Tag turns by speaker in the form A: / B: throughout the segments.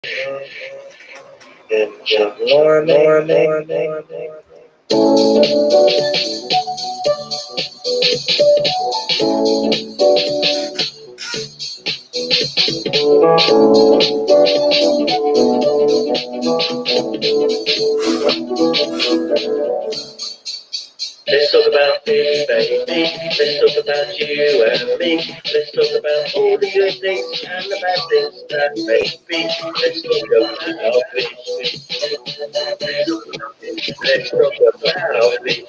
A: Good morning. Let's talk about fish, baby. Let's talk about you and me. Let's talk about all the good things and the bad things that make fish. Let's talk about fish. Let's talk about fish.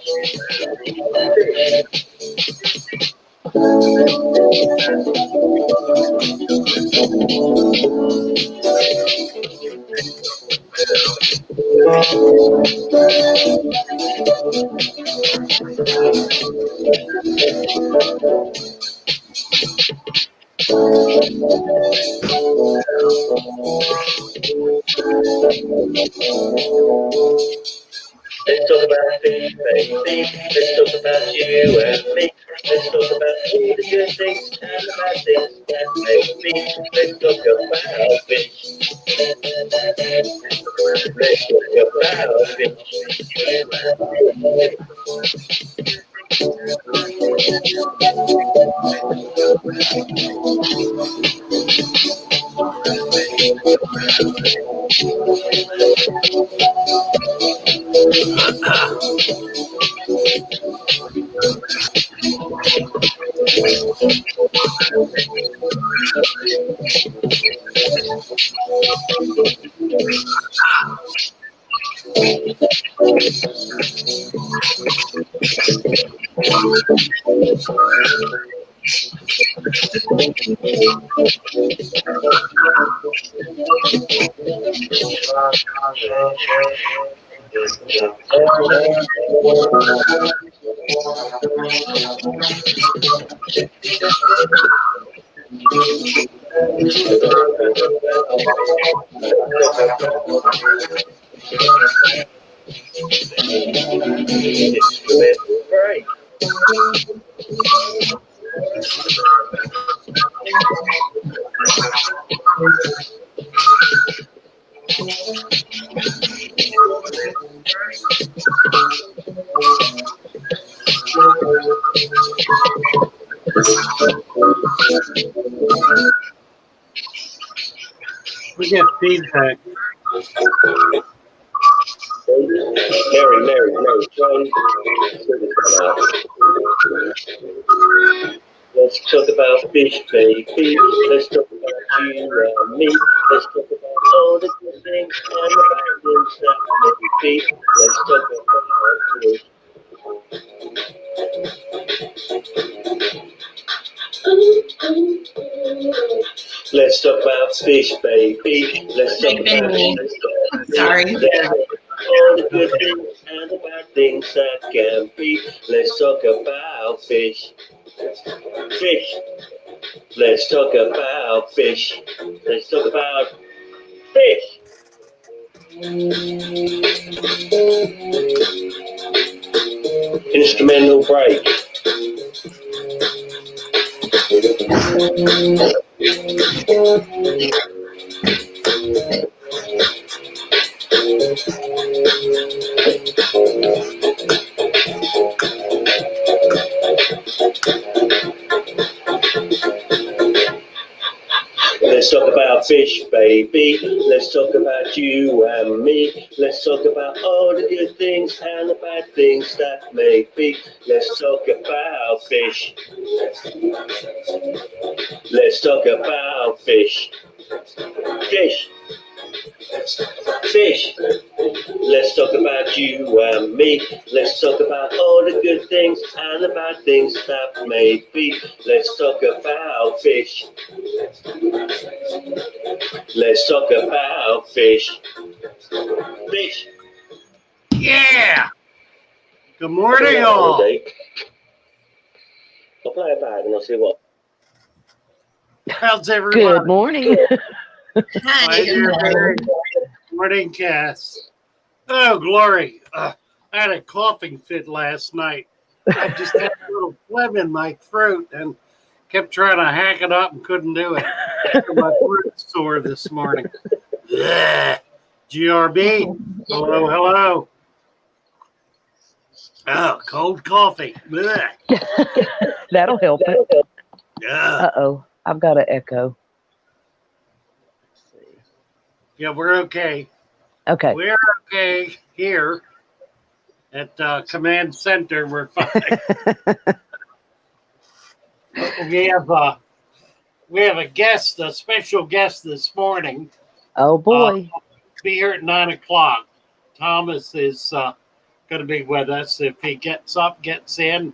A: Let's talk about fish, baby. Let's talk about you and me. Let's talk about all the good things and the bad things that make fish. Let's talk about fish. Let's break.
B: We get feedback.
A: Mary, join. Let's talk about fish, baby. Let's talk about you and me. Let's talk about all the good things and the bad things that make fish. Let's talk about fish. Let's talk about fish, baby. Let's talk about fish.
C: Sorry.
A: All the good things and the bad things that can be. Let's talk about fish. Fish. Let's talk about fish. Let's talk about fish. Instrumental break. Let's talk about fish, baby. Let's talk about you and me. Let's talk about all the good things and the bad things that may be. Let's talk about fish. Let's talk about fish. Fish. Fish. Let's talk about you and me. Let's talk about all the good things and the bad things that may be. Let's talk about fish. Let's talk about fish. Fish.
B: Yeah. Good morning, all.
A: I'll play it back and I'll see what.
B: How's everyone?
D: Good morning.
B: Hi, dear. Good morning, Cass. Oh, glory. I had a coughing fit last night. I just had a little phlegm in my throat and kept trying to hack it up and couldn't do it. My throat's sore this morning. Ugh. GRB. Hello, hello. Oh, cold coffee. Ugh.
C: That'll help it.
B: Yeah.
C: Uh-oh. I've got an echo.
B: Yeah, we're okay.
C: Okay.
B: We're okay here at Command Center. We're fine. We have a guest, a special guest this morning.
C: Oh, boy.
B: Be here at 9 o'clock. Thomas is going to be with us. If he gets up, gets in,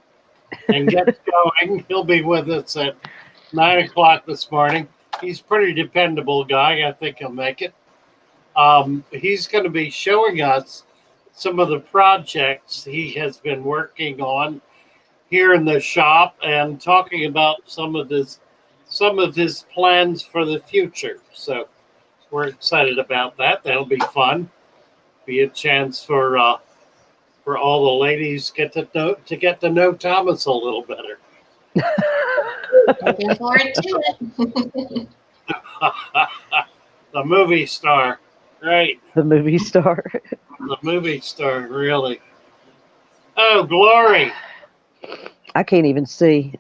B: and gets going, he'll be with us at 9 o'clock this morning. He's a pretty dependable guy. I think he'll make it. He's going to be showing us some of the projects he has been working on here in the shop and talking about some of his plans for the future. So we're excited about that. That'll be fun. Be a chance for all the ladies get to know Thomas a little better.
D: Looking forward to it.
B: The movie star, right?
C: The movie star.
B: The movie star, really. Oh, Glory.
C: I can't even see.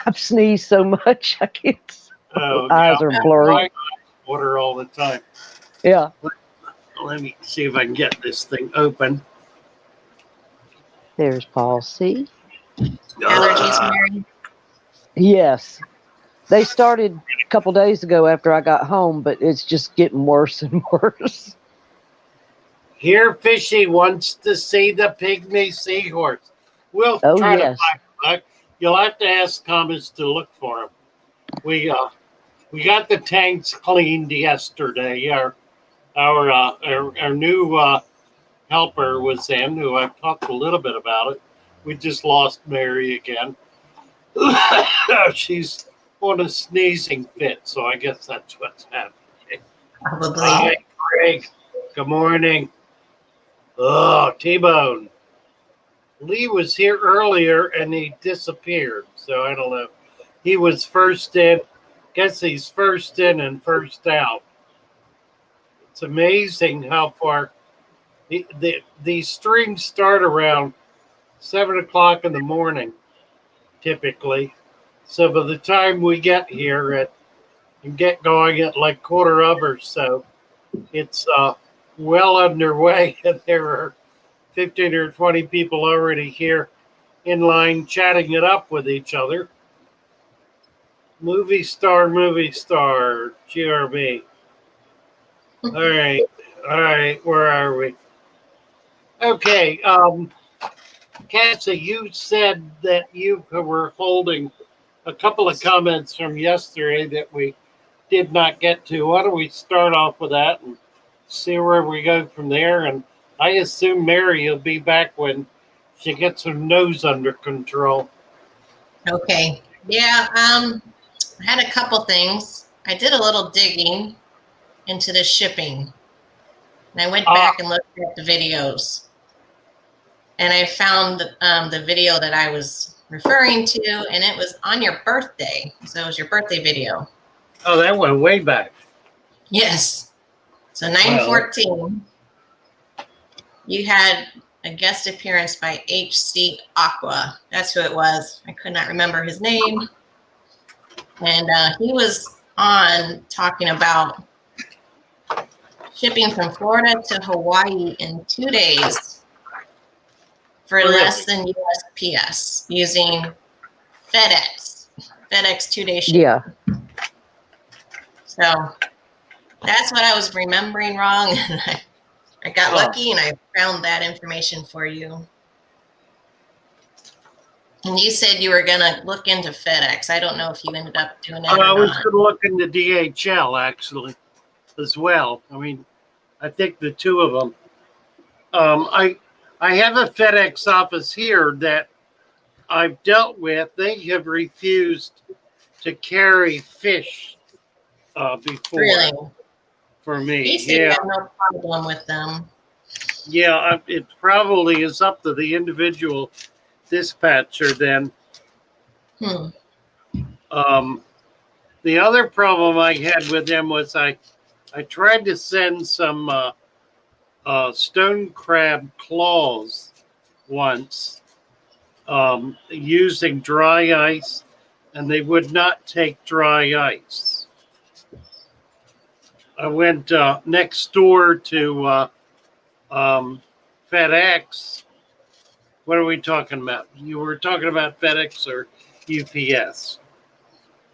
C: I've sneezed so much. I can't.
B: Oh,
C: Eyes are blurry.
B: Water all the time.
C: Yeah.
B: Let me see if I can get this thing open.
C: There's Paul C.
D: Allergies, Mary?
C: Yes. They started a couple days ago after I got home, but it's just getting worse and worse.
B: Here, Fishy wants to see the pygmy seahorse. We'll try to find him. You'll have to ask Thomas to look for him. We got the tanks cleaned yesterday. Our new helper was in, who I've talked a little bit about it. We just lost Mary again. She's on a sneezing fit, so I guess that's what's happening.
D: Probably.
B: Hi, Greg. Good morning. Oh, T-Bone. Lee was here earlier and he disappeared, so I don't know. He was first in. Guess he's first in and first out. It's amazing how far these streams start around 7 o'clock in the morning, typically. So by the time we get here and get going at like quarter of or so, it's well underway, and there are 15 or 20 people already here in line chatting it up with each other. Movie star, GRB. All right, where are we? Okay, Cassie, you said that you were holding a couple of comments from yesterday that we did not get to. Why don't we start off with that and see where we go from there? And I assume Mary will be back when she gets her nose under control.
D: Okay. Yeah, I had a couple things. I did a little digging into the shipping. And I went back and looked at the videos. And I found the video that I was referring to, and it was on your birthday. So it was your birthday video.
B: Oh, that went way back.
D: Yes. So 9/14, you had a guest appearance by HC Aqua. That's who it was. I could not remember his name. And he was on talking about shipping from Florida to Hawaii in 2 days for less than USPS using FedEx 2-day shipping.
C: Yeah.
D: So that's what I was remembering wrong. I got lucky and I found that information for you. And you said you were going to look into FedEx. I don't know if you ended up doing that or not.
B: I was going to look into DHL, actually, as well. I mean, I think the two of them. I have a FedEx office here that I've dealt with. They have refused to carry fish before.
D: Really?
B: For me.
D: He said you had no problem with them.
B: Yeah, it probably is up to the individual dispatcher then. The other problem I had with them was I I tried to send some stone crab claws once using dry ice, and they would not take dry ice. I went next door to FedEx. What are we talking about? You were talking about FedEx or UPS?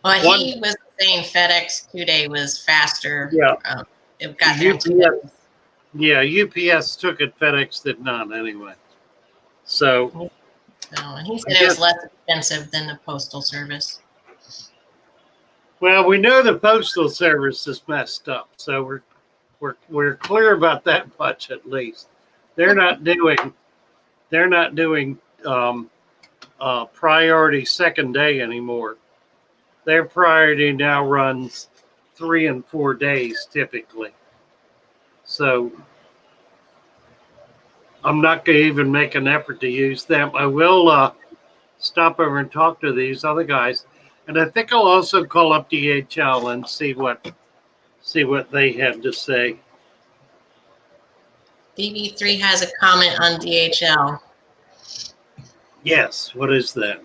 D: Well, he was saying FedEx 2-day was faster.
B: Yeah.
D: It got there in 2 days.
B: Yeah, UPS took it. FedEx did not anyway. So
D: and he said it was less expensive than the Postal Service.
B: Well, we know the Postal Service is messed up, so we're clear about that much at least. They're not doing priority second day anymore. Their priority now runs 3 and 4 days typically. So I'm not going to even make an effort to use them. I will stop over and talk to these other guys, and I think I'll also call up DHL and see what they have to say.
D: DB3 has a comment on DHL.
B: Yes, what is that?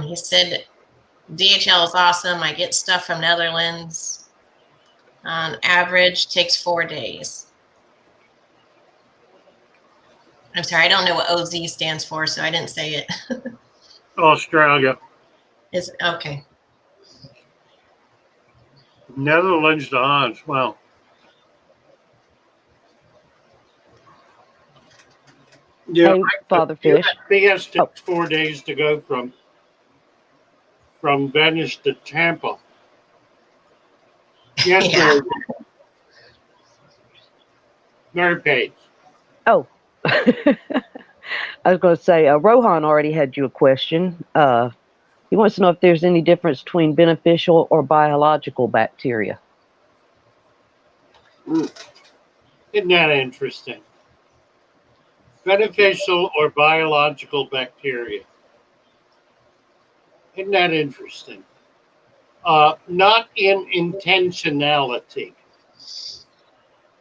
D: He said DHL is awesome. I get stuff from Netherlands. On average, takes 4 days. I'm sorry, I don't know what OZ stands for, so I didn't say it.
B: Australia.
D: Is okay.
B: Netherlands to Hans. Well, yeah,
C: Hey, Father Fish.
B: BS took 4 days to go from Venice to Tampa. Yes,
D: Yeah.
B: Mary Page.
C: Oh, I was going to say, Rohan already had you a question. He wants to know if there's any difference between beneficial or biological bacteria.
B: Isn't that interesting? Beneficial or biological bacteria. Isn't that interesting? Not in intentionality.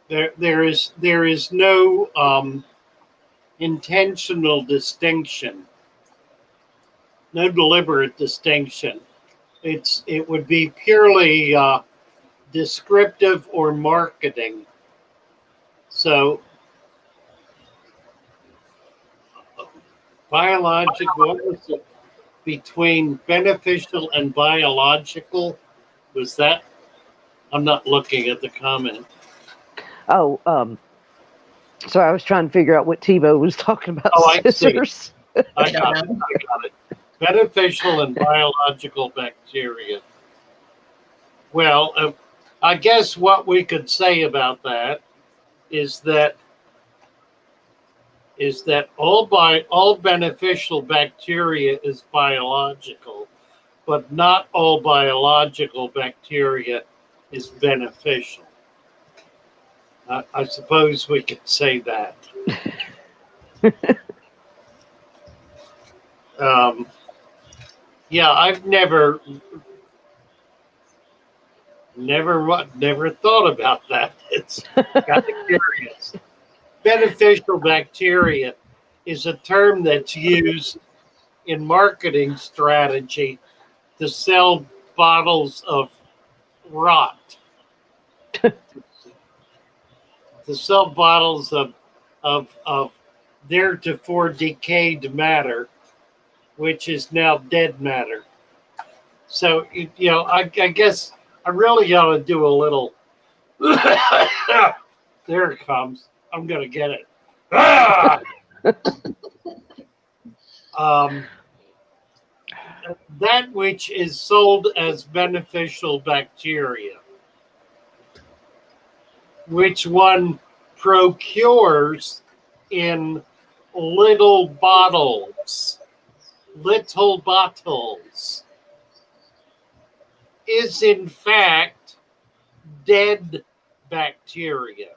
B: There is no intentional distinction, no deliberate distinction. It would be purely descriptive or marketing. So biological, what was it between beneficial and biological? Was that? I'm not looking at the comment.
C: Oh, sorry, I was trying to figure out what TiVo was talking about.
B: Oh, I see.
C: Scissors.
B: I got it. Beneficial and biological bacteria. Well, I guess what we could say about that is that all beneficial bacteria is biological, but not all biological bacteria is beneficial. I suppose we could say that. Yeah, I've never thought about that. It's kind of curious. Beneficial bacteria is a term that's used in marketing strategy to sell bottles of rot, to sell bottles of theretofore decayed matter, which is now dead matter. So, I guess I really ought to do a little. There it comes. I'm going to get it. That which is sold as beneficial bacteria, which one procures in little bottles, is in fact dead bacteria.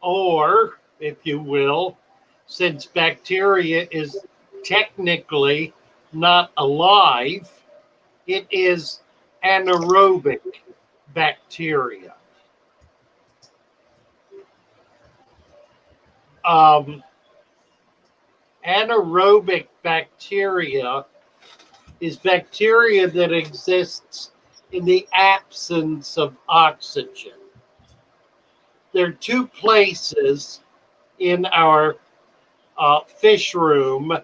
B: Or, if you will, since bacteria is technically not alive, it is anaerobic, bacteria. Anaerobic bacteria is bacteria that exists in the absence of oxygen. There are two places in our fish room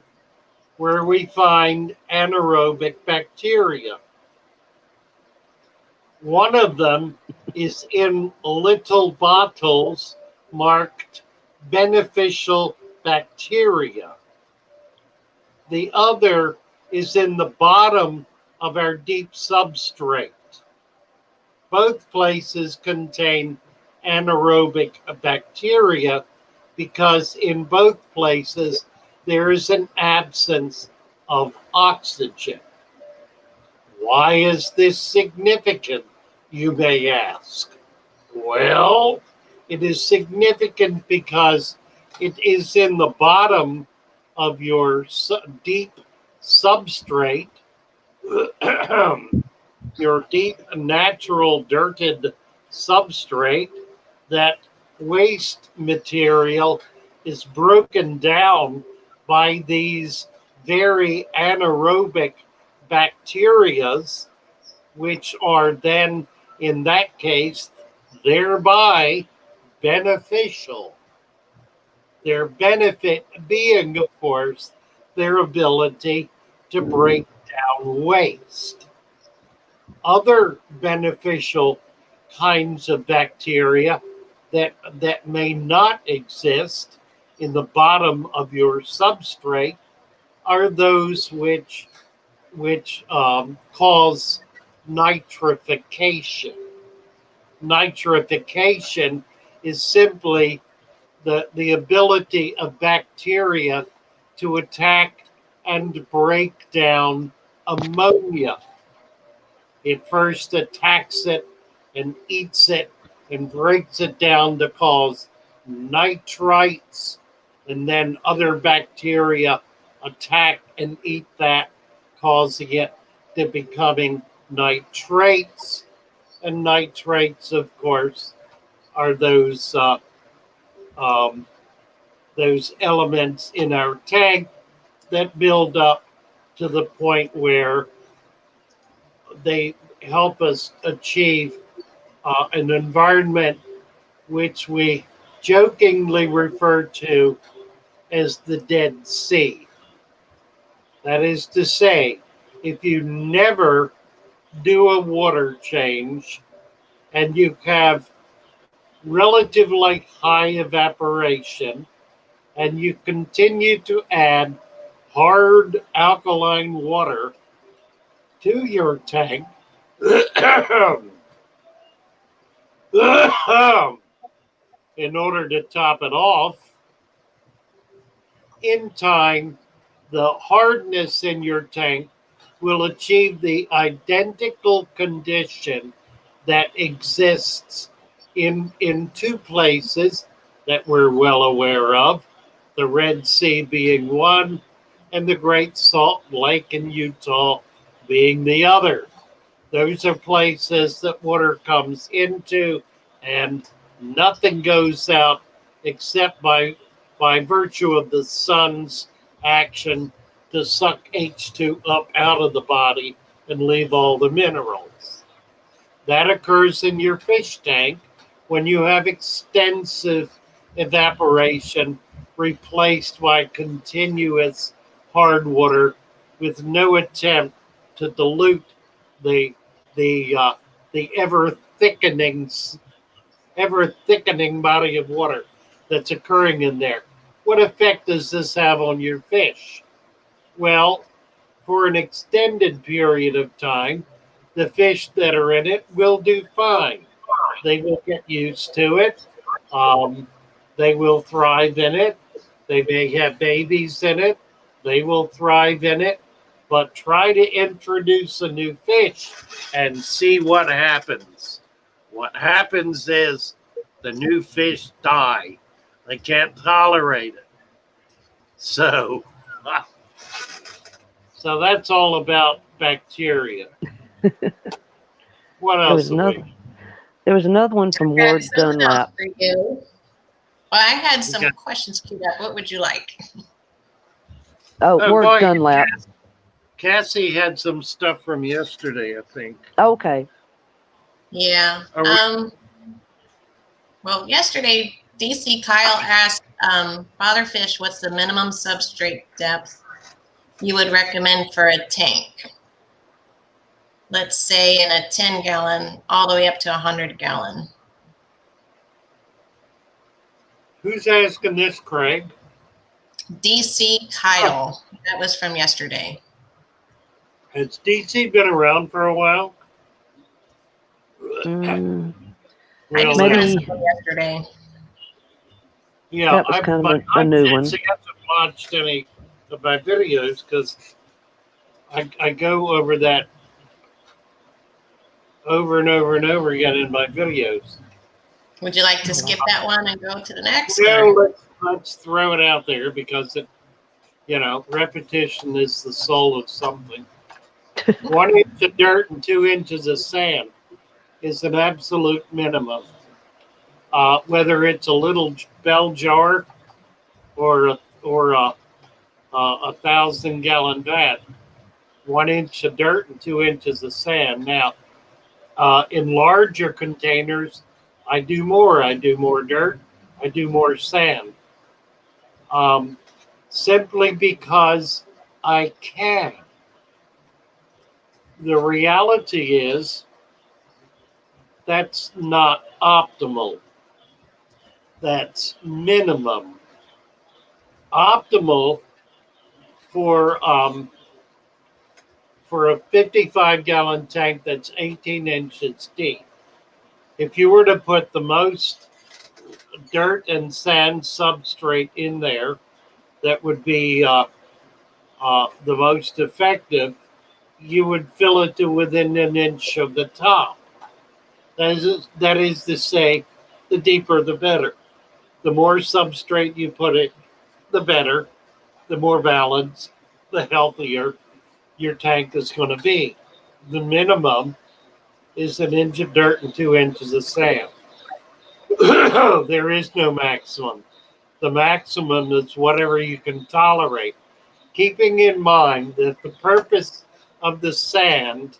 B: where we find anaerobic bacteria. One of them is in little bottles marked beneficial bacteria. The other is in the bottom of our deep substrate. Both places contain anaerobic bacteria because in both places there is an absence of oxygen. Why is this significant, you may ask? Well, it is significant because it is in the bottom of your deep substrate, your deep natural dirted substrate, that waste material is broken down by these very anaerobic bacterias, which are then, in that case, thereby beneficial. Their benefit being, of course, their ability to break down waste. Other beneficial kinds of bacteria that may not exist in the bottom of your substrate are those which cause nitrification. Nitrification is simply the ability of bacteria to attack and break down ammonia. It first attacks it and eats it and breaks it down to cause nitrites, and then other bacteria attack and eat that, causing it to becoming nitrates. And nitrates, of course, are those elements in our tank that build up to the point where they help us achieve an environment which we jokingly refer to as the Dead Sea. That is to say, if you never do a water change and you have relatively high evaporation and you continue to add hard alkaline water to your tank, in order to top it off, in time, the hardness in your tank will achieve the identical condition that exists in two places that we're well aware of, the Red Sea being one, and the Great Salt Lake in Utah being the other. Those are places that water comes into and nothing goes out except by virtue of the sun's action to suck H2 up out of the body and leave all the minerals. That occurs in your fish tank when you have extensive evaporation replaced by continuous hard water with no attempt to dilute the ever thickening body of water that's occurring in there. What effect does this have on your fish? Well, for an extended period of time, the fish that are in it will do fine. They will get used to it. They will thrive in it. They may have babies in it. They will thrive in it. But try to introduce a new fish and see what happens. What happens is the new fish die. They can't tolerate it. So that's all about bacteria. What else?
C: There was another one from
D: I
C: Ward
D: have something else
C: Dunlap.
D: for you. Well, I had some
B: Okay.
D: questions queued up. What would you like?
C: Oh,
B: Oh
C: Ward
B: boy,
C: Dunlap.
B: Cassie had some stuff from yesterday, I think.
C: Okay.
D: Yeah.
B: Are we,
D: Well, yesterday, DC Kyle asked Father Fish, what's the minimum substrate depth you would recommend for a tank? Let's say in a 10-gallon all the way up to 100-gallon.
B: who's asking this, Craig?
D: DC Kyle. That was from yesterday.
B: Has DC been around for a while?
C: Mm,
D: I just
C: Maybe-
D: asked him yesterday.
B: Yeah,
C: That was kind of a new one.
B: I haven't watched any of my videos because I go over that over and over and over again in my videos.
D: Would you like to skip that one and go to the next?
B: No, let's throw it out there because repetition is the soul of something. 1 inch of dirt and 2 inches of sand is an absolute minimum. Whether it's a little bell jar or a 1,000-gallon vat, 1 inch of dirt and 2 inches of sand. Now, in larger containers, I do more. I do more dirt. I do more sand. Simply because I can. The reality is that's not optimal. That's minimum. Optimal for a 55-gallon tank that's 18 inches deep. If you were to put the most dirt and sand substrate in there, that would be the most effective. You would fill it to within an inch of the top. That is to say, the deeper the better. The more substrate you put it, the better. The more balanced, the healthier your tank is going to be. The minimum is an inch of dirt and 2 inches of sand. There is no maximum. The maximum is whatever you can tolerate. Keeping in mind that the purpose of the sand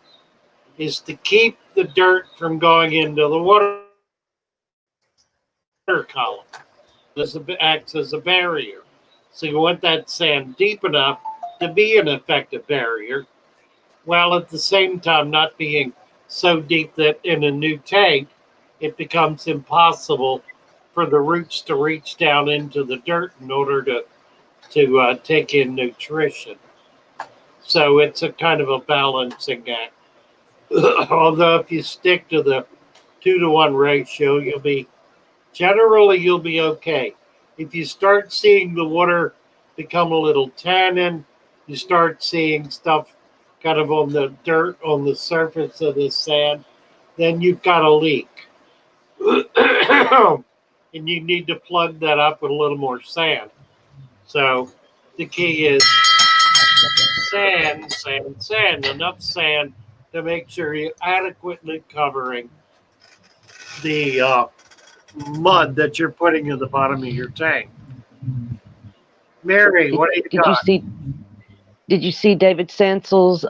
B: is to keep the dirt from going into the water column. This acts as a barrier. So you want that sand deep enough to be an effective barrier, while at the same time not being so deep that in a new tank, it becomes impossible for the roots to reach down into the dirt in order to take in nutrition. So it's a kind of a balancing act. Although if you stick to the 2-to-1 ratio, you'll be okay. If you start seeing the water become a little tannin, you start seeing stuff kind of on the dirt, on the surface of the sand, then you've got a leak. And you need to plug that up with a little more sand. So the key is sand, enough sand to make sure you're adequately covering the mud that you're putting in the bottom of your tank. Mary, what do you got?
C: Did you see David Samsel's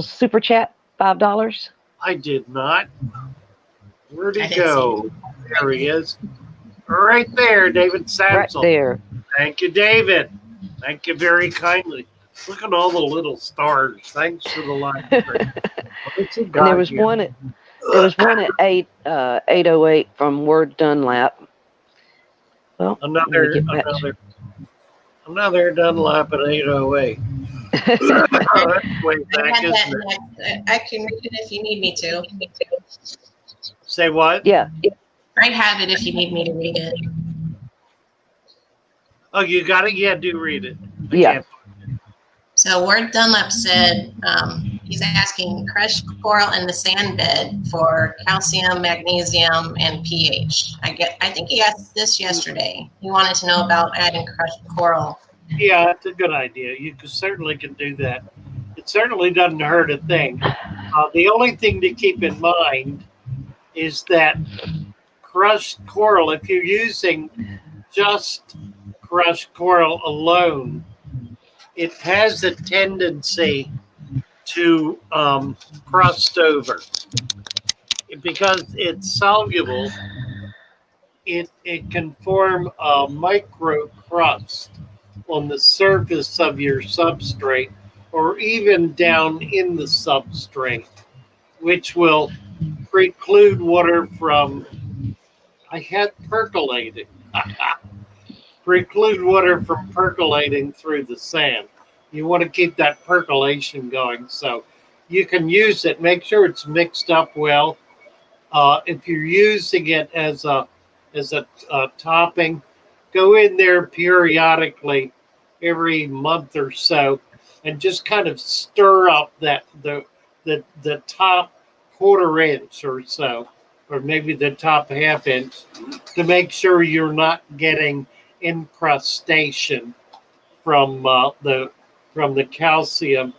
C: super chat, $5?
B: I did not. Where'd
D: I
B: he
D: didn't
B: go? There he is. Right there, David Samsel.
C: Right there.
B: Thank you, David. Thank you very kindly. Look at all the little stars. Thanks for the live stream.
C: And there was one at 8:08 from Word Dunlap. Well,
B: another Dunlap at 8:08. That's way back, isn't it?
D: I can read it if you need me to.
B: Say what?
C: Yeah.
D: I have it if you need me to read it.
B: Oh, you got it? Yeah, do read it.
C: Yeah.
D: So Ward Dunlap said he's asking crushed coral in the sand bed for calcium, magnesium, and pH. I think he asked this yesterday. He wanted to know about adding crushed coral.
B: Yeah, that's a good idea. You certainly can do that. It certainly doesn't hurt a thing. The only thing to keep in mind is that crushed coral, if you're using just crushed coral alone, it has a tendency to crust over. Because it's soluble, it can form a micro crust on the surface of your substrate or even down in the substrate, which will preclude water from, I had percolating, preclude water from percolating through the sand. You want to keep that percolation going so you can use it. Make sure it's mixed up well. If you're using it as a topping, go in there periodically every month or so, and just kind of stir up that the top quarter inch or so, or maybe the top half inch, to make sure you're not getting incrustation from the calcium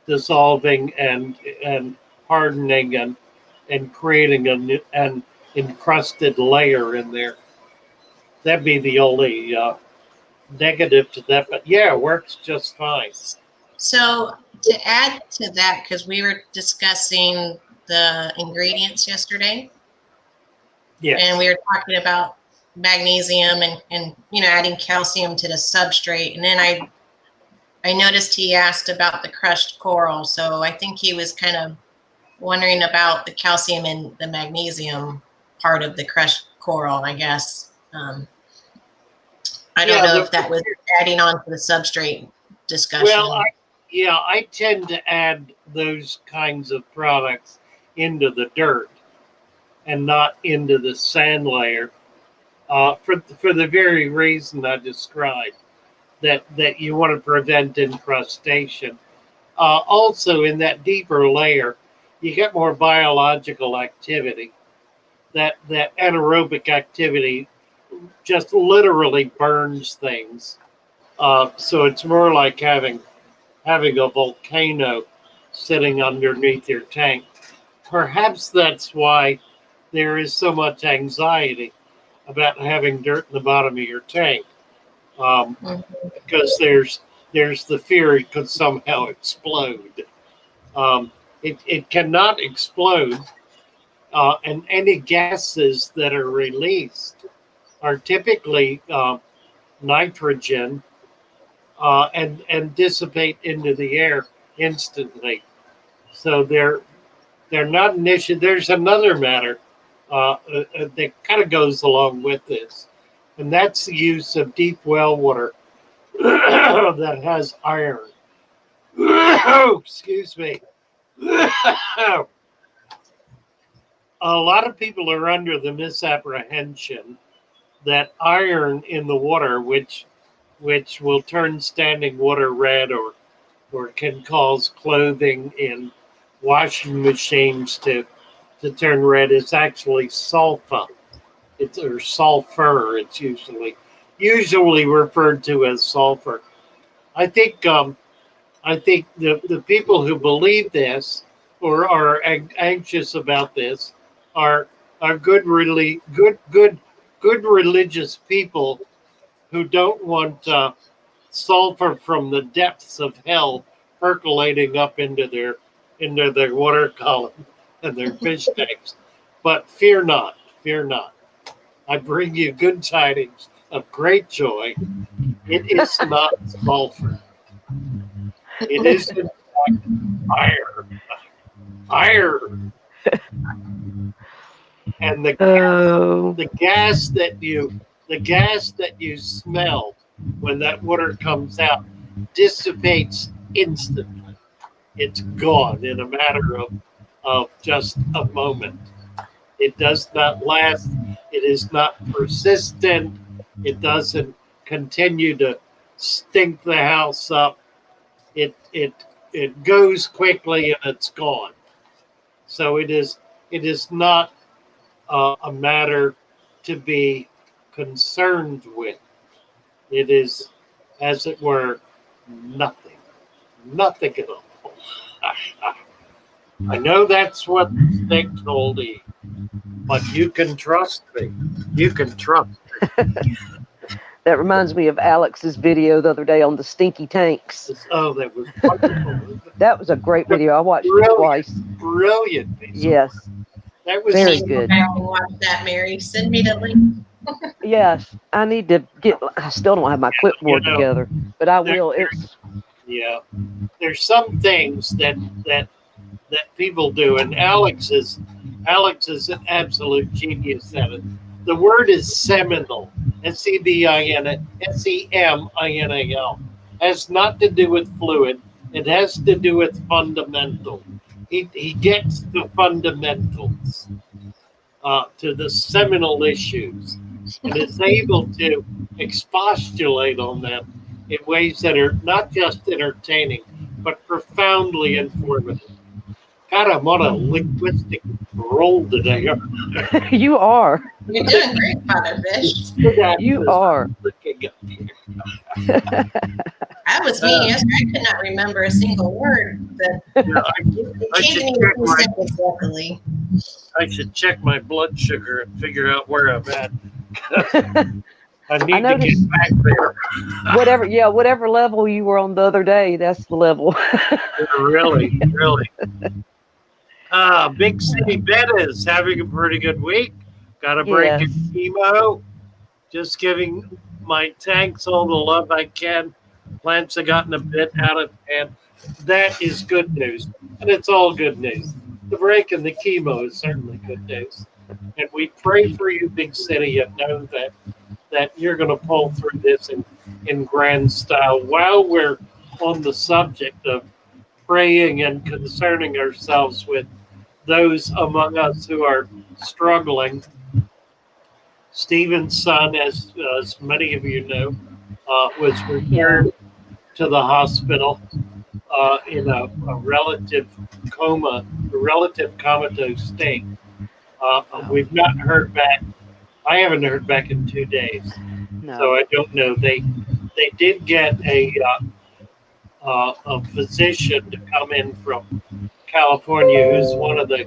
B: dissolving and hardening and creating an encrusted layer in there. That'd be the only negative to that, but yeah, it works just fine.
D: So to add to that, because we were discussing the ingredients yesterday,
B: Yes.
D: and we were talking about magnesium and adding calcium to the substrate, and then I noticed he asked about the crushed coral, so I think he was kind of wondering about the calcium and the magnesium part of the crushed coral, I guess. I don't know if that was adding on to the substrate discussion.
B: Well, I tend to add those kinds of products into the dirt and not into the sand layer for the very reason I described, that you want to prevent incrustation. Also, in that deeper layer, you get more biological activity. That anaerobic activity just literally burns things. So it's more like having a volcano sitting underneath your tank. Perhaps that's why there is so much anxiety about having dirt in the bottom of your tank, because there's the fear it could somehow explode. It cannot explode, and any gases that are released are typically nitrogen, and dissipate into the air instantly. So they're not an issue. There's another matter that kind of goes along with this, and that's the use of deep well water that has iron. Oh, excuse me. A lot of people are under the misapprehension that iron in the water, which will turn standing water red, or can cause clothing in washing machines to turn red, is actually sulfur. Or sulfur. It's usually referred to as sulfur. I think the people who believe this or are anxious about this are good religious people who don't want sulfur from the depths of hell percolating up into their water column and their fish tanks. But fear not, fear not. I bring you good tidings of great joy. It is not sulfur. It is in fact iron. Iron. And the gas that you smell when that water comes out dissipates instantly. It's gone in a matter of just a moment. It does not last. It is not persistent. It doesn't continue to stink the house up. It goes quickly and it's gone. So it is not a matter to be concerned with. It is, as it were, nothing at all. I know that's what the snake told Eve. but you can trust me. You can trust me.
C: That reminds me of Alex's video the other day on the stinky tanks.
B: Oh, that was wonderful.
C: That was a great video. I watched it twice.
B: Brilliant.
C: Yes.
B: That was
C: Very
D: Go
C: good.
D: back and watch that, Mary. Send me the link.
C: Yes. I need to get, I still don't have my clipboard
B: You know,
C: together, but I
B: there-
C: will.
B: there-
C: It's,
B: Yeah. There's some things that people do, and Alex is an absolute genius at it. The word is seminal. Seminal. Has not to do with fluid. It has to do with fundamental. He gets the fundamentals to the seminal issues and is able to expostulate on them in ways that are not just entertaining, but profoundly informative. God, I'm on a linguistic roll today.
C: you are.
D: You're doing great, Father Fish.
C: You are.
B: Looking up here.
D: That was me yesterday. I could not remember a single word. But it
B: I
D: came
B: should
D: to me
B: check
D: in 2
B: my-
D: seconds, luckily.
B: I should check my blood sugar and figure out where I'm at. I need to get
C: noticed-
B: back there.
C: Whatever level you were on the other day, that's the level.
B: Really. Big City Ben is having a pretty good week. Got a break in chemo. Just giving my tanks all the love I can. Plants have gotten a bit out of hand. That is good news. And it's all good news. The break and the chemo is certainly good news. And we pray for you, Big City, and know that you're going to pull through this in grand style. While we're on the subject of praying and concerning ourselves with those among us who are struggling, Stephen's son, as many of you know, was returned to the hospital in a relative comatose state. We've not heard back. I haven't heard back in 2 days, so I don't know. They did get a physician to come in from California, who's one of the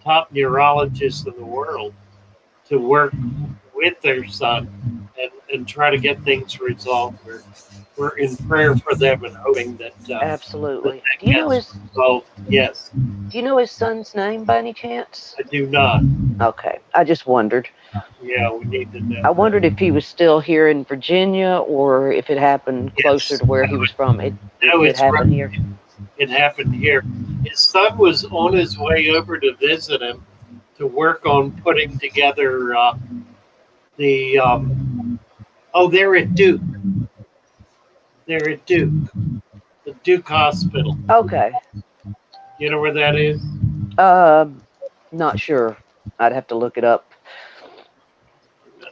B: top neurologists in the world, to work with their son and try to get things resolved. We're in prayer for them and hoping that
C: Absolutely.
B: that
C: Do you know
B: gets
C: his
B: resolved. Yes,
C: Do you know his son's name by any chance?
B: I do not.
C: Okay. I just wondered.
B: Yeah, we need to know.
C: I wondered if he was still here in Virginia or if it happened closer to where he was from. It happened here.
B: It happened here. His son was on his way over to visit him to work on putting together they're at Duke. They're at Duke. The Duke Hospital.
C: Okay.
B: You know where that is?
C: Not sure. I'd have to look it up.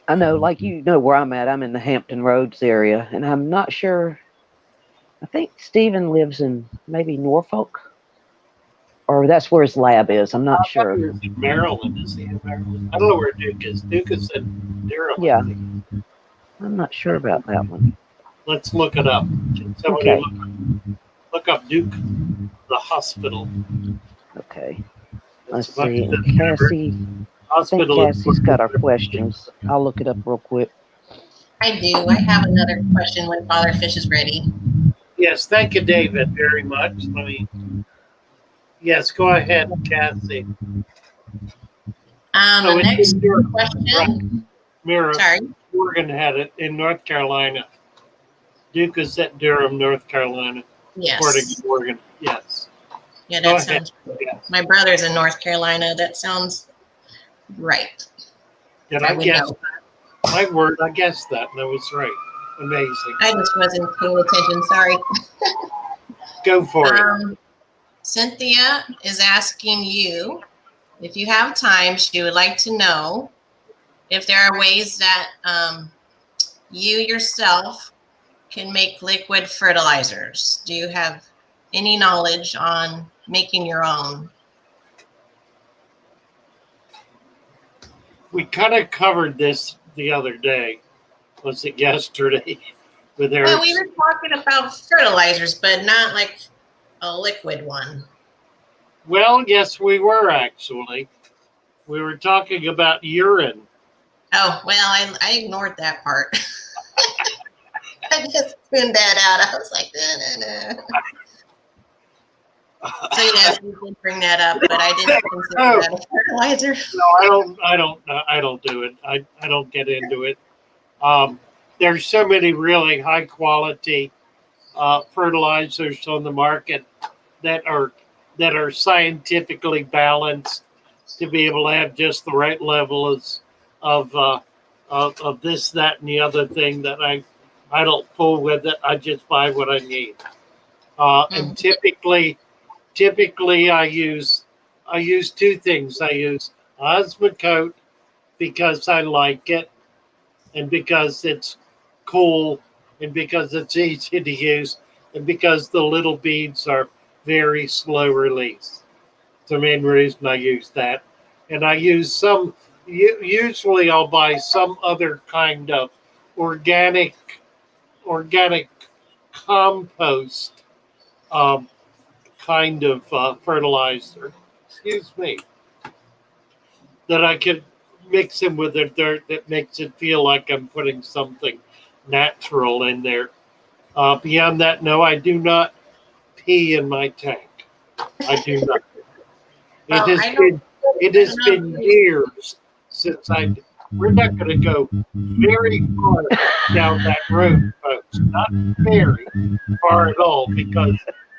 C: I know, like you know where I'm at. I'm in the Hampton Roads area, and I'm not sure. I think Stephen lives in maybe Norfolk, or that's where his lab is. I'm not sure.
B: He was in Maryland. Is he in Maryland? I don't know where Duke is. Duke is in Durham.
C: Yeah. I'm not sure about that one.
B: Let's look it up. Somebody
C: Okay.
B: look up Duke, the hospital.
C: Okay.
B: It's
C: Let's see.
B: about-
C: Cassie. I think
B: Hospital.
C: Cassie's got our questions. I'll look it up real quick.
D: I do. I have another question when Father Fish is ready.
B: Yes, thank you, David, very much. Yes, go ahead, Cassie.
D: The
B: it's
D: next
B: in Durham.
D: question.
B: Mira,
D: Sorry.
B: Morgan had it in North Carolina. Duke is at Durham, North Carolina, according
D: Yes.
B: to Morgan. Yes.
D: Yeah,
B: Go
D: that
B: ahead.
D: sounds.
B: Yes.
D: My brother's in North Carolina. That sounds right.
B: Did
D: I
B: I
D: would
B: guess
D: know.
B: that? My word, I guessed that, and I was right. Amazing.
D: I just wasn't paying attention. Sorry.
B: Go for it.
D: Cynthia is asking you if you have time. She would like to know if there are ways that you yourself can make liquid fertilizers. Do you have any knowledge on making your own?
B: We kind of covered this the other day. Was it yesterday? With Eric?
D: Well, we were talking about fertilizers, but not like a liquid one.
B: Well, yes, we were actually. We were talking about urine.
D: Oh, well, I ignored that part. I just tuned that out. I was like, nah. So yes, we did bring that up, but I didn't consider that a fertilizer.
B: No, I don't do it. I don't get into it. There's so many really high quality fertilizers on the market that are scientifically balanced to be able to have just the right level of this, that, and the other thing that I don't fool with it. I just buy what I need. And typically I use two things. I use Osmocote because I like it, and because it's cool, and because it's easy to use, and because the little beads are very slow release. It's the main reason I use that. And I use some. Usually, I'll buy some other kind of organic compost um, kind of fertilizer. Excuse me. That I can mix in with the dirt that makes it feel like I'm putting something natural in there. Beyond that, no, I do not pee in my tank. I do not.
D: Well,
B: It has been years since we're not going to go very far down that road, folks. Not very far at all, because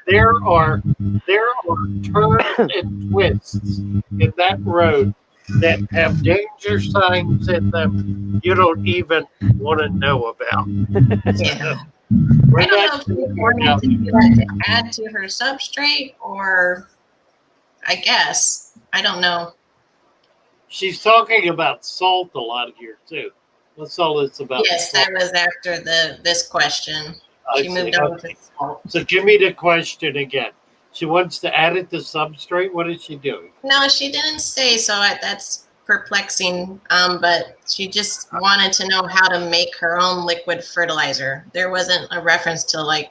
B: there are turns and twists in that road that have danger signs in them you don't even want to know about.
D: Yeah.
B: We're
D: I don't know
B: not
D: if she's wanting to do that to add to her substrate, or I guess. I don't know.
B: She's talking about salt a lot here too. That's all it's about.
D: Yes,
B: salt.
D: that was after this question. She moved on to salt.
B: So give me the question again. She wants to add it to substrate. What is she doing?
D: No, she didn't say so. That's perplexing. But she just wanted to know how to make her own liquid fertilizer. There wasn't a reference to why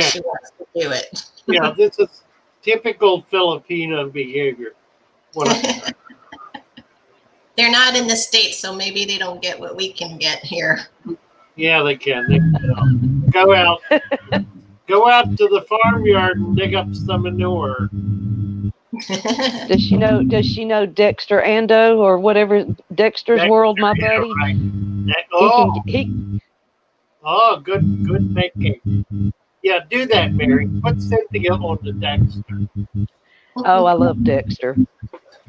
D: she wants to do it.
B: Yeah, this is typical Filipino behavior.
D: They're not in the States, so maybe they don't get what we can get here.
B: Yeah, they can. They can go out to the farmyard and dig up some manure.
C: Does she know Dexter Ando or whatever Dexter's World, my buddy?
B: Right. Good thinking. Yeah, do that, Mary. Put Cynthia on the Dexter.
C: Oh, I love Dexter.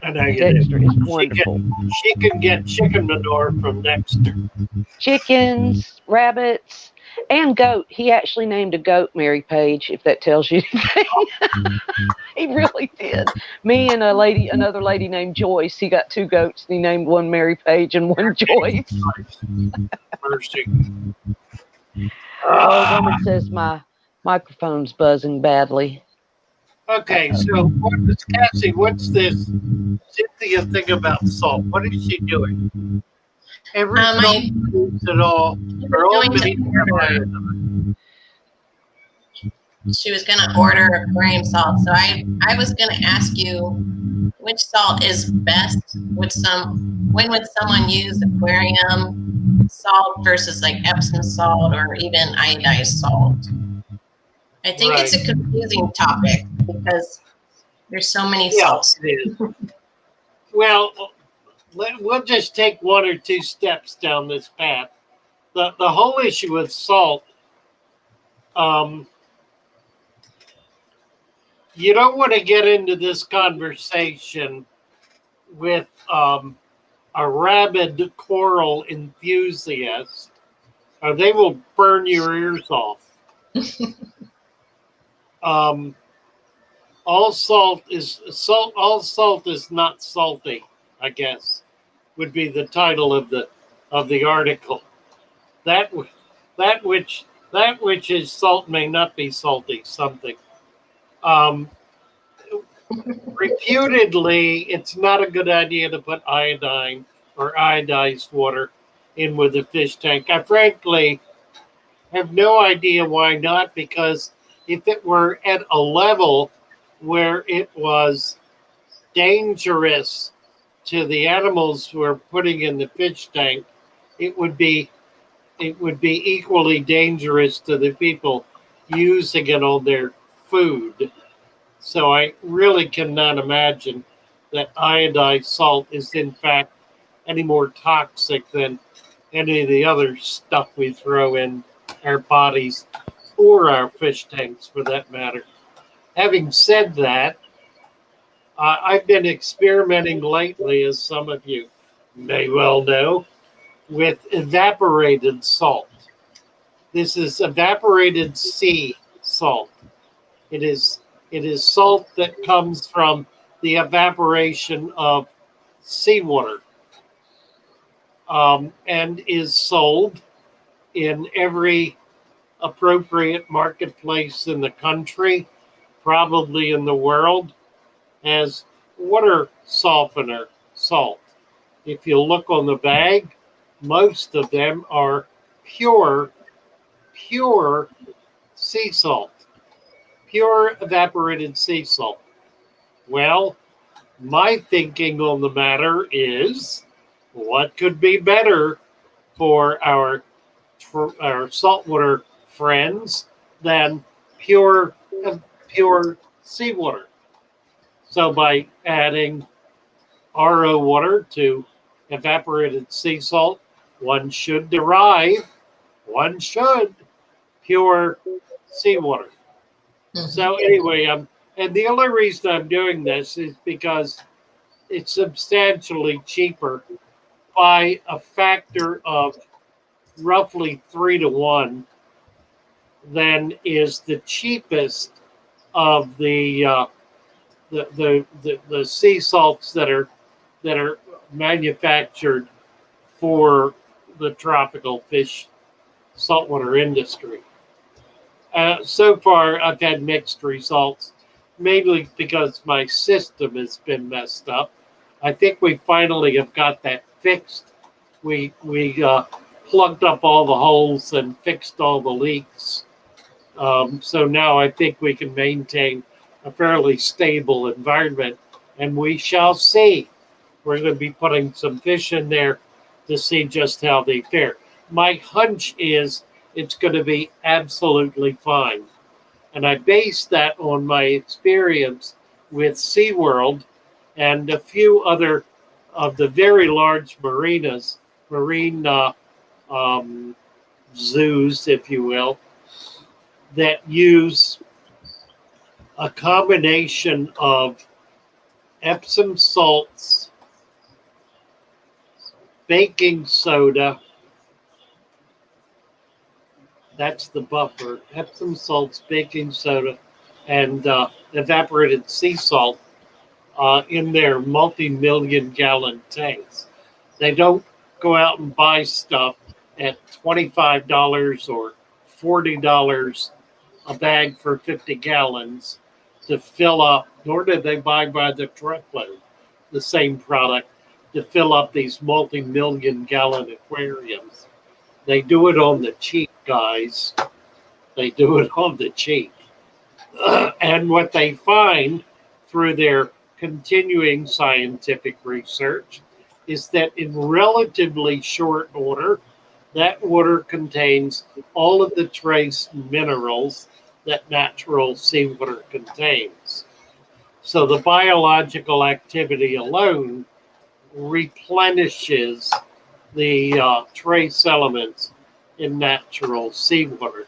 B: I know you
C: Dexter
B: do.
C: is wonderful.
B: She can get chicken manure from Dexter.
C: Chickens, rabbits, and goat. He actually named a goat Mary Page, if that tells you anything. He really did. Me and another lady named Joyce. He got two goats, and he named one Mary Page and one Joyce.
B: Mercy.
C: Woman says my microphone's buzzing badly.
B: Okay, so Cassie, what's this Cynthia thing about salt? What is she doing? Every salt foods at all are all made from iodine.
D: She was going to order aquarium salt. So I was going to ask you which salt is best. When would someone use aquarium salt versus like Epsom salt or even iodized salt? I think it's a confusing topic because there's so many salts.
B: Well, we'll just take one or two steps down this path. The whole issue with salt, you don't want to get into this conversation with a rabid coral enthusiast, or they will burn your ears off. All salt is not salty, I guess, would be the title of the article. That which is salt may not be salty. Something. Reputedly, it's not a good idea to put iodine or iodized water in with a fish tank. I frankly have no idea why not, because if it were at a level where it was dangerous to the animals we're putting in the fish tank, it would be equally dangerous to the people using it on their food. So I really cannot imagine that iodized salt is in fact any more toxic than any of the other stuff we throw in our bodies or our fish tanks for that matter. Having said that, I've been experimenting lately, as some of you may well know, with evaporated salt. This is evaporated sea salt. It is salt that comes from the evaporation of seawater, and is sold in every appropriate marketplace in the country, probably in the world, as water softener salt. If you look on the bag, most of them are pure sea salt, pure evaporated sea salt. Well, my thinking on the matter is, what could be better for our saltwater friends than pure pure seawater? So by adding RO water to evaporated sea salt, one should pure seawater. So anyway, and the only reason I'm doing this is because it's substantially cheaper by a factor of roughly 3 to 1 than is the cheapest of the sea salts that are manufactured for the tropical fish saltwater industry. So far, I've had mixed results, mainly because my system has been messed up. I think we finally have got that fixed. We plugged up all the holes and fixed all the leaks. So now I think we can maintain a fairly stable environment, and we shall see. We're going to be putting some fish in there to see just how they fare. My hunch is it's going to be absolutely fine. And I base that on my experience with SeaWorld and a few other of the very large marine zoos, if you will, that use a combination of Epsom salts, baking soda, that's the buffer, Epsom salts, baking soda, and evaporated sea salt in their multi-million gallon tanks. They don't go out and buy stuff at $25 or $40 a bag for 50 gallons to fill up, nor do they buy by the truckload the same product to fill up these multi-million gallon aquariums. They do it on the cheap, guys. They do it on the cheap. And what they find through their continuing scientific research is that in relatively short order, that water contains all of the trace minerals that natural seawater contains. So the biological activity alone replenishes the trace elements in natural seawater.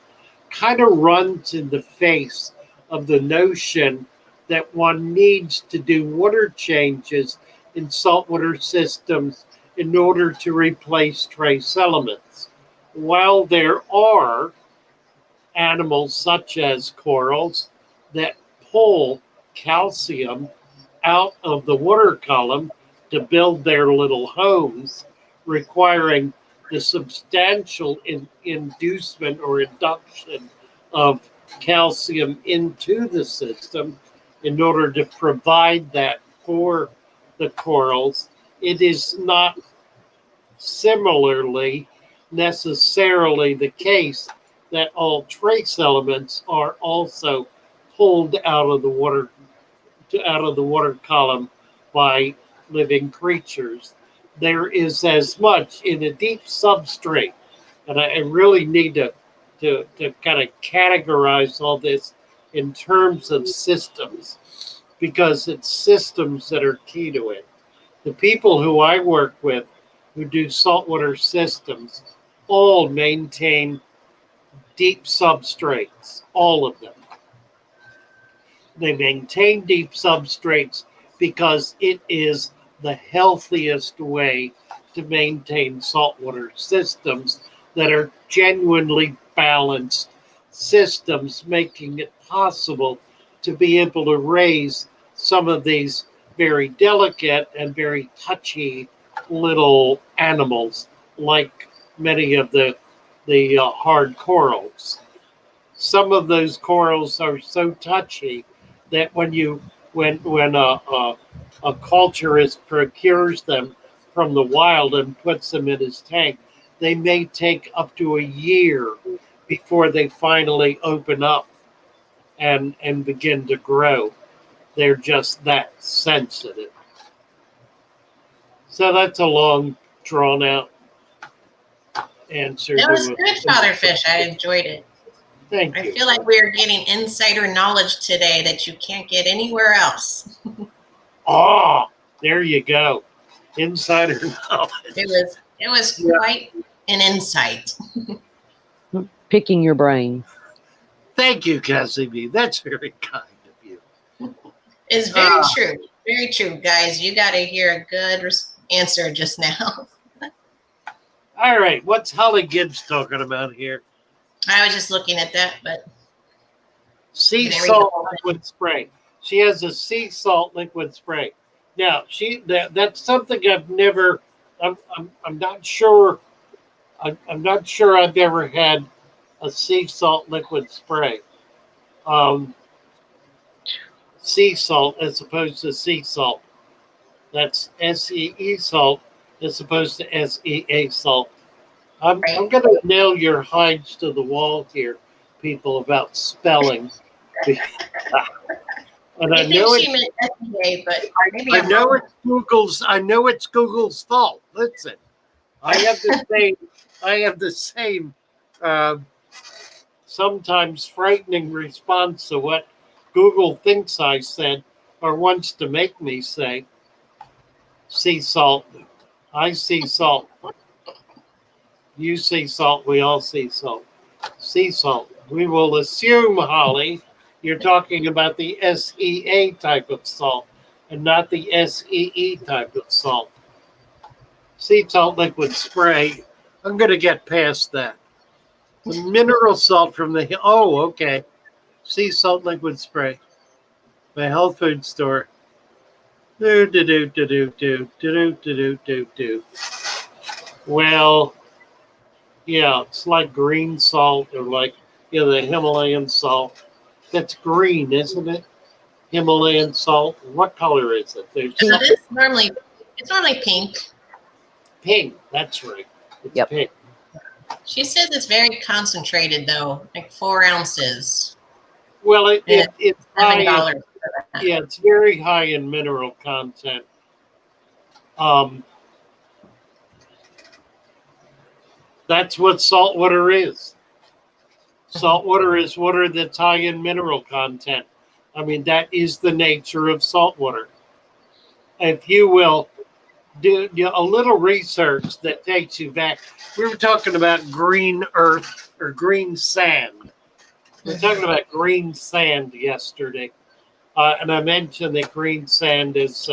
B: Kind of runs in the face of the notion that one needs to do water changes in saltwater systems in order to replace trace elements. While there are animals such as corals that pull calcium out of the water column to build their little homes, requiring the substantial inducement or induction of calcium into the system in order to provide that for the corals. It is not similarly necessarily the case that all trace elements are also pulled out of the water column by living creatures, there is as much in a deep substrate. And I really need to kind of categorize all this in terms of systems, because it's systems that are key to it. The people who I work with who do saltwater systems all maintain deep substrates, all of them. They maintain deep substrates because it is the healthiest way to maintain saltwater systems that are genuinely balanced systems, making it possible to be able to raise some of these very delicate and very touchy little animals, like many of the hard corals. Some of those corals are so touchy that when a culturist procures them from the wild and puts them in his tank, they may take up to a year before they finally open up and begin to grow. They're just that sensitive. So that's a long, drawn out answer
D: That was
B: to
D: good, Father Fish. I enjoyed it.
B: Thank
D: I
B: you.
D: feel like we are getting insider knowledge today that you can't get anywhere else.
B: Oh, there you go. Insider knowledge.
D: It was quite an insight.
C: Picking your brain.
B: Thank you, Cassie B. That's very kind of you.
D: It's very true. Very true, guys. You got to hear a good answer just now.
B: All right, what's Holly Gibbs talking about here?
D: I was just looking at that, but
B: Sea salt liquid spray. She has a sea salt liquid spray. Now, that's something I've never. I'm not sure. I'm not sure I've ever had a sea salt liquid spray. Sea salt as opposed to sea salt. That's SEE salt as opposed to SEA salt. I'm going to nail your hides to the wall here, people, about spelling. And I know
D: she meant SEA, but maybe
B: I know it's Google's. I know it's Google's fault. Listen, I have the same. I have the same. Sometimes frightening response to what Google thinks I said or wants to make me say. Sea salt. I see salt. You see salt. We all see salt. Sea salt. We will assume, Holly, you're talking about the SEA type of salt and not the SEE type of salt. Sea salt liquid spray. I'm going to get past that. The mineral salt from the okay. Sea salt liquid spray. My health food store. Well, yeah, it's like green salt or like the Himalayan salt. That's green, isn't it? Himalayan salt. What color is it?
D: It's normally pink.
B: Pink. That's right. It's pink.
D: She says it's very concentrated, though, like 4 ounces.
B: Well, it's high.
D: $7.
B: Yeah, it's very high in mineral content. That's what salt water is. Salt water is water that's high in mineral content. I mean, that is the nature of salt water. If you will do a little research that takes you back. We were talking about green earth or green sand. We were talking about green sand yesterday. And I mentioned that green sand is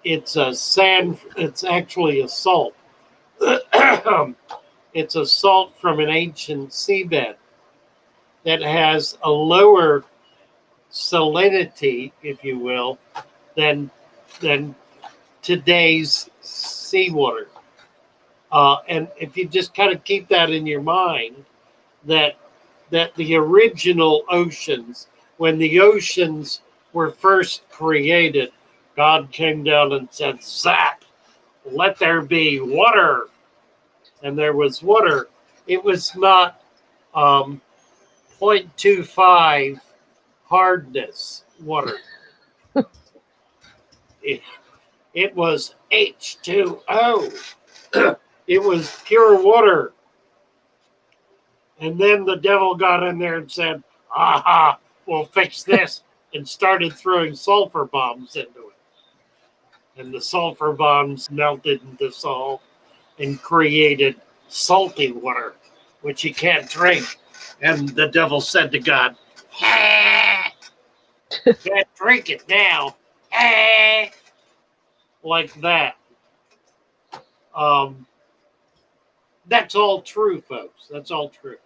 B: it's a sand. It's actually a salt. It's a salt from an ancient seabed that has a lower salinity, if you will, than today's seawater. And if you just kind of keep that in your mind, that the original oceans, when the oceans were first created, God came down and said, "Zap, let there be water." And there was water. It was not 0.25 hardness water. It was H2O. It was pure water. And then the devil got in there and said, aha, we'll fix this, and started throwing sulfur bombs into it. And the sulfur bombs melted and dissolved and created salty water, which you can't drink. And the devil said to God, can't drink it now. Like that. That's all true, folks. That's all true.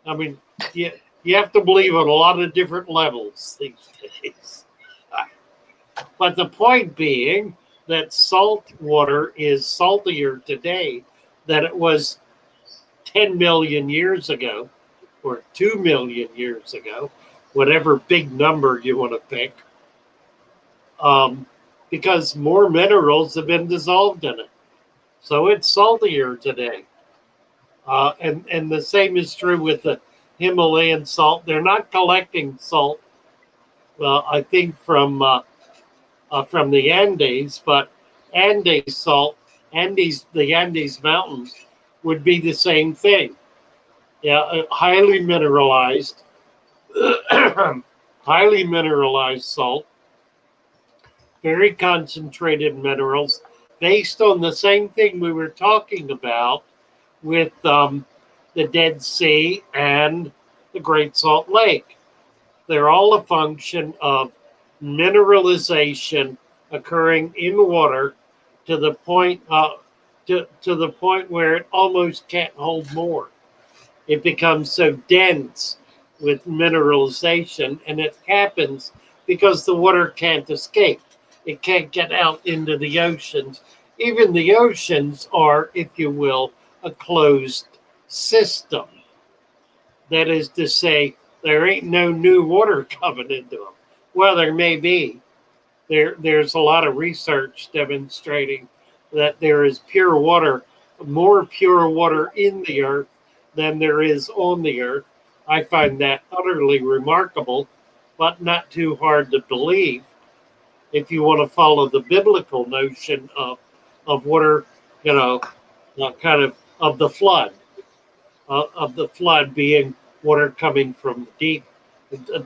B: I mean, you have to believe on a lot of different levels these days. But the point being that salt water is saltier today than it was 10 million years ago or 2 million years ago, whatever big number you want to pick, because more minerals have been dissolved in it. So it's saltier today. And the same is true with the Himalayan salt. They're not collecting salt, I think, from the Andes, but Andes salt, the Andes Mountains, would be the same thing. Yeah, highly mineralized, highly mineralized salt, very concentrated minerals, based on the same thing we were talking about with the Dead Sea and the Great Salt Lake. They're all a function of mineralization occurring in water to the point to the point where it almost can't hold more. It becomes so dense with mineralization, and it happens because the water can't escape. It can't get out into the oceans. Even the oceans are, if you will, a closed system. That is to say, there ain't no new water coming into them. Well, there may be. There's a lot of research demonstrating that there is pure water, more pure water in the earth than there is on the earth. I find that utterly remarkable, but not too hard to believe if you want to follow the biblical notion of water, kind of the flood. Of the flood being water coming from deep.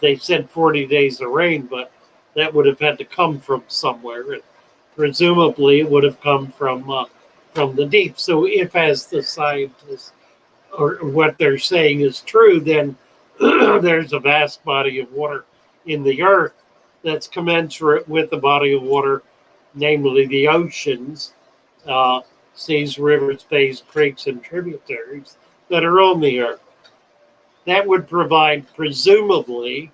B: They said 40 days of rain, but that would have had to come from somewhere. And presumably, it would have come from the deep. So, if, as the scientists or what they're saying is true, then there's a vast body of water in the earth that's commensurate with the body of water, namely the oceans, seas, rivers, bays, creeks, and tributaries that are on the earth. That would provide, presumably,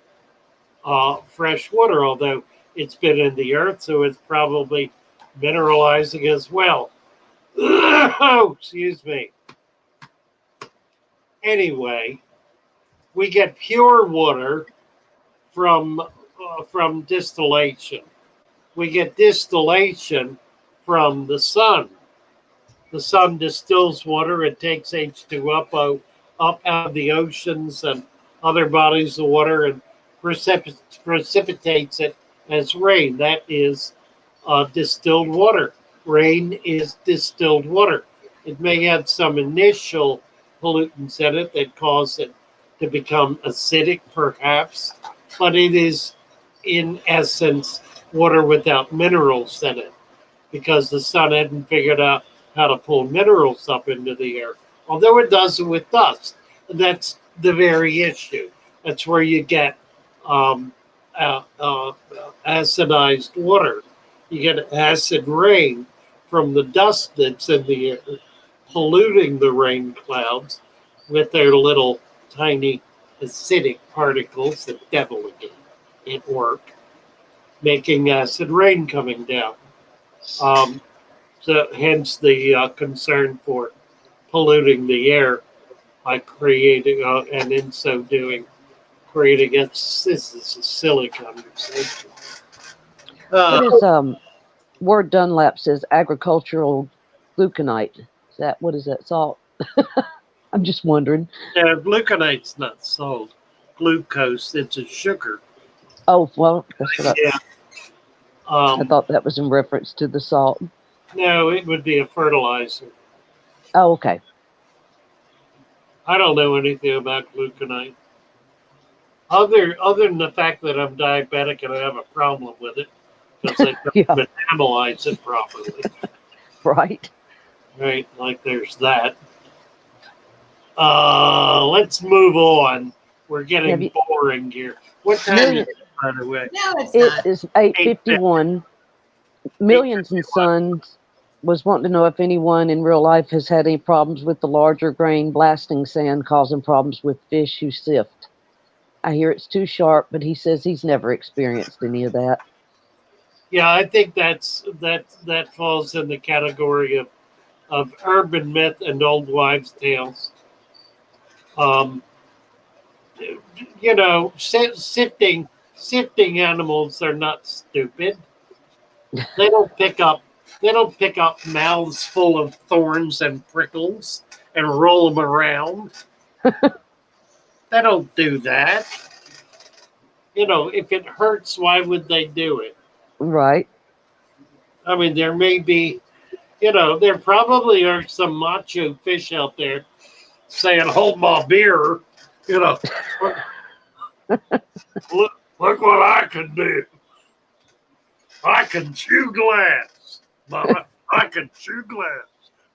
B: fresh water, although it's been in the earth, so it's probably mineralizing as well. Oh, excuse me. Anyway, we get pure water from distillation. We get distillation from the sun. The sun distills water. It takes H2O up out of the oceans and other bodies of water and precipitates it as rain. That is distilled water. Rain is distilled water. It may have some initial pollutants in it that cause it to become acidic, perhaps, but it is, in essence, water without minerals in it, because the sun hadn't figured out how to pull minerals up into the air, although it does it with dust. And that's the very issue. That's where you get acidized water. You get acid rain from the dust that's in the air, polluting the rain clouds with their little tiny acidic particles, the devil again at work, making acid rain coming down. So hence the concern for polluting the air by creating, and in so doing, creating this is a silly conversation.
C: What is Ward Dunlap says agricultural gluconite? What is that salt? I'm just wondering.
B: Yeah, gluconite's not salt. Glucose, it's a sugar.
C: Oh, well, that's what
B: Yeah.
C: I thought that was in reference to the salt.
B: No, it would be a fertilizer.
C: Oh, okay.
B: I don't know anything about gluconite. Other than the fact that I'm diabetic and I have a problem with it because they don't
C: Yeah.
B: metabolize it properly.
C: Right.
B: Right, like there's that. Let's move on. We're getting boring here. What time is it, by the way?
D: No, it's
C: It
D: not.
C: is 8:51. Millions and Sons was wanting to know if anyone in real life has had any problems with the larger grain blasting sand causing problems with fish who sift. I hear it's too sharp, but he says he's never experienced any of that.
B: Yeah, I think that falls in the category of urban myth and old wives' tales. You know, sifting animals are not stupid. They don't pick up mouths full of thorns and prickles and roll them around. They don't do that. You know, if it hurts, why would they do it?
C: Right.
B: I mean, there may be, you know, there probably are some macho fish out there saying, "Hold my beer," you know. look what I can do. I can chew glass, Mama. I can chew glass,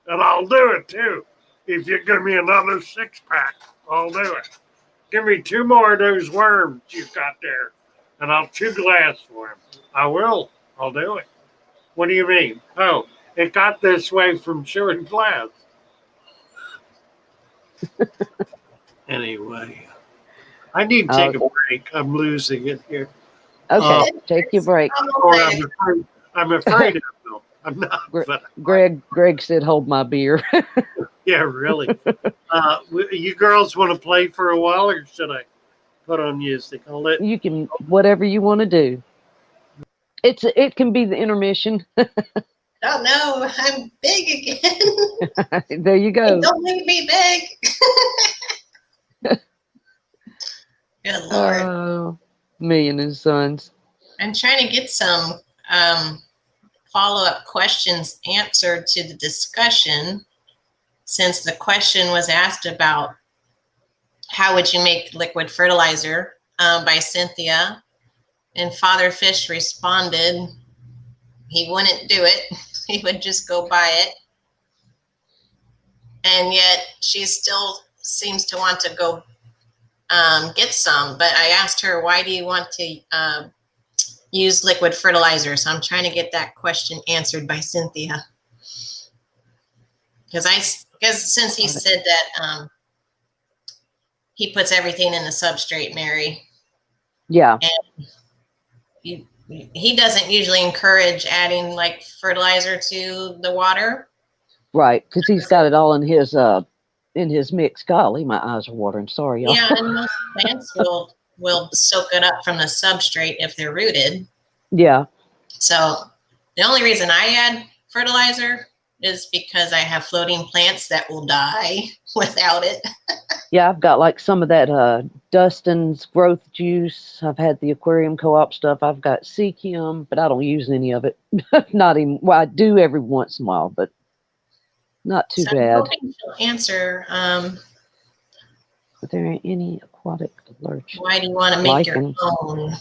B: and I'll do it too. If you give me another 6-pack, I'll do it. Give me 2 more of those worms you've got there, and I'll chew glass for them. I will. I'll do it. What do you mean? Oh, it got this way from chewing glass. Anyway, I need to take a break. I'm losing it here.
C: Okay, take your break.
B: Or I'm afraid of them. I'm not. But
C: Greg said, "Hold my beer."
B: Yeah, really. You girls want to play for a while, or should I put on music?
C: You can whatever you want to do. It can be the intermission.
D: Oh no, I'm big again.
C: There you go.
D: Don't make me big. Good Lord.
C: Million and Sons.
D: I'm trying to get some follow-up questions answered to the discussion, since the question was asked about how would you make liquid fertilizer by Cynthia, and Father Fish responded he wouldn't do it. He would just go buy it. And yet she still seems to want to go get some. But I asked her, why do you want to use liquid fertilizer? So I'm trying to get that question answered by Cynthia. Because since he said that he puts everything in the substrate, Mary.
C: Yeah.
D: And he doesn't usually encourage adding like fertilizer to the water.
C: Right, because he's got it all in his mix. Golly, my eyes are watering. Sorry, y'all.
D: Yeah, and most plants will soak it up from the substrate if they're rooted.
C: Yeah.
D: So the only reason I add fertilizer is because I have floating plants that will die without it.
C: Yeah, I've got like some of that Dustin's growth juice. I've had the aquarium co-op stuff. I've got Seakim, but I don't use any of it. Not even, well, I do every once in a while, but not too bad.
D: I'm hoping she'll answer.
C: Are there any aquatic allergies?
D: Why do you want to make your own?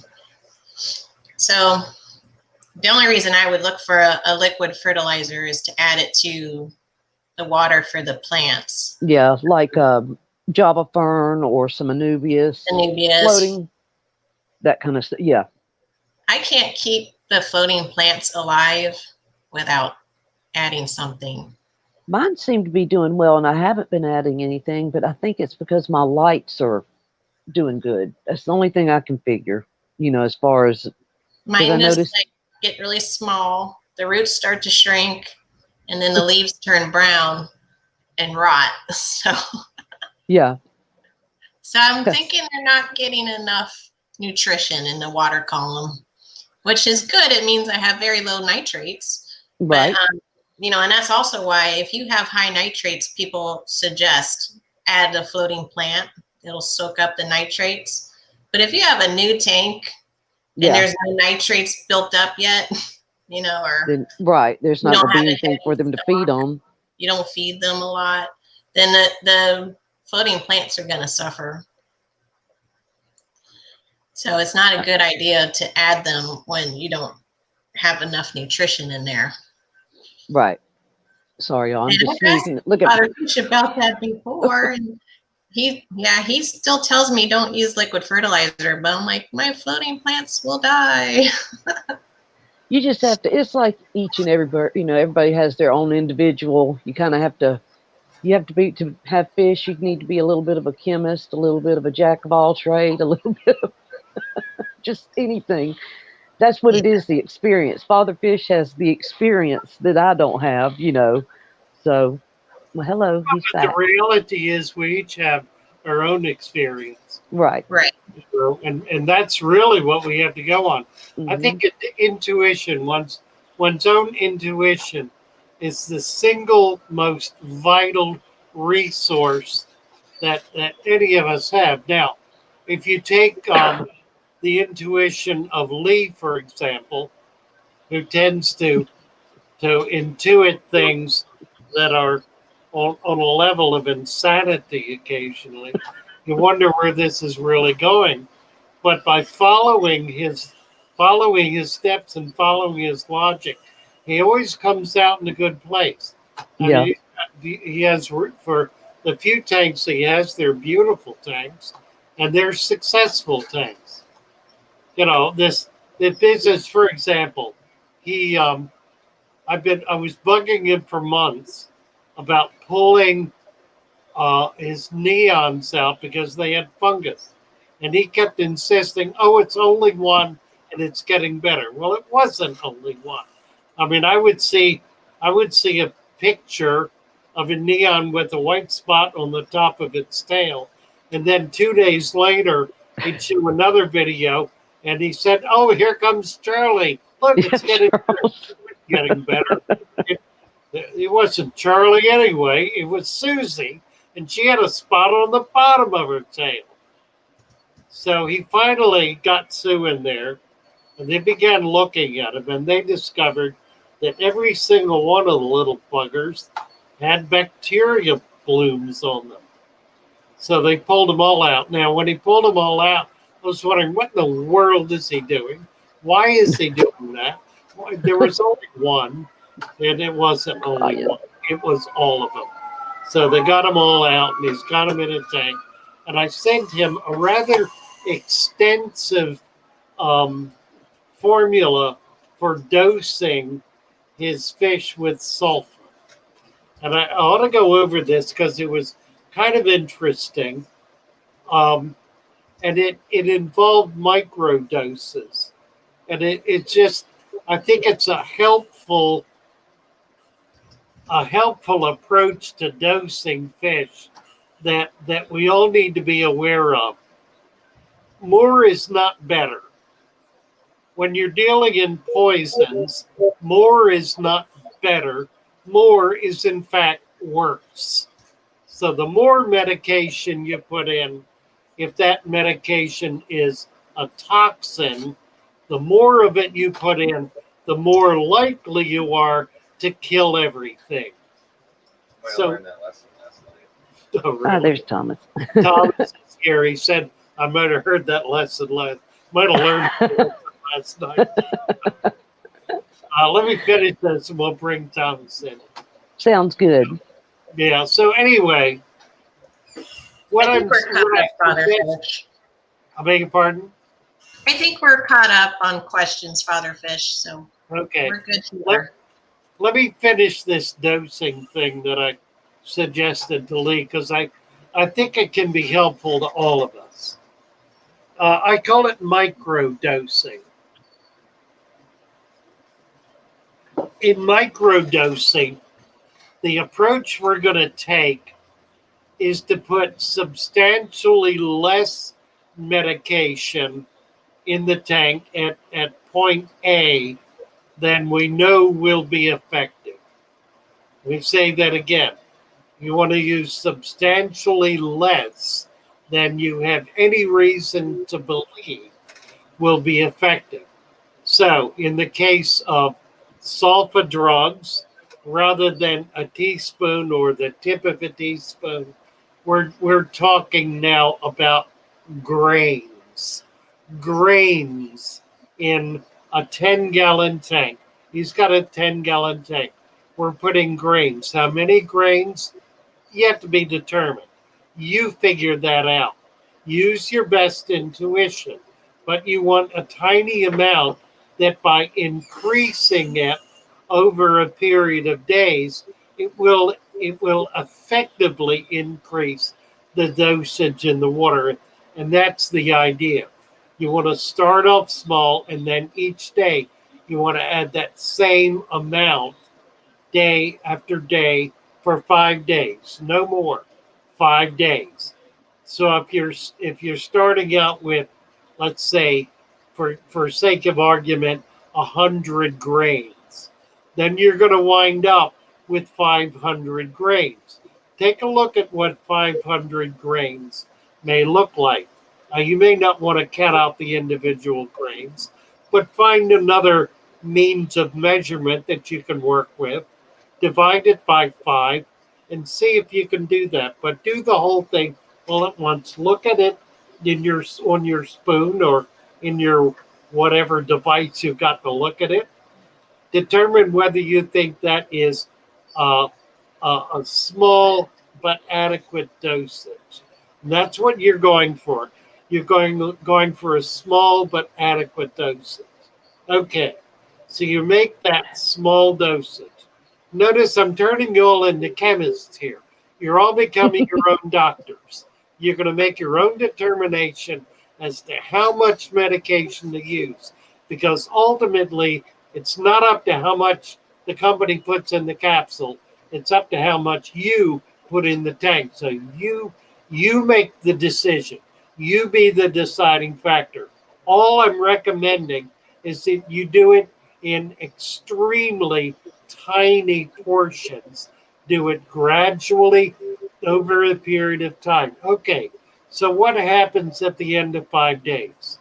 D: So the only reason I would look for a liquid fertilizer is to add it to the water for the plants.
C: Yeah, like Java fern or some Anubias. Floating, that kind of stuff. Yeah.
D: I can't keep the floating plants alive without adding something.
C: Mine seem to be doing well, and I haven't been adding anything, but I think it's because my lights are doing good. That's the only thing I can figure, as far as...
D: Mine just get really small. The roots start to shrink, and then the leaves turn brown and rot. So...
C: Yeah.
D: So I'm thinking they're not getting enough nutrition in the water column, which is good. It means I have very low nitrates.
C: Right.
D: But, and that's also why if you have high nitrates, people suggest add a floating plant. It'll soak up the nitrates. But if you have a new tank and there's no nitrates built up yet, or
C: then, right. There's
D: you
C: not
D: don't
C: going to
D: have
C: be
D: a
C: anything for
D: heavy
C: them to
D: stock,
C: feed on.
D: you don't feed them a lot, then the floating plants are going to suffer. So it's not a good idea to add them when you don't have enough nutrition in there.
C: Right. Sorry, y'all. I'm
D: And
C: just
D: I've asked
C: sneezing. Look at
D: Father Fish about that before, and he still tells me don't use liquid fertilizer, but I'm like, my floating plants will die.
C: You just have to. It's like each and every bird. Everybody has their own individual. You kind of have to. You have to have fish. You need to be a little bit of a chemist, a little bit of a jack of all trade, a little bit of just anything. That's what it is. The experience. Father Fish has the experience that I don't have. So, well, hello. He's
B: But the
C: back.
B: reality is we each have our own experience.
C: Right.
D: Right.
B: And that's really what we have to go on. I think intuition, one's own intuition, is the single most vital resource that any of us have. Now, if you take the intuition of Lee, for example, who tends to intuit things that are on a level of insanity occasionally, you wonder where this is really going. But by following his steps and following his logic, he always comes out in a good place. I mean, he has, for the few tanks he has, they're beautiful tanks, and they're successful tanks. The business, for example, he I was bugging him for months about pulling his neons out because they had fungus. And he kept insisting, oh, it's only one and it's getting better. Well, it wasn't only one. I mean, I would see a picture of a neon with a white spot on the top of its tail. And then 2 days later, he'd show another video and he said, oh, here comes Charlie. Look, it's getting better. It wasn't Charlie anyway. It was Susie. And she had a spot on the bottom of her tail. So he finally got Sue in there, and they began looking at him, and they discovered that every single one of the little buggers had bacteria blooms on them. So they pulled them all out. Now, when he pulled them all out, I was wondering, what in the world is he doing? Why is he doing that? There was only one, and it wasn't only one. It was all of them. So they got them all out, and he's got them in a tank. And I sent him a rather extensive formula for dosing his fish with sulfur. And I ought to go over this because it was kind of interesting. And it involved micro doses. And it just, I think it's a helpful approach to dosing fish that we all need to be aware of. More is not better. When you're dealing in poisons, more is not better. More is in fact worse. So the more medication you put in, if that medication is a toxin, the more of it you put in, the more likely you are to kill everything.
E: I learned that lesson last night.
B: Oh, really?
C: There's Thomas.
B: Thomas is here. He said, I might have heard that lesson might have learned it last night. Let me finish this and we'll bring Thomas in.
C: Sounds good.
B: Yeah, so anyway,
D: I think we're caught up, Father Fish.
B: I beg your pardon?
D: I think we're caught up on questions, Father Fish, so
B: Okay.
D: we're good here.
B: Let me finish this dosing thing that I suggested to Lee, because I think it can be helpful to all of us. I call it micro dosing. In micro dosing, the approach we're going to take is to put substantially less medication in the tank at point A than we know will be effective. We say that again. You want to use substantially less than you have any reason to believe will be effective. So in the case of sulfa drugs, rather than a teaspoon or the tip of a teaspoon, we're talking now about grains. Grains in a 10-gallon tank. He's got a 10-gallon tank. We're putting grains. How many grains? Yet to be determined. You figure that out. Use your best intuition, but you want a tiny amount that by increasing it over a period of days, it will effectively increase the dosage in the water. And that's the idea. You want to start off small, and then each day you want to add that same amount day after day for 5 days, no more. 5 days. So if you're starting out with, let's say, for sake of argument, 100 grains, then you're going to wind up with 500 grains. Take a look at what 500 grains may look like. You may not want to cut out the individual grains, but find another means of measurement that you can work with. Divide it by 5 and see if you can do that. But do the whole thing all at once. Look at it on your spoon or in your whatever device you've got to look at it. Determine whether you think that is a small but adequate dosage. And that's what you're going for. You're going for a small but adequate dosage. Okay, so you make that small dosage. Notice I'm turning you all into chemists here. You're all becoming your own doctors. You're going to make your own determination as to how much medication to use, because ultimately it's not up to how much the company puts in the capsule. It's up to how much you put in the tank. So you make the decision. You be the deciding factor. All I'm recommending is that you do it in extremely tiny portions. Do it gradually over a period of time. Okay, so what happens at the end of 5 days?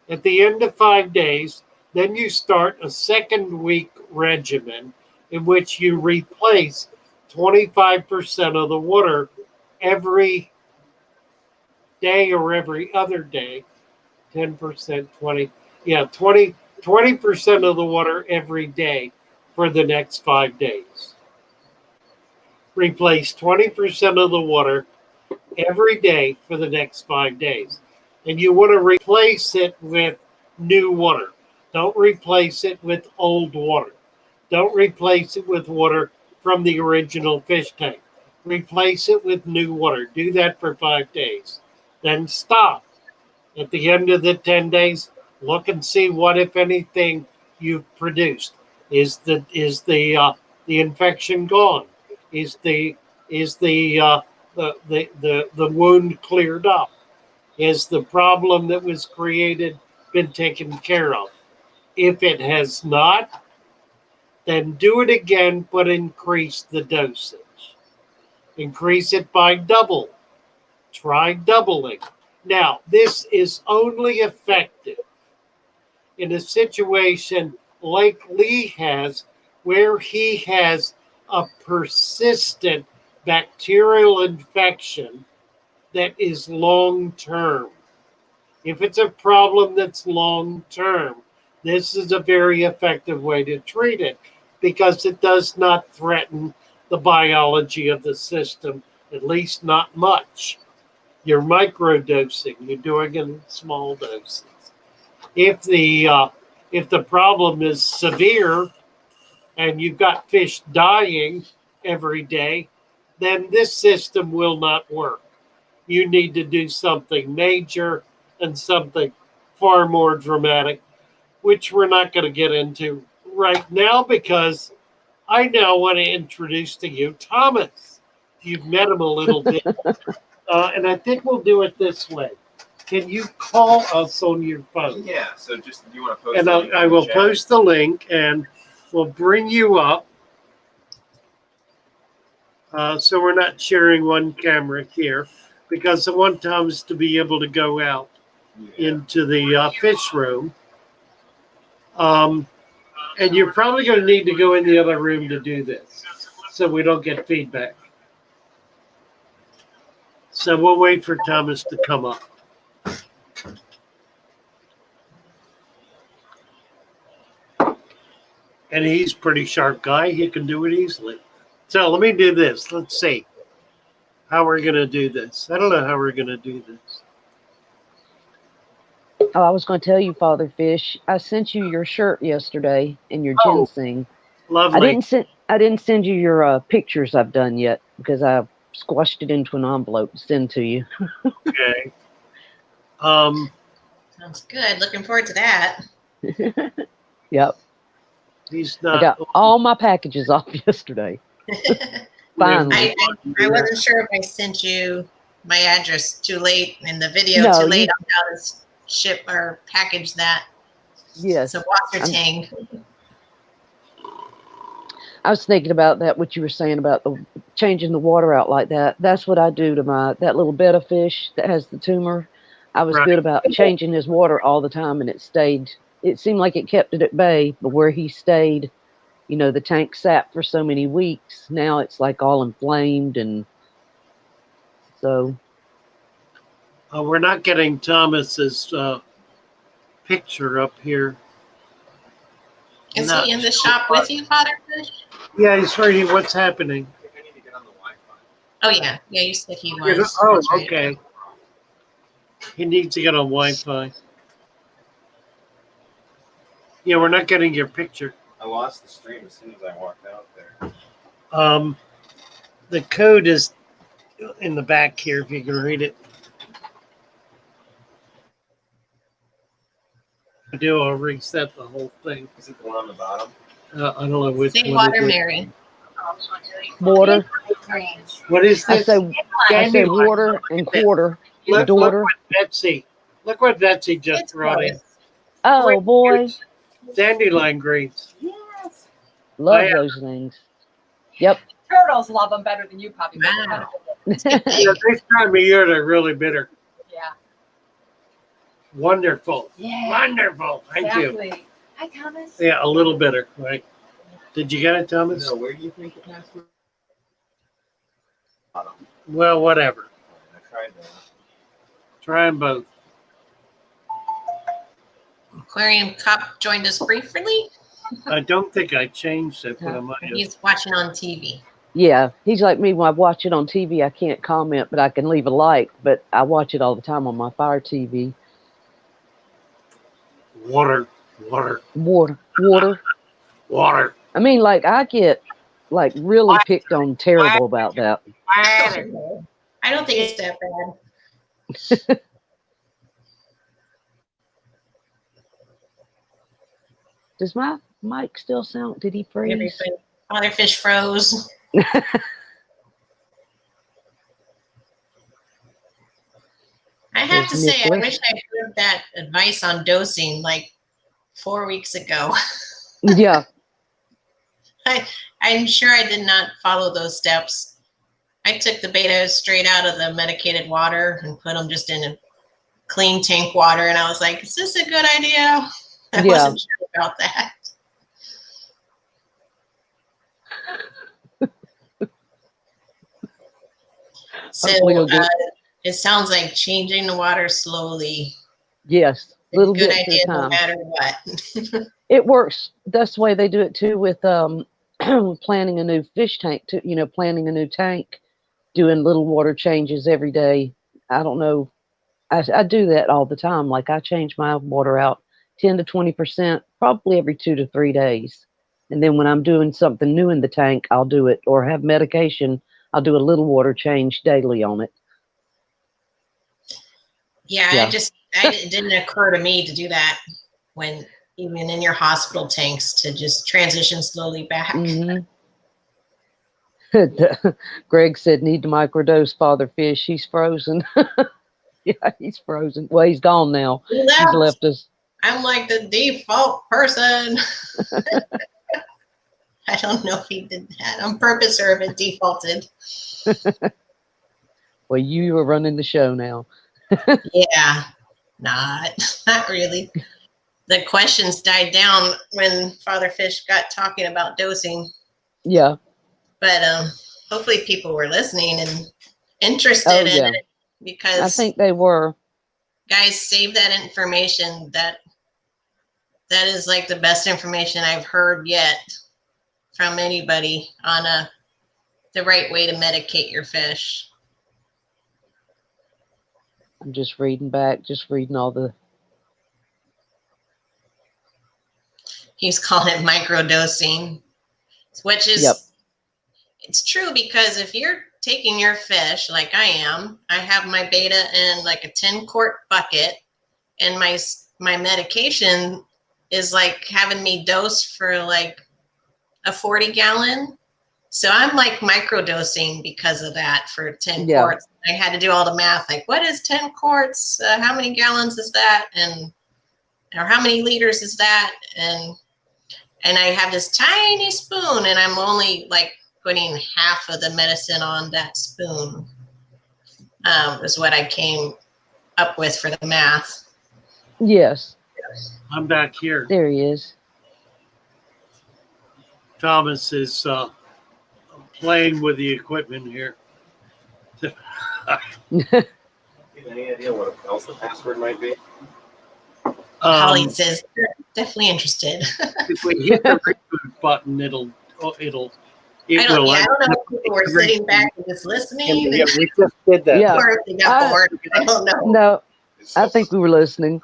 B: At the end of 5 days, then you start a second week regimen in which you replace 25% of the water every day or every other day. 10%, 20, yeah, 20% of the water every day for the next 5 days. Replace 20% of the water every day for the next 5 days. And you want to replace it with new water. Don't replace it with old water. Don't replace it with water from the original fish tank. Replace it with new water. Do that for 5 days. Then stop. At the end of the 10 days, look and see what, if anything, you've produced. Is the infection gone? Is the wound cleared up? Is the problem that was created been taken care of? If it has not, then do it again, but increase the dosage. Increase it by double. Try doubling. Now, this is only effective in a situation like Lee has, where he has a persistent bacterial infection that is long term. If it's a problem that's long term, this is a very effective way to treat it because it does not threaten the biology of the system, at least not much. You're microdosing. You're doing it in small doses. If the problem is severe and you've got fish dying every day, then this system will not work. You need to do something major and something far more dramatic, which we're not going to get into right now because I now want to introduce to you Thomas. You've met him a little bit. And I think we'll do it this way. Can you call us on your phone?
E: Yeah, so just, do you want to post
B: And
E: the link
B: I
E: in the
B: will
E: chat?
B: post the link and we'll bring you up. So we're not sharing one camera here because I want Thomas to be able to go out into the fish room. And you're probably going to need to go in the other room to do this so we don't get feedback. So we'll wait for Thomas to come up. And he's a pretty sharp guy. He can do it easily. So let me do this. Let's see how we're going to do this. I don't know how we're going to do this.
C: Oh, I was going to tell you, Father Fish, I sent you your shirt yesterday and your
B: Oh,
C: ginseng.
B: lovely.
C: I didn't send you your pictures I've done yet because I squashed it into an envelope to send to you.
B: Okay.
D: Sounds good. Looking forward to that.
C: Yep.
B: He's
C: I
B: not.
C: got all my packages off yesterday. Finally.
D: I wasn't sure if I sent you my address too late in the video
C: No,
D: too late on how to ship or package that.
C: Yes.
D: So water tank.
C: I was thinking about that, what you were saying about the changing the water out like that. That's what I do to that little betta fish that has the tumor. I was good about changing his water all the time, and it seemed like it kept it at bay, but where he stayed, you know, the tank sat for so many weeks. Now it's like all inflamed, and so.
B: We're not getting Thomas's picture up here.
D: Is he in the shop with you, Father Fish?
B: Yeah, he's reading what's happening.
E: I think I need to get on the Wi-Fi.
D: Oh, yeah. Yeah, you said he was.
B: Oh,
D: That's right.
B: okay. He needs to get on Wi-Fi. Yeah, we're not getting your picture.
E: I lost the stream as soon as I walked out there.
B: The code is in the back here, if you can read it. I'll reset the whole thing.
E: Is it the one on the bottom?
B: I don't know which
D: Say
B: one.
D: water, Mary.
C: Water.
B: What is
C: I
B: this?
C: say water and quarter.
B: Look
C: Daughter.
B: what Betsy. Look what Betsy just
D: It's
B: brought in.
D: close.
C: Oh boy,
B: Dandelion greens.
F: Yes.
C: love
B: yeah.
C: those things. Yep.
F: Turtles love them better than you probably.
D: Wow.
B: Yeah, this time of year they're really bitter.
F: Yeah.
B: Wonderful.
F: Yeah.
B: Wonderful. Thank you.
F: Exactly. Hi, Thomas.
B: Yeah, a little bitter, right? Did you get it, Thomas?
E: No, where do you think the password? Bottom.
B: Well, whatever.
E: I tried that.
B: Try them both.
D: Aquarium Cup joined us briefly.
B: I don't think I changed it, but I might have.
D: He's watching on TV.
C: Yeah, he's like me. When I watch it on TV, I can't comment, but I can leave a like. But I watch it all the time on my Fire TV.
B: Water.
C: I mean, like I get like really picked on terrible about that.
D: I don't think it's that bad.
C: Does my mic still sound? Did he freeze?
D: Everything. Father Fish froze. I have to say, I wish I heard that advice on dosing like 4 weeks ago.
C: Yeah.
D: I'm sure I did not follow those steps. I took the beta straight out of the medicated water and put them just in a clean tank water. And I was like, is this a good idea? I wasn't sure about that. So it sounds like changing the water slowly.
C: Yes, little
D: good
C: bit
D: idea,
C: at a time.
D: no matter what.
C: It works. That's the way they do it too with planning a new fish tank. Planning a new tank, doing little water changes every day. I don't know. I do that all the time. Like I change my water out 10 to 20%, probably every 2 to 3 days. And then when I'm doing something new in the tank, I'll do it, or have medication, I'll do a little water change daily on it.
D: Yeah. It didn't occur to me to do that when even in your hospital tanks to just transition slowly back.
C: Mm-hmm. Greg said, need to microdose Father Fish. He's frozen. Yeah, he's frozen. Well, he's gone now.
D: He left.
C: He's left us. I'm
D: like the default person. I don't know if he did that on purpose or if it defaulted.
C: Well, you are running the show now.
D: Yeah. Not really. The questions died down when Father Fish got talking about dosing.
C: Yeah.
D: But hopefully people were listening and interested in it, because
C: I think they were.
D: Guys, save that information. That is like the best information I've heard yet from anybody on the right way to medicate your fish.
C: I'm just reading all the.
D: He's calling it microdosing, which is, it's true, because if you're taking your fish like I am, I have my beta in like a 10-quart bucket, and my medication is like having me dose for like a 40-gallon. So I'm like microdosing because of that for 10 quarts. I had to do all the math, like what is 10 quarts? How many gallons is that? Or how many liters is that? And I have this tiny spoon, and I'm only like putting half of the medicine on that spoon, is what I came up with for the math.
C: Yes.
B: I'm back here.
C: There he is.
B: Thomas is playing with the equipment here.
E: Do you have any idea what else the password might be?
D: Holly says, definitely interested.
B: If we hit the reboot button, it will.
D: I don't know if people were sitting back and just listening.
B: Yeah, we just did that.
C: Yeah.
D: Or if they got bored. I don't know.
C: No, I think we were listening.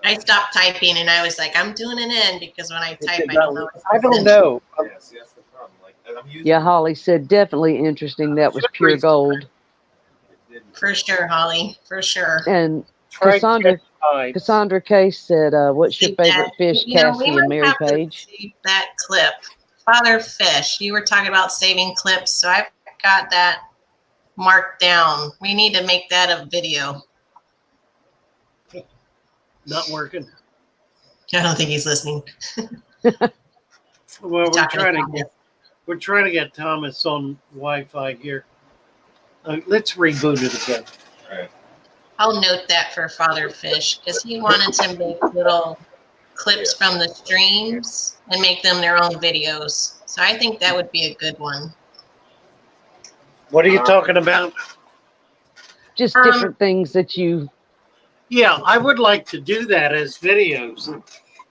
D: I stopped typing, and I was like, I'm doing an N, because when I type, I don't know.
B: I don't know.
E: Yes, that's the problem. Like, I'm using
C: Yeah, Holly said definitely interesting. That was pure gold.
D: For sure, Holly. For sure.
C: And Cassandra Case said, "What's your favorite fish, Cassie and Mary Page?"
D: Save that clip, Father Fish. You were talking about saving clips, so I've got that marked down. We need to make that a video.
B: Not working.
D: I don't think he's listening.
B: Well, we're trying to get Thomas on Wi-Fi here. Let's reboot it again.
E: All right.
D: I'll note that for Father Fish, because he wanted to make little clips from the streams and make them their own videos. So I think that would be a good one.
B: What are you talking about?
C: Just different things that you.
B: Yeah, I would like to do that as videos.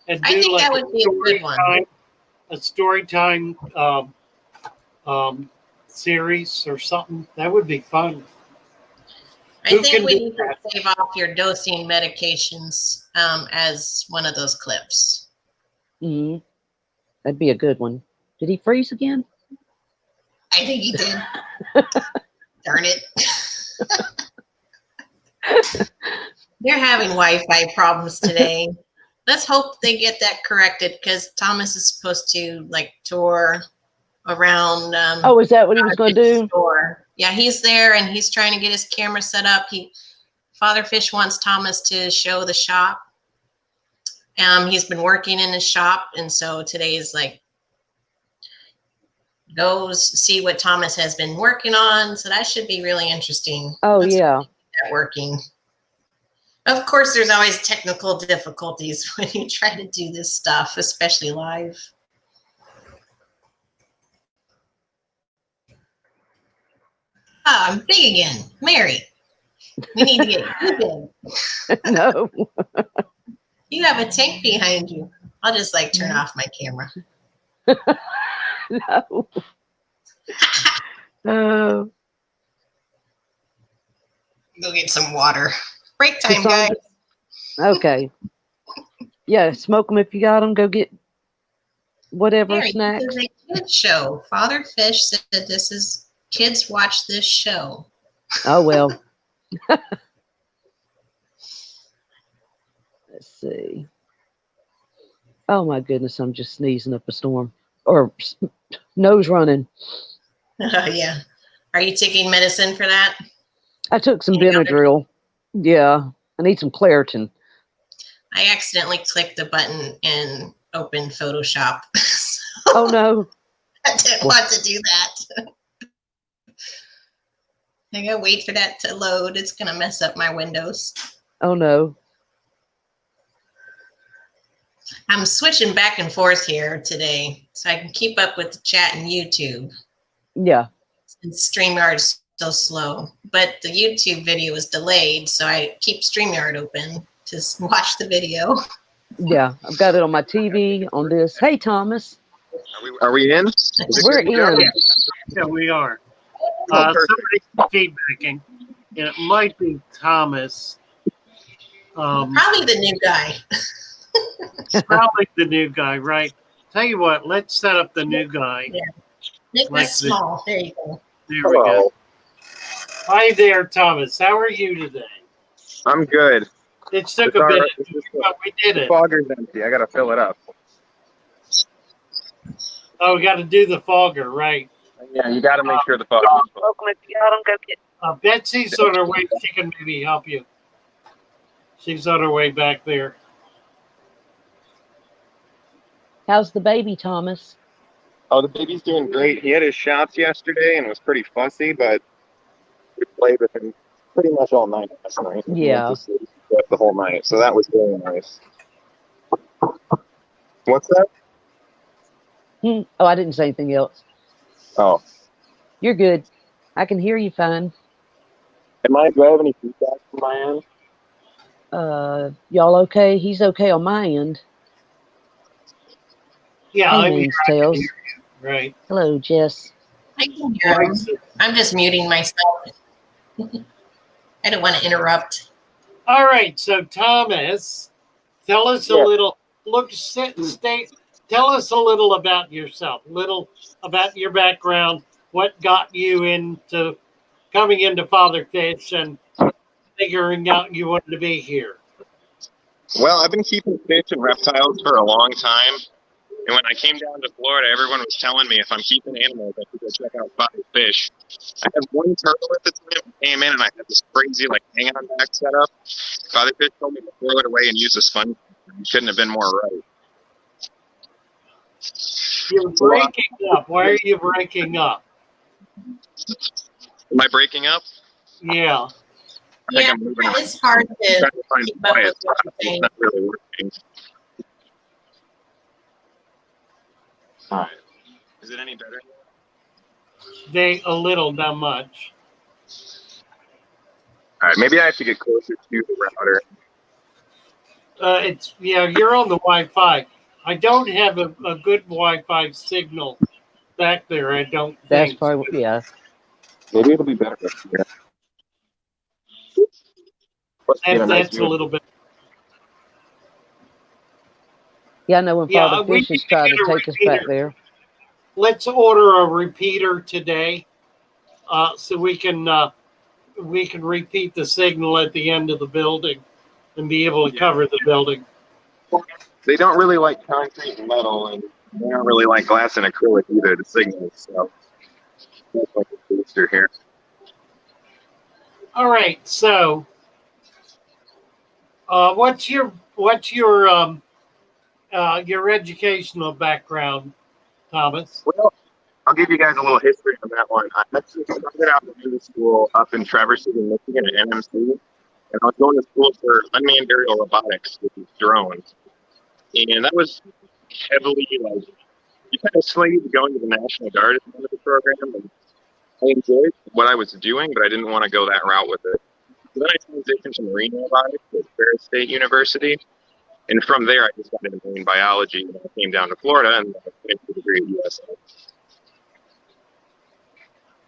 B: And do
D: I think
B: like
D: that would be a good one.
B: A story time series or something. That would be fun.
D: I think we need to save off your dosing medications as one of those clips.
C: Mm-hmm. That'd be a good one. Did he freeze again?
D: I think he did. Darn it. They're having Wi-Fi problems today. Let's hope they get that corrected, because Thomas is supposed to like tour around.
C: Is that what he was going to do?
D: Store. Yeah, he's there, and he's trying to get his camera set up. Father Fish wants Thomas to show the shop. He's been working in his shop, and so today is like, go see what Thomas has been working on. So that should be really interesting.
C: Let's yeah.
D: Get that working. Of course, there's always technical difficulties when you try to do this stuff, especially live. I'm big again. Mary, we need to get you big.
C: No.
D: You have a tank behind you. I'll just like turn off my camera.
C: No. Oh.
D: Go get some water. Break time, guys.
C: Okay. Yeah, smoke them if you got them. Go get whatever
D: Mary,
C: snacks.
D: This is a kid's show. Father Fish said this is kids watch this show.
C: Oh well. Let's see. Oh my goodness, I'm just sneezing up a storm or nose running.
D: Yeah. Are you taking medicine for that?
C: I took some Benadryl. Yeah, I need some Claritin.
D: I accidentally clicked the button and opened Photoshop.
C: Oh no.
D: I didn't want to do that. I gotta wait for that to load. It's gonna mess up my windows.
C: Oh no.
D: I'm switching back and forth here today so I can keep up with the chat and YouTube.
C: Yeah.
D: And StreamYard's so slow, but the YouTube video is delayed, so I keep StreamYard open to watch the video.
C: Yeah. I've got it on my TV on this. Hey, Thomas.
E: Are we in?
C: We're in.
B: Yeah, we are.
E: Oh, perfect.
B: Somebody's feedbacking. And it might be Thomas.
D: Probably the new guy.
B: Probably the new guy, right? Tell you what, let's set up the new guy.
D: Yeah. Make
B: Like
D: this small. There you go.
B: There we go. Hi there, Thomas. How are you today?
E: I'm good.
B: It took a bit, but we did
E: The
B: it.
E: fogger's empty. I got to fill it up.
B: Oh, we got to do the fogger, right?
E: Yeah, you got to make sure the fogger's full.
B: Betsy's on her way. She can maybe help you. She's on her way back there.
C: How's the baby, Thomas?
E: Oh, the baby's doing great. He had his shots yesterday and was pretty fussy, but we played with him pretty much all night last night. He
C: Yeah.
E: went to sleep the whole night, so that was really nice. What's that?
C: Oh, I didn't say anything else.
E: Oh.
C: You're good. I can hear you fine.
E: Do I have any feedback from my end?
C: Y'all okay? He's okay on my end.
B: Yeah,
C: Hey,
B: I'm here.
C: Names
B: I can
C: Tails.
B: hear you. Right.
C: Hello, Jess.
D: I can hear him. I'm just muting myself. I don't want to interrupt.
B: All right. So, Thomas, tell us a little. Tell us a little about yourself. Little about your background. What got you into coming into Father Fish and figuring out you wanted to be here?
E: Well, I've been keeping fish and reptiles for a long time. And when I came down to Florida, everyone was telling me if I'm keeping animals, I should go check out Father Fish. I had one turtle at the time I came in, and I had this crazy hang-on back set up. Father Fish told me to throw it away and use a sponge. It couldn't have been more right.
B: You're breaking up. Why are you breaking up?
E: Am I breaking up?
B: Yeah.
D: Yeah, it's hard to keep up with what you're saying.
E: It's not really working. All right. Is it any better?
B: A little, not much.
E: All right, maybe I have to get closer to the router.
B: You're on the Wi-Fi. I don't have a good Wi-Fi signal back there. I don't
C: That's
B: think.
C: probably, yeah.
E: Maybe it'll be better up here.
B: That's a little bit.
C: Yeah, I know when
B: Yeah,
C: Father
B: we
C: Fish
B: need
C: has
B: to
C: tried
B: get
C: to
B: a
C: take us back
B: repeater.
C: there.
B: Let's order a repeater today, so we can repeat the signal at the end of the building and be able to cover the building.
E: They don't really like concrete and metal, and they don't really like glass and acrylic either, the signals. So, that's like a booster here.
B: All right. So, what's your educational background, Thomas?
E: Well, I'll give you guys a little history on that one. I actually started out in middle school up in Traverse City, Michigan at NMC, and I was going to school for unmanned aerial robotics, which is drones. And that was heavily, you kind of slated to go into the National Guard at the end of the program. And I enjoyed what I was doing, but I didn't want to go that route with it. So then I transitioned to marine robotics at Ferris State University. And from there, I just got into marine biology. And I came down to Florida and I finished the degree at USF.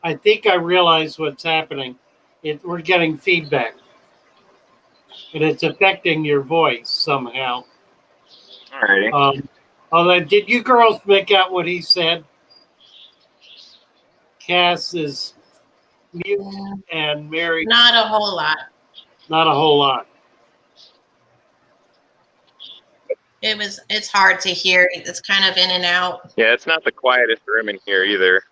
B: I think I realize what's happening. We're getting feedback, and it's affecting your voice somehow.
E: Alrighty.
B: Although, did you girls make out what he said? Cass is mute and Mary.
D: Not a whole lot.
B: Not a whole lot.
D: It's hard to hear. It's kind of in and out.
E: Yeah, it's not the quietest room in here either.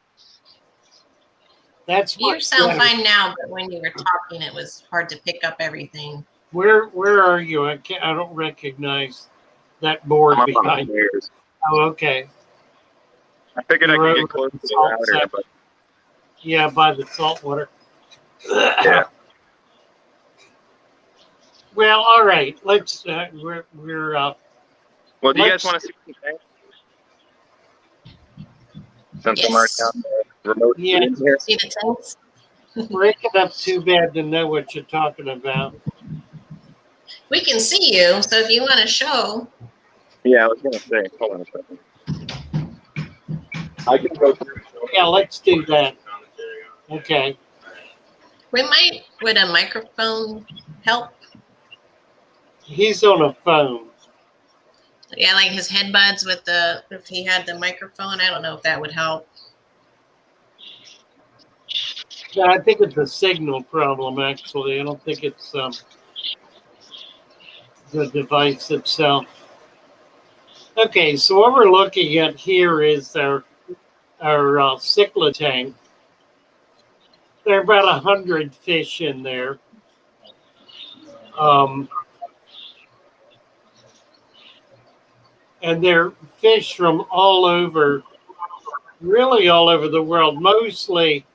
D: You sound fine now, but when you were talking, it was hard to pick up everything.
B: Where are you? I don't recognize that board behind you. Oh, okay.
E: I figured I could get close to the router, but
B: yeah, by the salt water.
E: Yeah.
B: Well, all right. Let's. We're.
E: Well, do you guys
B: let's-
E: want to see some tanks? Since I'm
D: Yes.
E: already on the remote
B: Yeah.
E: screen here.
D: See the tanks?
B: break it up too bad to know what you're talking about.
D: We can see you, so if you want to show.
E: Yeah, I was gonna say. Hold on a second. I can go through.
B: Yeah, let's do that. Okay.
D: Would a microphone help?
B: He's on a phone.
D: Yeah, like his headbuds if he had the microphone. I don't know if that would help.
B: Yeah, I think it's a signal problem, actually. I don't think it's the device itself. Okay, so what we're looking at here is our cichlid tank. There are about 100 fish in there. And they're fish from all over, really all over the world, mostly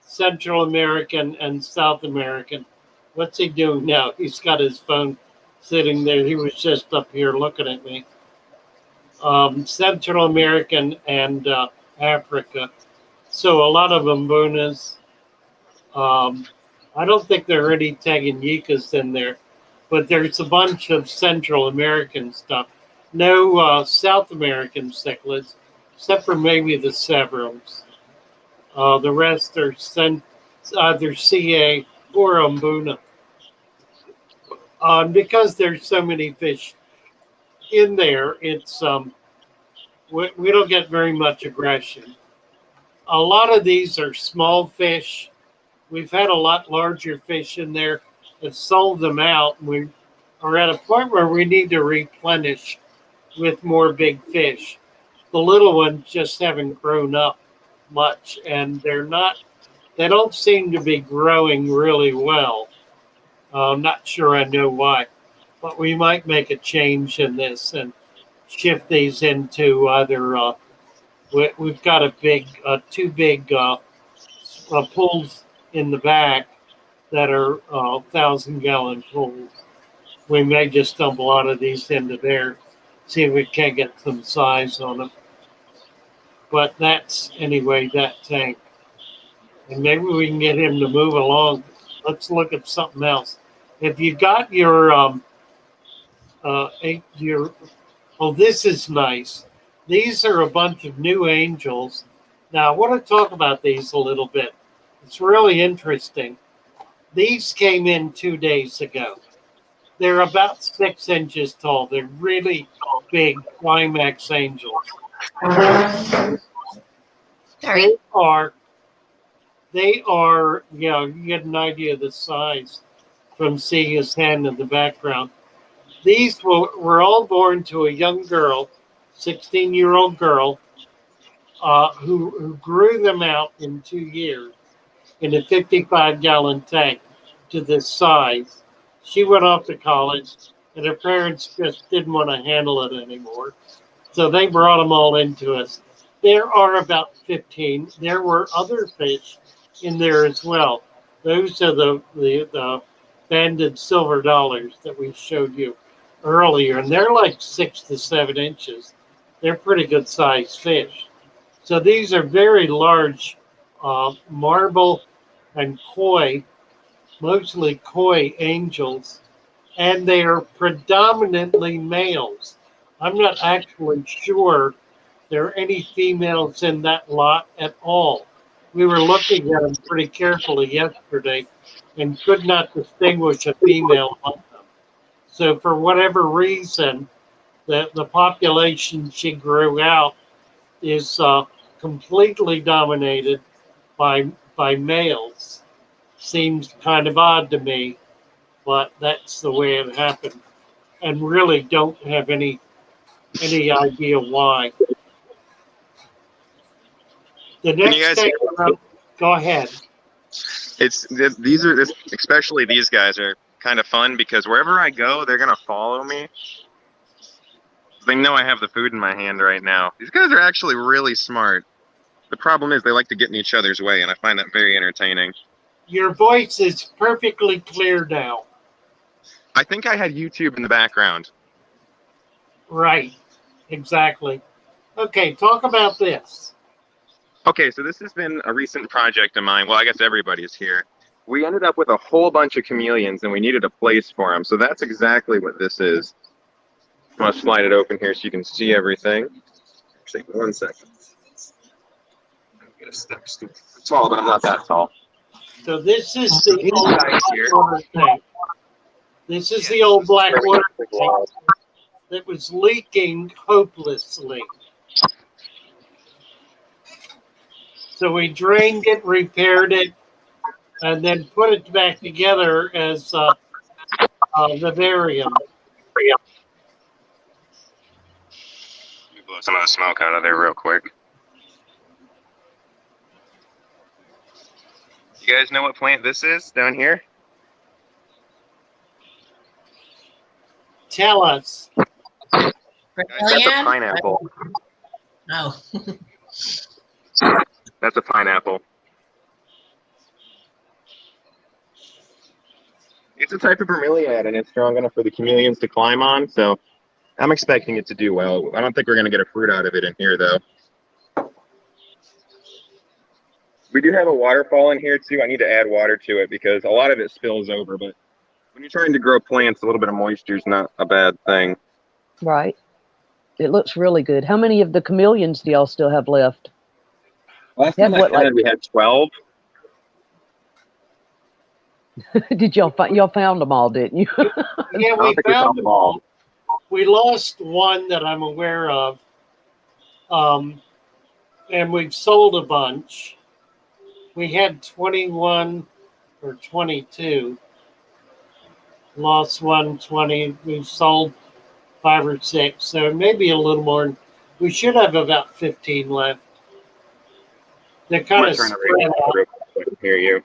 B: Central American and South American. What's he doing now? He's got his phone sitting there. He was just up here looking at me. Central American and Africa. So a lot of Mbunas. I don't think there are any Tanganyikas in there, but there's a bunch of Central American stuff. No South American cichlids, except for maybe the Severums. The rest are either CA or Mbuna. Because there's so many fish in there, it's we don't get very much aggression. A lot of these are small fish. We've had a lot larger fish in there that sold them out. We are at a point where we need to replenish with more big fish. The little ones just haven't grown up much, and they don't seem to be growing really well. I'm not sure I know why, but we might make a change in this and shift these into either. We've got two big pools in the back that are 1,000-gallon pools. We may just dump a lot of these into there, see if we can get some size on them. But that's anyway that tank, and maybe we can get him to move along. Let's look at something else. If you got your this is nice. These are a bunch of new angels. Now I want to talk about these a little bit. It's really interesting. These came in 2 days ago. They're about 6 inches tall. They're really big climax angels.
D: Sorry.
B: They are, you get an idea of the size from seeing his hand in the background. These were all born to a young girl, 16-year-old girl, who grew them out in 2 years in a 55-gallon tank to this size. She went off to college, and her parents just didn't want to handle it anymore. So they brought them all into us. There are about 15. There were other fish in there as well. Those are the banded silver dollars that we showed you earlier, and they're like 6 to 7 inches. They're pretty good sized fish. So these are very large marble and koi, mostly koi angels, and they are predominantly males. I'm not actually sure there are any females in that lot at all. We were looking at them pretty carefully yesterday and could not distinguish a female among them. So for whatever reason, the population she grew out is completely dominated by males. Seems kind of odd to me, but that's the way it happened, and really don't have any idea why. The next thing, go ahead.
E: These are especially these guys are kind of fun because wherever I go, they're gonna follow me. They know I have the food in my hand right now. These guys are actually really smart. The problem is they like to get in each other's way, and I find that very entertaining.
B: Your voice is perfectly clear now.
E: I think I had YouTube in the background.
B: Right. Exactly. Okay, talk about this.
E: Okay, so this has been a recent project of mine. Well, I guess everybody's here. We ended up with a whole bunch of chameleons, and we needed a place for them. So that's exactly what this is. I'm gonna slide it open here so you can see everything. Actually, 1 second. Get a step stool. I'm tall, but I'm not that tall.
B: So this is the
E: These
B: old
E: guys here.
B: Blackwater tank. This is the old Blackwater tank that was leaking hopelessly. So we drained it, repaired it, and then put it back together as a vivarium.
E: Let me blow some of the smoke out of there real quick. You guys know what plant this is down here?
B: Tell us.
E: Guys, that's a
D: Brazilian?
E: pineapple.
D: Oh.
E: That's a pineapple. It's a type of bromeliad, and it's strong enough for the chameleons to climb on, so I'm expecting it to do well. I don't think we're going to get a fruit out of it in here, though. We do have a waterfall in here, too. I need to add water to it because a lot of it spills over, but when you're trying to grow plants, a little bit of moisture is not a bad thing.
C: Right. It looks really good. How many of the chameleons do y'all still have left?
E: Last
C: Yeah,
E: time
C: what,
E: I had, we had 12.
C: Did y'all found them all, didn't you?
B: Yeah,
E: I
B: we
E: don't think we
B: found
E: found them all.
B: We lost one that I'm aware of, and we've sold a bunch. We had 21 or 22. Lost 120. We've sold 5 or 6, so maybe a little more. We should have about 15 left. They're
E: I'm
B: kind
E: going
B: of
E: to turn
B: spread
E: the radio
B: out.
E: real quick so I can hear you.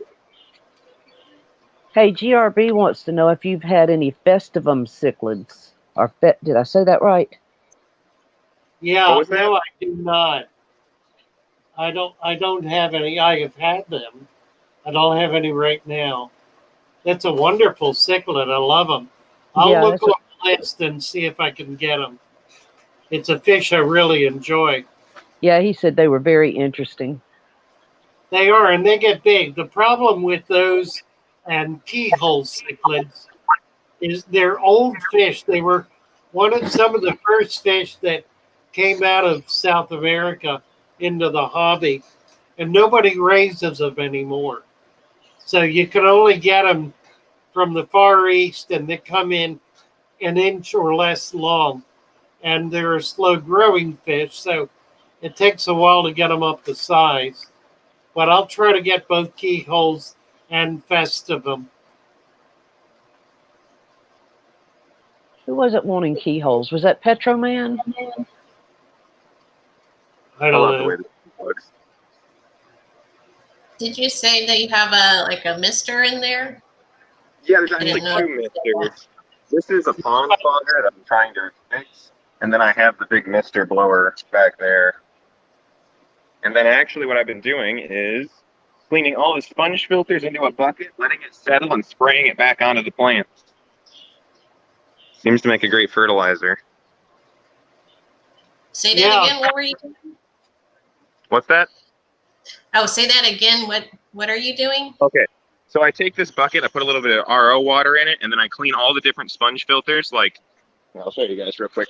C: Hey, GRB wants to know if you've had any festivum cichlids. Or did I say that right?
B: Yeah,
E: What was that?
B: no, I do not. I don't have any. I have had them. I don't have any right now. That's a wonderful cichlid. I love them. I'll
C: Yeah,
B: look
C: that's
B: on the list and see if I can get them. It's a fish I really enjoy.
C: yeah, he said they were very interesting.
B: They are, and they get big. The problem with those and keyhole cichlids is they're old fish. They were some of the first fish that came out of South America into the hobby, and nobody raises them anymore. So you can only get them from the Far East, and they come in an inch or less long. And they're a slow growing fish, so it takes a while to get them up to size. But I'll try to get both keyholes and festivum.
C: Who wasn't wanting keyholes? Was that Petroman?
B: I
E: I
B: don't
E: love the
B: know.
E: way this looks.
D: Did you say that you have a mister in there?
E: Yeah, there's
D: I
E: actually
D: didn't know.
E: 2 misters. This is a pond fogger that I'm trying to fix, and then I have the big mister blower back there. And then actually what I've been doing is cleaning all the sponge filters into a bucket, letting it settle, and spraying it back onto the plants. Seems to make a great fertilizer.
D: Say that
B: Yeah.
D: again. What were you doing?
E: What's that?
D: Oh, say that again. What are you doing?
E: Okay. So I take this bucket, I put a little bit of RO water in it, and then I clean all the different sponge filters. Like, I'll show you guys real quick.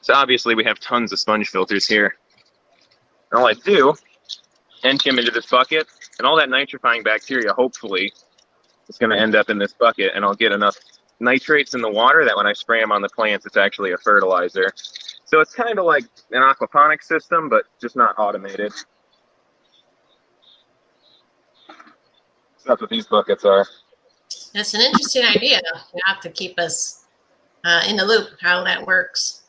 E: So obviously we have tons of sponge filters here. And all I do, empty them into this bucket, and all that nitrifying bacteria, hopefully, is going to end up in this bucket, and I'll get enough nitrates in the water that when I spray them on the plants, it's actually a fertilizer. So it's kind of like an aquaponics system, but just not automated. So that's what these buckets are.
D: That's an interesting idea. You have to keep us in the loop how that works.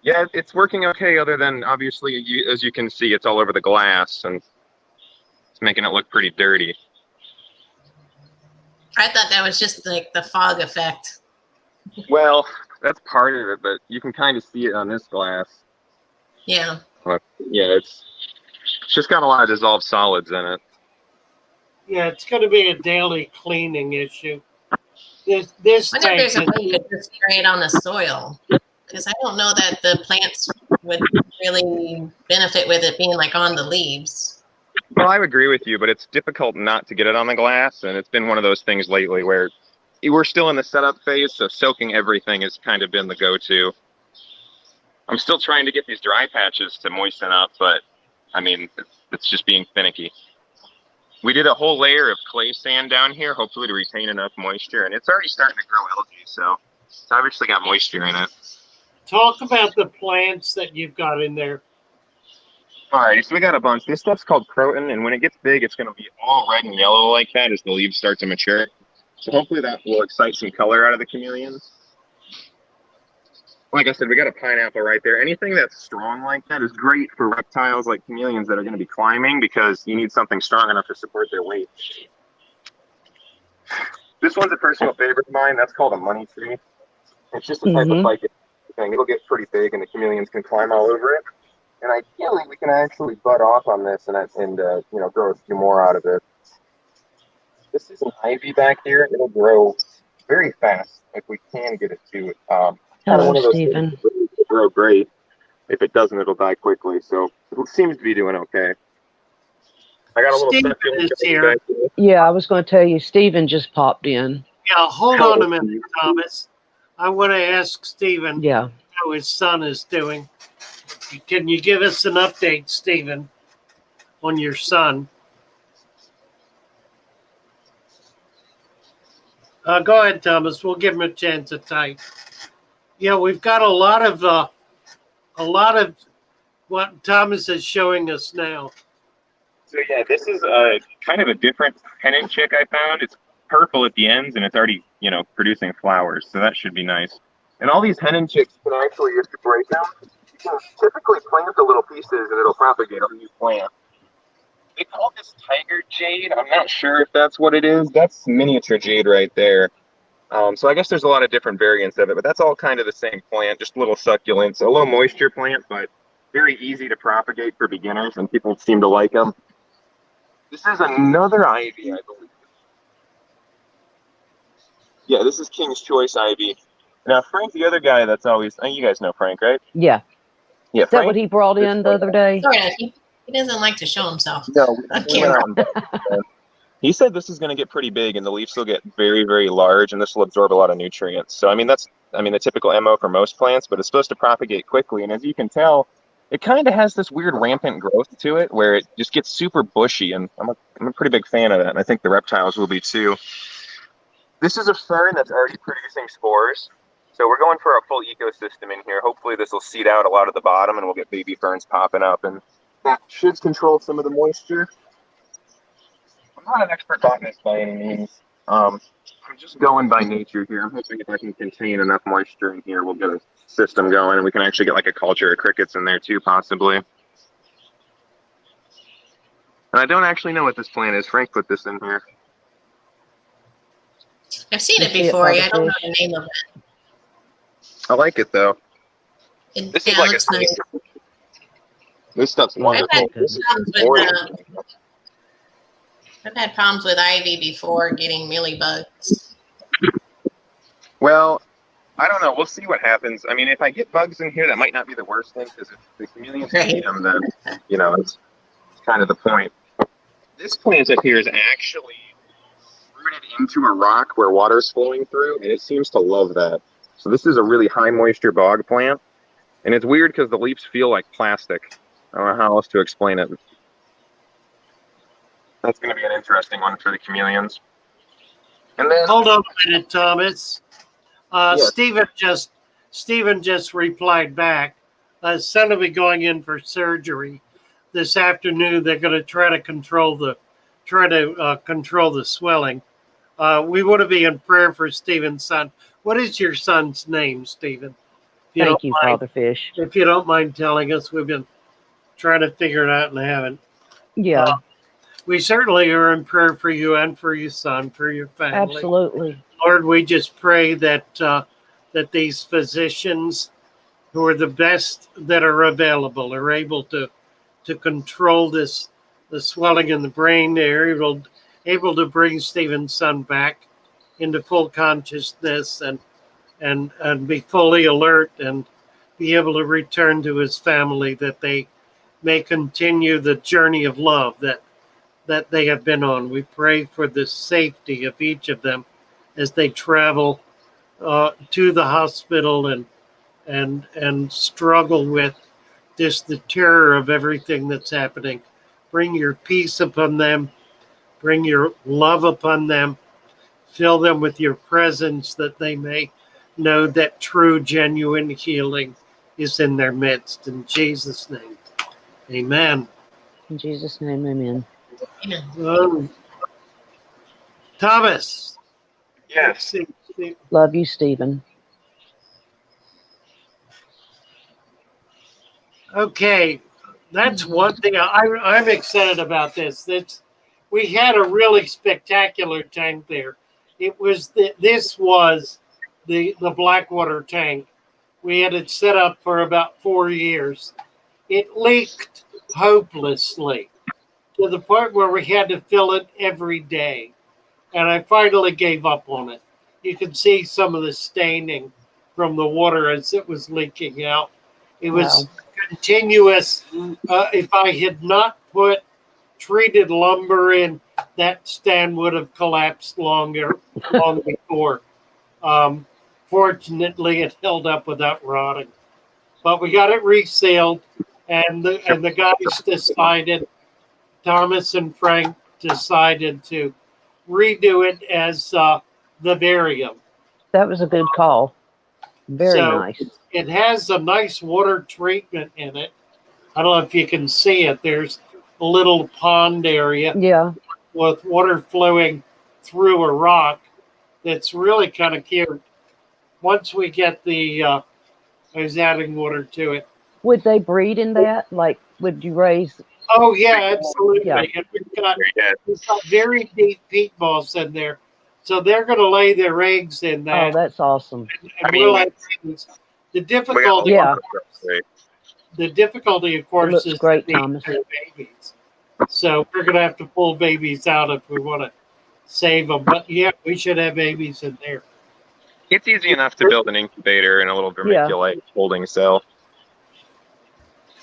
E: Yeah, it's working okay, other than obviously, as you can see, it's all over the glass, and it's making it look pretty dirty.
D: I thought that was just like the fog effect.
E: Well, that's part of it, but you can kind of see it on this glass.
D: Yeah.
E: But yeah, it's just got a lot of dissolved solids in it.
B: Yeah, it's going to be a daily cleaning issue. This
D: I wonder if
B: tank
D: there's a
B: is,
D: way you could just spray it on the soil, because I don't know that the plants would really benefit with it being like on the leaves.
E: Well, I agree with you, but it's difficult not to get it on the glass, and it's been one of those things lately where we're still in the setup phase, so soaking everything has kind of been the go-to. I'm still trying to get these dry patches to moisten up, but I mean, it's just being finicky. We did a whole layer of clay sand down here, hopefully to retain enough moisture, and it's already starting to grow algae, so it's obviously got moisture in it.
B: talk about the plants that you've got in there.
E: All right, so we got a bunch. This stuff's called croton, and when it gets big, it's going to be all red and yellow like that as the leaves start to mature. So hopefully that will excite some color out of the chameleons. Like I said, we got a pineapple right there. Anything that's strong like that is great for reptiles like chameleons that are going to be climbing because you need something strong enough to support their weight. This one's a personal favorite of mine. That's called a money tree. It's just a type of ficus thing. It'll get pretty big, and the chameleons can climb all over it. And ideally, we can actually bud off on this and grow a few more out of it. This is an ivy back here. It'll grow very fast if we can get it to.
C: Hello, Stephen.
E: It'll grow great. If it doesn't, it'll die quickly. So it seems to be doing okay. I got a little
B: Stephen
E: succulent
B: is here.
C: Yeah, I was going to tell you, Stephen just popped in.
B: Yeah, hold on a minute, Thomas. I want to ask Stephen how his son is doing. Can you give us an update, Stephen, on your son? Go ahead, Thomas. We'll give him a chance to type. Yeah, we've got a lot of what Thomas is showing us now.
E: So yeah, this is kind of a different pennant chick I found. It's purple at the ends, and it's already producing flowers, so that should be nice. And all these hennin chicks can actually, if you break them, you can typically plant the little pieces, and it'll propagate a new plant. They call this tiger jade. I'm not sure if that's what it is. That's miniature jade right there. So I guess there's a lot of different variants of it, but that's all kind of the same plant, just little succulents, a low moisture plant, but very easy to propagate for beginners, and people seem to like them. This is another ivy, I believe. Yeah, this is King's Choice ivy. Now, Frank, the other guy that's always, you guys know Frank, right?
C: Yeah.
E: Yeah,
C: Is that what he brought in the other day?
D: Sorry, he doesn't like to show himself.
E: No, he said this is going to get pretty big, and the leaves will get very, very large, and this will absorb a lot of nutrients. So, that's the typical MO for most plants, but it's supposed to propagate quickly. And as you can tell, it kind of has this weird rampant growth to it where it just gets super bushy, and I'm a pretty big fan of that, and I think the reptiles will be too. This is a fern that's already producing spores. So we're going for a full ecosystem in here. Hopefully this will seed out a lot of the bottom, and we'll get baby ferns popping up, and that should control some of the moisture. I'm not an expert botanist by any means. I'm just going by nature here. I'm hoping if I can contain enough moisture in here, we'll get a system going, and we can actually get like a culture of crickets in there too, possibly. And I don't actually know what this plant is. Frank put this in here.
D: I've seen it before. I don't know the name of it.
E: I like it though.
D: This is like looks nice.
E: This stuff's wonderful.
D: I've had problems with ivy before getting mealybugs.
E: Well, I don't know. We'll see what happens. If I get bugs in here, that might not be the worst thing, because if the chameleons eat them, then it's kind of the point. This plant up here is actually rooted into a rock where water's flowing through, and it seems to love that. So this is a really high moisture bog plant, and it's weird because the leaves feel like plastic. I don't know how else to explain it. That's going to be an interesting one for the chameleons. And then
B: hold on a minute, Thomas.
E: Yes.
B: Stephen just replied back. Son will be going in for surgery this afternoon. They're going to try to control the swelling. We want to be in prayer for Stephen's son. What is your son's name, Stephen?
C: Thank you, Father Fish.
B: If you don't mind telling us, we've been trying to figure it out and haven't.
C: Yeah.
B: We certainly are in prayer for you and for your son, for your family.
C: Absolutely.
B: Lord, we just pray that that these physicians, who are the best that are available, are able to control the swelling in the brain. They're able able to bring Stephen's son back into full consciousness and be fully alert and be able to return to his family, that they may continue the journey of love that they have been on. We pray for the safety of each of them as they travel to the hospital and struggle with just the terror of everything that's happening. Bring your peace upon them. Bring your love upon them. Fill them with your presence, that they may know that true, genuine healing is in their midst. In Jesus' name, amen.
C: In Jesus' name, amen.
B: Thomas.
E: Yes.
C: Love you, Stephen.
B: Okay, that's one thing I'm excited about. We had a really spectacular tank there. This was the Blackwater tank. We had it set up for about 4 years. It leaked hopelessly to the point where we had to fill it every day. And I finally gave up on it. You could see some of the staining from the water as it was leaking out. It was continuous. If I had not put treated lumber in, that stand would have collapsed long before. Fortunately, it held up without rotting. But we got it resealed, and the guys decided, Thomas and Frank decided to redo it as the Vivarium.
C: That was a good call. Very nice.
B: It has a nice water treatment in it. I don't know if you can see it. There's a little pond area with water flowing through a rock that's really kind of cute. Once we get I was adding water to it.
C: Would they breed in that? Like, would you raise?
B: Oh, yeah, absolutely.
C: Yeah.
B: And we've got very deep peat balls in there. So they're going to lay their eggs in that.
C: Oh, that's awesome.
B: And we'll have things. The difficulty, of course, is
C: great,
B: Thomas. Babies. So we're going to have to pull babies out if we want to save them. But yeah, we should have babies in there.
E: It's easy enough to build an incubator and a little vermiculite holding cell.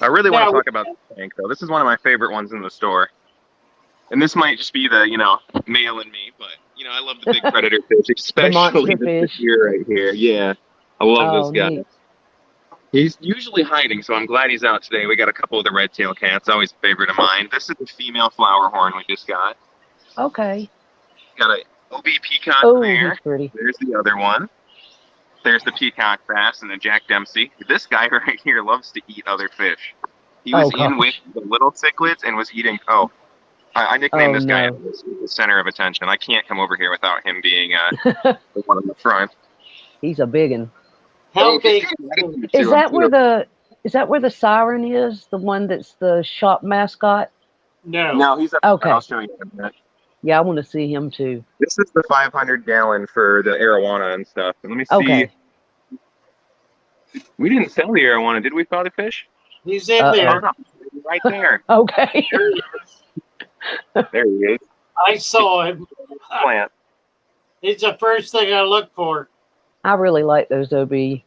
E: I really want to talk about the tank, though. This is one of my favorite ones in the store. And this might just be the, male in me, but, I love the big predator fish, especially this here right here. Yeah, I love this guy. Neat. He's usually hiding, so I'm glad he's out today. We got a couple of the red tail cats, always a favorite of mine. This is the female flower horn we just got.
C: Okay.
E: Got a OB peacock there.
C: He's pretty.
E: There's the other one. There's the peacock bass and the Jack Dempsey. This guy right here loves to eat other fish. He was in with the little cichlids and was eating. I nicknamed this guy the center of attention. I can't come over here without him being the one in the front.
C: He's a big one.
B: How big?
C: Is that where the siren is? The one that's the shop mascot?
E: No, he's up.
C: Okay.
E: I'll show you in a minute.
C: Yeah, I want to see him too.
E: This is the 500-gallon for the arowana and stuff. And let me see.
C: Okay.
E: We didn't sell the arowana, did we, Father Fish?
B: He's in there.
E: Right there.
C: Okay.
E: There he is.
B: I saw him.
E: Plant.
B: It's the first thing I look for.
C: I really like those OB.
E: They're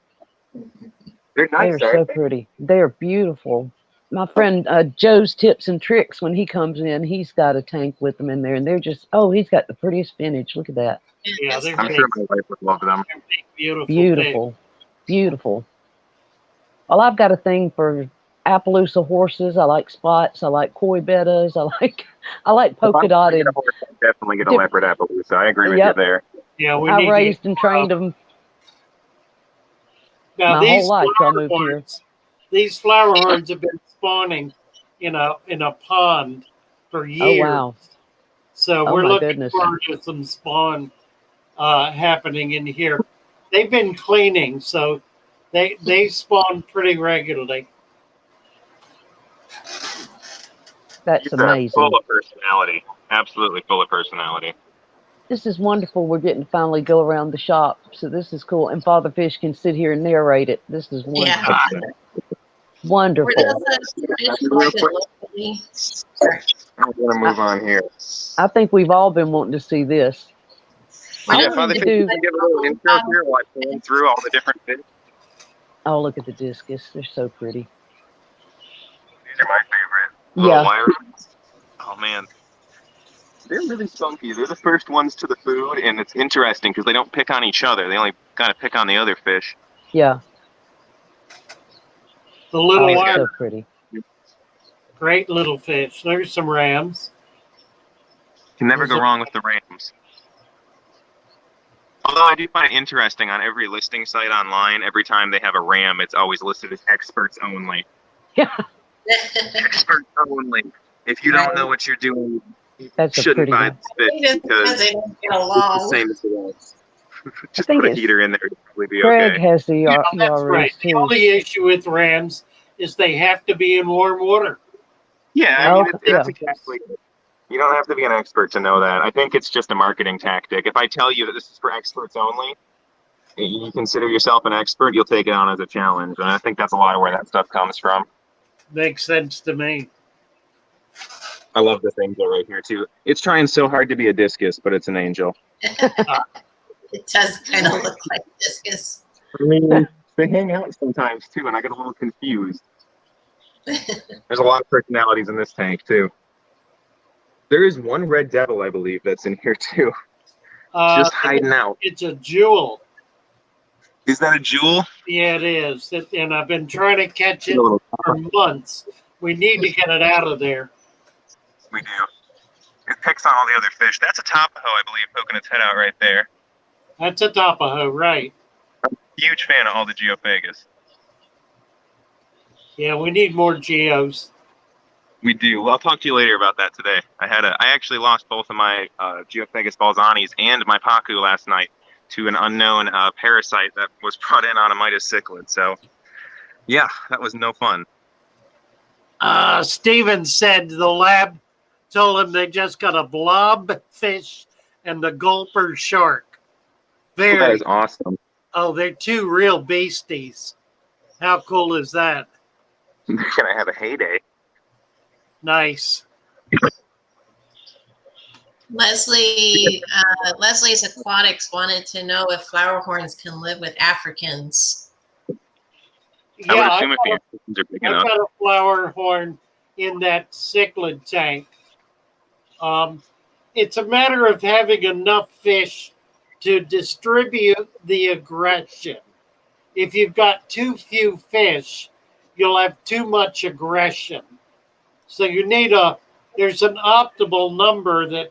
E: nice.
C: They're so pretty. They're beautiful. My friend Joe's Tips and Tricks, when he comes in, he's got a tank with them in there, and they're just, he's got the prettiest spinach. Look at that.
B: Yeah, they're
E: I'm sure my wife would love them.
B: Beautiful.
C: Beautiful. Well, I've got a thing for Appaloosa horses. I like spots. I like koi bettas. I like polka dotted.
E: Definitely get a leopard Appaloosa. I agree with you there.
B: Yeah,
C: I raised and trained them
B: now,
C: my whole life till I moved here.
B: These flower horns have been spawning in a pond for years.
C: Oh, wow.
B: So we're looking forward to some spawn happening in here. They've been cleaning, so they spawn pretty regularly.
C: That's amazing.
E: Full of personality. Absolutely full of personality.
C: This is wonderful. We're getting to finally go around the shop, so this is cool. And Father Fish can sit here and narrate it. This is wonderful.
D: Yeah.
C: Wonderful.
D: Were those fish like
E: I'm gonna move on here.
C: I think we've all been wanting to see this.
E: So
C: I
E: yeah,
C: wanted
E: Father
C: to
E: Fish, you
C: do.
E: can give a little intro here while I pan through all the different fish.
C: Oh, look at the discus. They're so pretty.
E: These are my favorite. Little
C: Yeah.
E: wire. Oh man, they're really spunky. They're the first ones to the food, and it's interesting because they don't pick on each other. They only kind of pick on the other fish.
C: Yeah.
B: The little
C: Oh,
B: wire,
C: so pretty.
B: great little fish. There's some rams.
E: Can never go wrong with the rams. Although I do find it interesting on every listing site online, every time they have a ram, it's always listed as experts only.
C: Yeah.
E: Experts only. If you don't know what you're doing, you
C: That's a
E: shouldn't
C: pretty
E: buy
C: one.
E: this fish because
D: they don't get
E: it's the
D: along.
E: same as the rest. Just
C: think
E: put a
C: it's-
E: heater in there, it'll probably be
C: Craig
E: okay.
C: has the
B: Yeah, that's right.
C: ERAs
B: The
C: too.
B: only issue with rams is they have to be in warm water.
E: Yeah, I mean,
C: Oh,
E: that's
C: yeah.
E: exactly it. You don't have to be an expert to know that. I think it's just a marketing tactic. If I tell you that this is for experts only, and you consider yourself an expert, you'll take it on as a challenge. And I think that's a lot of where that stuff comes from.
B: Makes sense to me.
E: I love this angel right here, too. It's trying so hard to be a discus, but it's an angel.
D: It does kind of look like discus.
E: I mean, they hang out sometimes, too, and I get a little confused. There's a lot of personalities in this tank, too. There is one red devil, I believe, that's in here, too. Just hiding out.
B: It's a jewel.
E: Is that a jewel?
B: Yeah, it is. And I've been trying to catch it
E: A little-
B: for months. We need to get it out of there.
E: We do. It picks on all the other fish. That's a Tapaho, I believe, poking its head out right there.
B: That's a Tapaho, right?
E: Huge fan of all the Geophagus.
B: Yeah, we need more geos.
E: We do. Well, I'll talk to you later about that today. I actually lost both of my Geophagus balzanis and my Pacu last night to an unknown parasite that was brought in on a Midas cichlid. So, yeah, that was no fun.
B: Steven said the lab told him they just got a blob fish and the gulper shark.
E: That is awesome.
B: Oh, they're two real beasties. How cool is that?
E: They're going to have a heyday.
B: Nice.
D: Leslie's Aquatics wanted to know if flower horns can live with Africans.
E: I would
B: Yeah,
E: assume if the Africans are big
B: I've
E: enough.
B: got a flower horn in that cichlid tank. It's a matter of having enough fish to distribute the aggression. If you've got too few fish, you'll have too much aggression. So you need there's an optimal number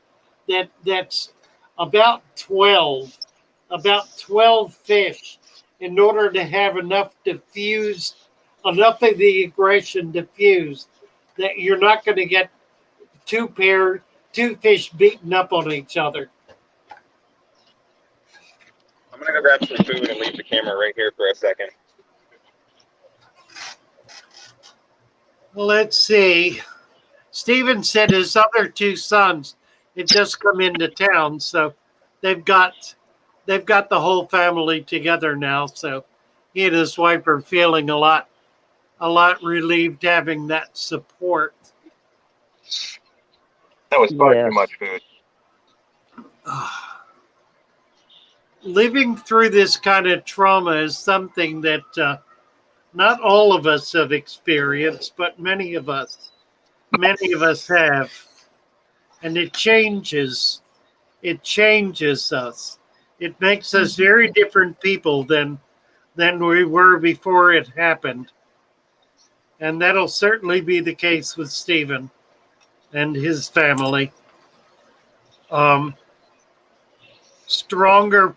B: that's about 12 fish in order to have enough of the aggression diffused that you're not going to get two fish beating up on each other.
E: I'm going to go grab some food and leave the camera right here for a second.
B: Let's see. Steven said his other two sons had just come into town, so they've got the whole family together now. So he and his wife are feeling a lot relieved having that support.
E: That was far
C: Yes.
E: too much food.
B: Living through this kind of trauma is something that not all of us have experienced, but many of us have, and it changes us. It makes us very different people than we were before it happened, and that'll certainly be the case with Stephen and his family. Stronger,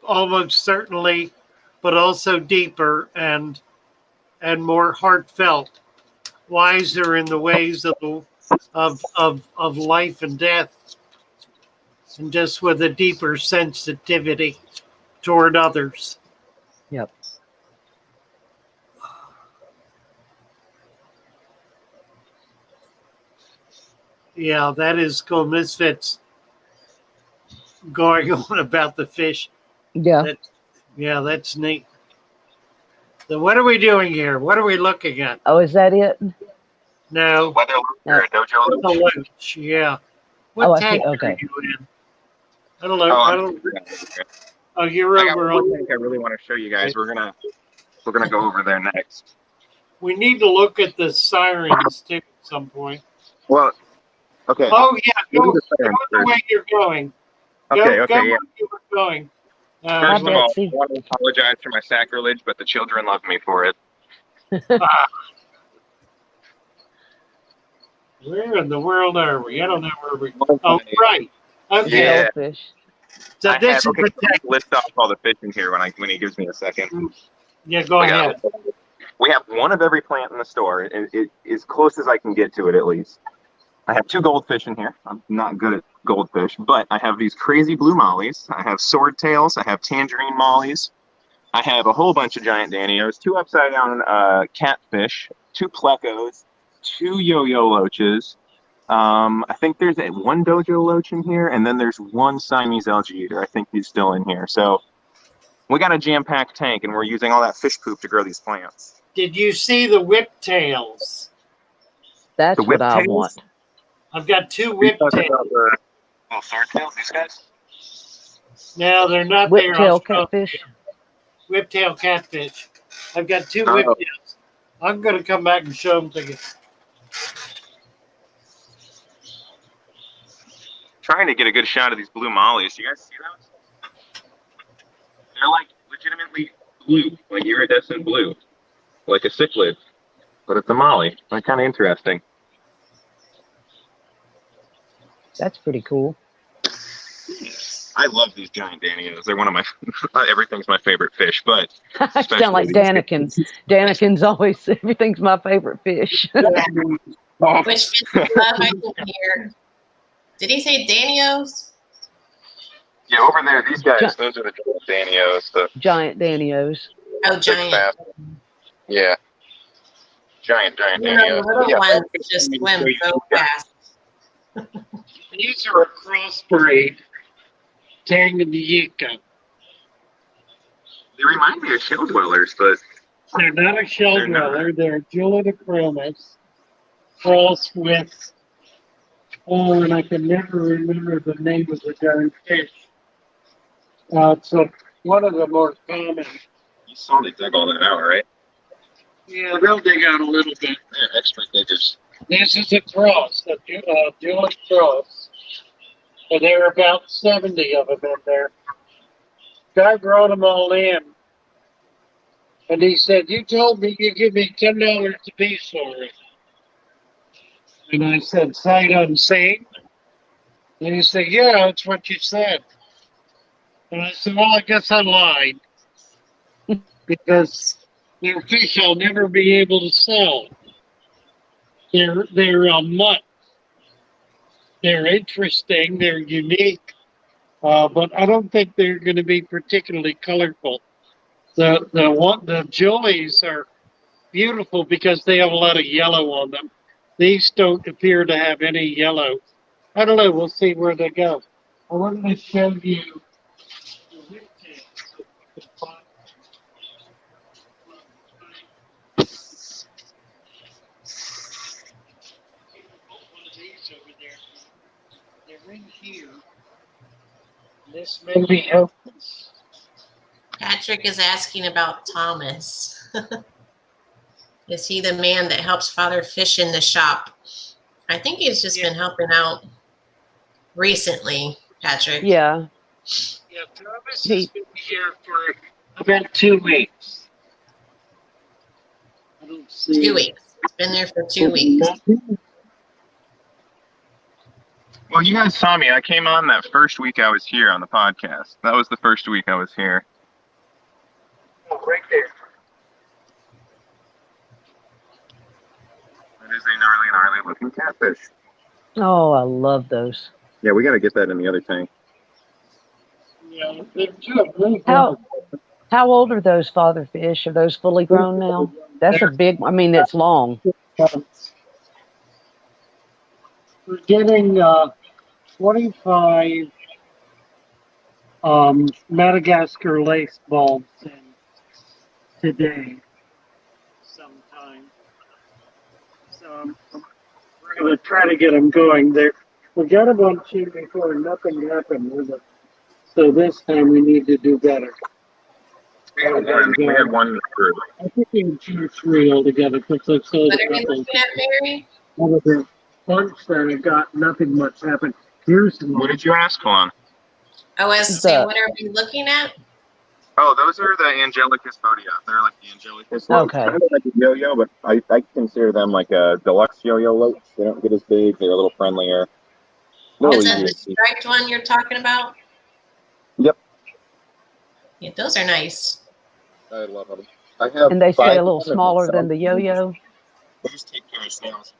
B: almost certainly, but also deeper and more heartfelt, wiser in the ways of life and death, and just with a deeper sensitivity toward others.
C: Yep.
B: Yeah, that is cool. Misfits going on about the fish.
C: Yeah.
B: That's neat. So what are we doing here? What are we looking at?
C: Oh, is that it?
B: No.
E: Weather or a dojo
B: The
E: loop?
B: Loach, yeah.
C: Oh,
B: What
C: I see.
B: tank are
C: Okay.
B: you in? I don't know.
E: Oh,
B: I
E: I'm
B: don't.
E: over
B: Oh, you're
E: I got
B: over
E: one
B: on.
E: thing I really want to show you guys. We're gonna go over there next.
B: We need to look at the sirens too at some point.
E: Well, okay.
B: Oh yeah,
E: Look
B: go
E: at the sirens
B: the way
E: first.
B: you're going. Go
E: Okay,
B: go
E: yeah.
B: where you were going.
C: Hi,
E: First of all,
C: Betsy.
E: I want to apologize for my sacrilege, but the children love me for it.
B: Where in the world are we? I don't know where we. Oh right.
C: The
B: Okay.
E: Yeah.
C: goldfish.
B: So
E: I
B: this
E: have,
B: is
E: okay,
B: the
E: let me
B: tech.
E: list off all the fish in here when he gives me a second.
B: Yeah, go ahead.
E: We have one of every plant in the store, as close as I can get to it at least. I have 2 goldfish in here. I'm not good at goldfish, but I have these crazy blue mollies. I have swordtails. I have tangerine mollies. I have a whole bunch of giant danios, 2 upside down catfish, 2 plecos, 2 yo-yo loaches. I think there's one dojo loach in here, and then there's 1 Siamese algae eater. I think he's still in here. So we got a jam-packed tank, and we're using all that fish poop to grow these plants.
B: Did you see the whiptails?
C: That's
E: The
C: what I
E: whiptails?
C: want.
B: I've got 2
E: We talking
B: whiptails.
E: about the swordtails, these guys?
B: No, they're not there.
C: Whiptail catfish.
B: Whiptail catfish. I've got 2
E: Oh.
B: whiptails. I'm going to come back and show them to you.
E: Trying to get a good shot of these blue mollies. You guys see those? They're like legitimately blue, like iridescent blue, like a cichlid, but it's a molly. Like kind of interesting.
C: That's pretty cool.
E: I love these giant danios. They're one of my everything's my favorite fish, but
C: I sound like Daniken. Daniken's always everything's my favorite fish.
E: Oh.
D: Which fish do you love? I can hear. Did he say Danios?
E: Yeah, over there, these guys, those are the giant danios. The
C: Giant Danios.
D: Oh,
E: big
D: giant.
E: fast. Yeah. Giant
D: You know,
E: danios.
D: the little
E: Yeah,
D: ones just swim so fast.
B: These are a crossbreed Tanganyika.
E: they remind me of shell dwellers, but
B: They're not a shell
E: They're not.
B: dweller. They're a Julidochromos crossed with, oh, and I can never remember the name of the darn fish. It's one of the more common.
E: you saw they dug all that out, right?
B: Yeah, they'll dig out a little bit.
E: They're expert diggers.
B: This is a cross, a Julid cross. And there are about 70 of them in there. Guy brought them all in. And he said, you told me you give me $10 a piece for it. And I said, sight unseen. And he said, yeah, that's what you said. And I said, well, I guess I lied. Because they're fish I'll never be able to sell. They're a mutt. They're interesting. They're unique. But I don't think they're going to be particularly colorful. The Jolies are beautiful because they have a lot of yellow on them. These don't appear to have any yellow. I don't know. We'll see where they go. I wanted to show you the whiptails. One of these over there. They're in here. This may be helpful.
D: Patrick is asking about Thomas. Is he the man that helps Father fish in the shop? I think he's just been helping out recently, Patrick.
C: Yeah.
B: Yeah, Thomas has been here for about 2 weeks. I don't see
D: 2 weeks. It's been there for 2 weeks.
E: Well, you guys saw me. I came on that first week I was here on the podcast. That was the first week I was here.
B: Oh, right there.
E: That is a gnarly looking catfish.
C: Oh, I love those.
E: Yeah, we got to get that in the other tank.
B: Yeah, they're two.
C: How old are those father fish? Are those fully grown now? That's a big. I mean, it's long.
B: We're getting 25 Madagascar lace bulbs in today sometime. So We're going to try to get them going. There, we got them on two before, nothing happened with it. So this time we need to do better.
E: We had one crew.
B: I think we had 2 or 3 altogether because I've sold
D: What
B: a
D: are you
B: couple.
D: looking at, Mary?
B: One of the bunch that I got, nothing much happened. Here's the
E: What
B: one.
E: did you ask on?
D: I was saying, what are we looking at?
E: Oh, those are the Angelicus Bodia. They're like the Angelicus.
C: Okay.
E: Kind of like a yo-yo, but I consider them like a deluxe yo-yo loach. They don't get as big. They're a little friendlier.
D: Is that the striped one you're talking about?
E: Yep.
D: Yeah, those are nice.
E: I love them. I have.
C: And they stay a little
E: of them
C: smaller
E: myself.
C: than the yo-yo.
E: They just take care of snails.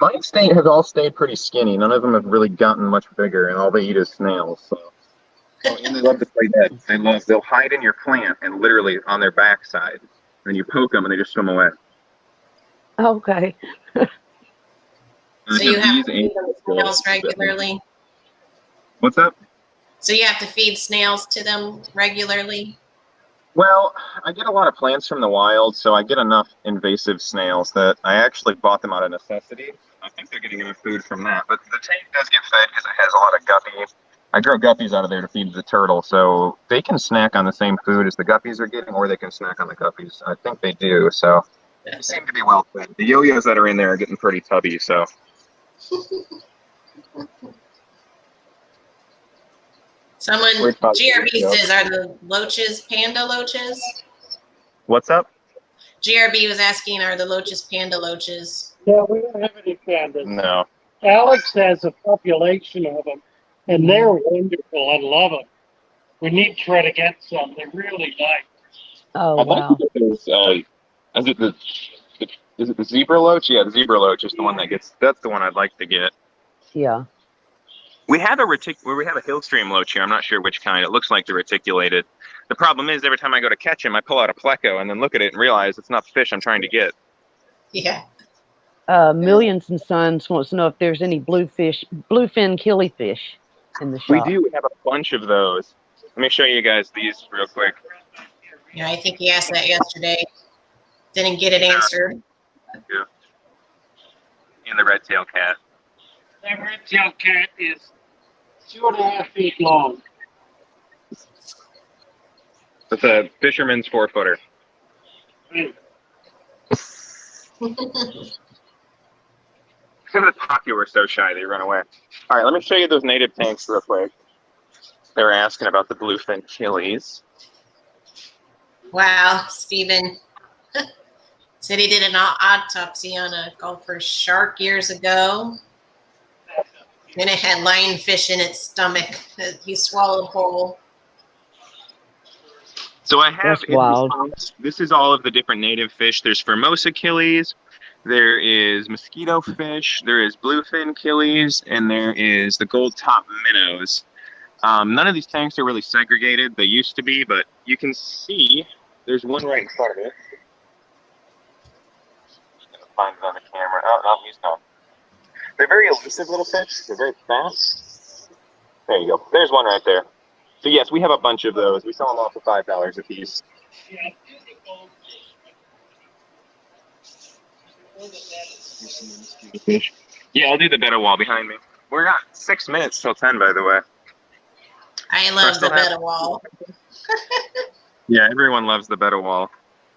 E: Mine have all stayed pretty skinny. None of them have really gotten much bigger, and all they eat is snails. So. Oh, and they love to play dead. They'll hide in your plant and literally on their backside. And you poke them and they just swim away.
C: Okay.
D: So you have to feed them snails regularly?
E: What's up?
D: So you have to feed snails to them regularly?
E: Well, I get a lot of plants from the wild, so I get enough invasive snails that I actually bought them out of necessity. I think they're getting enough food from that. But the tank does get fed because it has a lot of guppies. I grow guppies out of there to feed the turtle, so they can snack on the same food as the guppies are getting, or they can snack on the guppies. I think they do, so they seem to be well fed. The yo-yos that are in there are getting pretty tubby, so.
D: Someone, GRB says, are the loaches panda loaches?
E: What's up?
D: GRB was asking, are the loaches panda loaches?
B: Yeah, we don't have any pandas.
E: No.
B: Alex has a population of them, and they're wonderful. I love them. We need to try to get some. They're really nice.
C: Oh,
E: I'd like
C: wow.
E: to get those, is it the zebra loach? Yeah, the zebra loach is the one that's the one I'd like to get.
C: Yeah.
E: We have a hill stream loach here. I'm not sure which kind. It looks like the reticulated. The problem is every time I go to catch him, I pull out a pleco and then look at it and realize it's not the fish I'm trying to get.
D: Yeah.
C: Millions and Sons wants to know if there's any bluefin killifish in the shop.
E: We do. We have a bunch of those. Let me show you guys these real quick.
D: Yeah, I think he asked that yesterday. Didn't get it answered.
E: Yeah. And the red-tailed cat.
B: That red-tailed cat is 2.5 feet long.
E: It's a fisherman's 4-footer. The pocky were so shy they run away. All right, let me show you those native tanks real quick. They were asking about the bluefin killies.
D: Wow, Stephen said he did an autopsy on a golfer shark years ago. And it had lionfish in its stomach that he swallowed whole.
E: So I have,
C: wild.
E: This is all of the different native fish. There's Formosa killies, there is mosquito fish, there is bluefin killies, and there is the gold top minnows. None of these tanks are really segregated. They used to be, but you can see there's one right in front of it. Just gonna find it on the camera. Oh, no, he's gone. They're very elusive little fish. They're very fast. There you go. There's one right there. So yes, we have a bunch of those. We sell them all for $5 a piece. Yeah, I'll do the betta wall behind me. We're at 6 minutes till 10, by the way.
D: I love the betta wall.
E: Yeah, everyone loves the betta wall.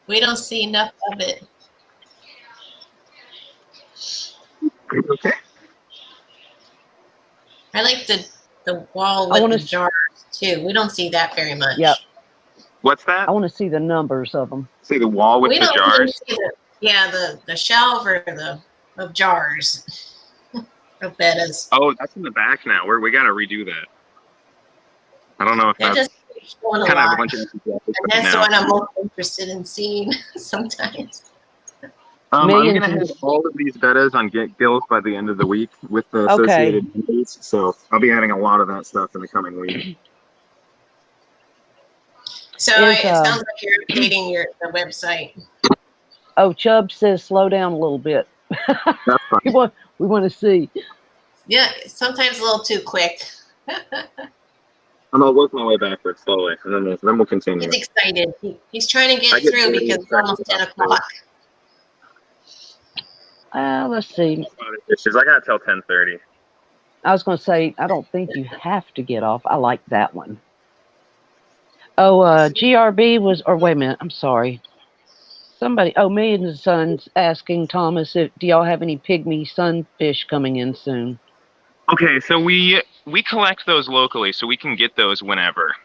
D: We don't see enough of it.
E: Okay.
D: I like the wall with the jars too. We don't see that very much.
C: Yep.
E: What's that?
C: I want to see the numbers of them.
E: See the wall with
D: We
E: the
D: don't
E: jars?
D: see the shelf or of jars of bettas.
E: Oh, that's in the back now. We got to redo that. I don't know if
D: They're
E: that's
D: just showing a
E: kind of
D: lot.
E: a bunch of
D: And that's the one I'm most interested in seeing sometimes.
E: I'm going to
C: Millions
E: have all of these bettas on gills by the end of the week with the associated videos. So I'll be adding a lot of that stuff in the coming week.
D: So it sounds like you're updating the website.
C: Oh, Chubb says slow down a little bit.
E: That's fine.
C: we want to see.
D: Yeah, sometimes a little too quick.
E: I'm going to work my way backwards slowly, and then we'll continue.
D: He's excited. He's trying to get through because it's almost 10 o'clock.
C: Let's see.
E: Fishes. I gotta tell 10:30.
C: I was going to say, I don't think you have to get off. I like that one. Oh, GRB was, or wait a minute, I'm sorry. Somebody, me and the son's asking Thomas if, do y'all have any pygmy sunfish coming in soon?
E: Okay, so we collect those locally, so we can get those whenever.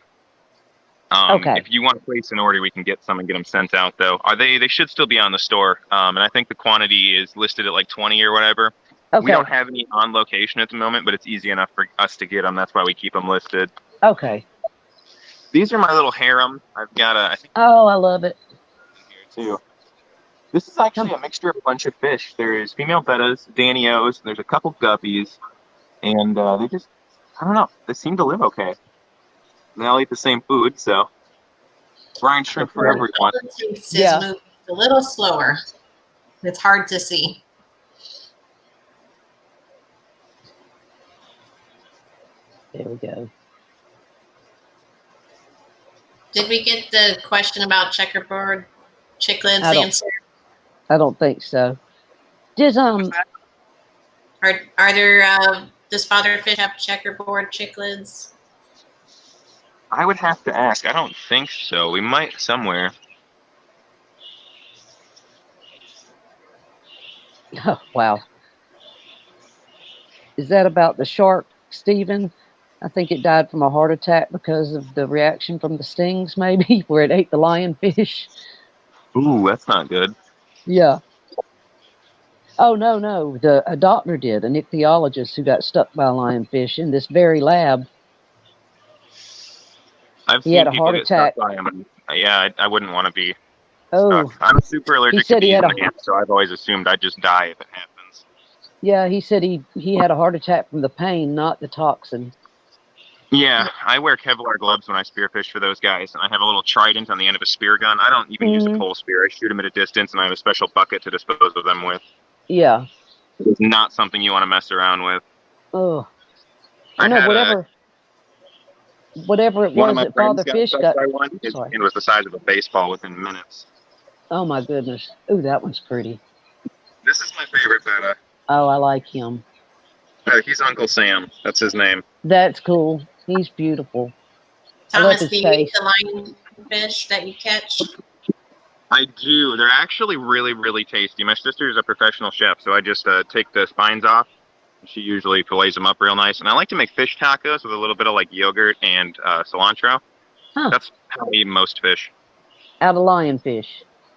C: Okay.
E: If you want to place an order, we can get some and get them sent out, though. They should still be on the store, and I think the quantity is listed at like 20 or whatever.
C: Okay.
E: We don't have any on location at the moment, but it's easy enough for us to get them. That's why we keep them listed.
C: Okay.
E: These are my little harem. I've got I think.
C: Oh, I love it.
E: Here too. This is actually a mixture of a bunch of fish. There's female bettas, danios, there's a couple guppies, and they just, I don't know, they seem to live okay. They all eat the same food, so brine shrimp for everyone.
D: Yeah. Moving a little slower. It's hard to see.
C: There we go.
D: Did we get the question about checkerboard cichlids answered?
C: I don't think so. Does
D: are there does fatherfish have checkerboard cichlids?
E: I would have to ask. I don't think so. We might somewhere.
C: Oh, wow. Is that about the shark, Stephen? I think it died from a heart attack because of the reaction from the stings, maybe, where it ate the lionfish.
E: Ooh, that's not good.
C: Yeah. Oh, no. A doctor did, an ichthyologist who got stuck by a lionfish in this very lab.
E: I've seen people get stuck by them. Yeah, I wouldn't want to be stuck. I'm super allergic to bees and ants, so I've always assumed I'd just die if it happens.
C: Yeah, he said he had a heart attack from the pain, not the toxin.
E: Yeah, I wear Kevlar gloves when I spearfish for those guys, and I have a little trident on the end of a spear gun. I don't even use a pole spear. I shoot them at a distance, and I have a special bucket to dispose of them with.
C: Yeah.
E: It's not something you want to mess around with.
C: Oh. I know, whatever it was that Father Fish got.
E: His hand was the size of a baseball within minutes.
C: Oh, my goodness. Ooh, that one's pretty.
E: This is my favorite betta.
C: Oh, I like him.
E: He's Uncle Sam. That's his name.
C: That's cool. He's beautiful.
D: Thomas, do you eat the lionfish that you catch?
E: I do. They're actually really, really tasty. My sister is a professional chef, so I just take the spines off. She usually fillets them up real nice. And I like to make fish tacos with a little bit of like yogurt and cilantro. Huh. That's how I eat most fish.
C: Out of lionfish.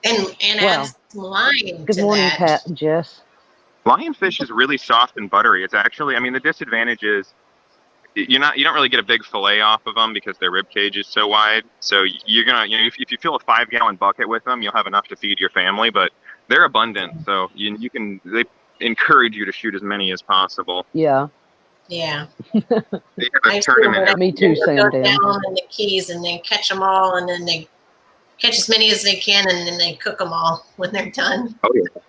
D: And add some lime.
C: Good morning, Pat and Jess.
E: Lionfish is really soft and buttery. It's actually, I mean, the disadvantage is you don't really get a big fillet off of them because their rib cage is so wide. So you're gonna, if you fill a 5-gallon bucket with them, you'll have enough to feed your family. But they're abundant, so they encourage you to shoot as many as possible.
C: Yeah.
D: Yeah.
E: They have a tournament.
C: Me too, Sam.
D: Go down in the Keys and they catch them all, and then they catch as many as they can, and then they cook them all when they're done.
E: Oh yeah.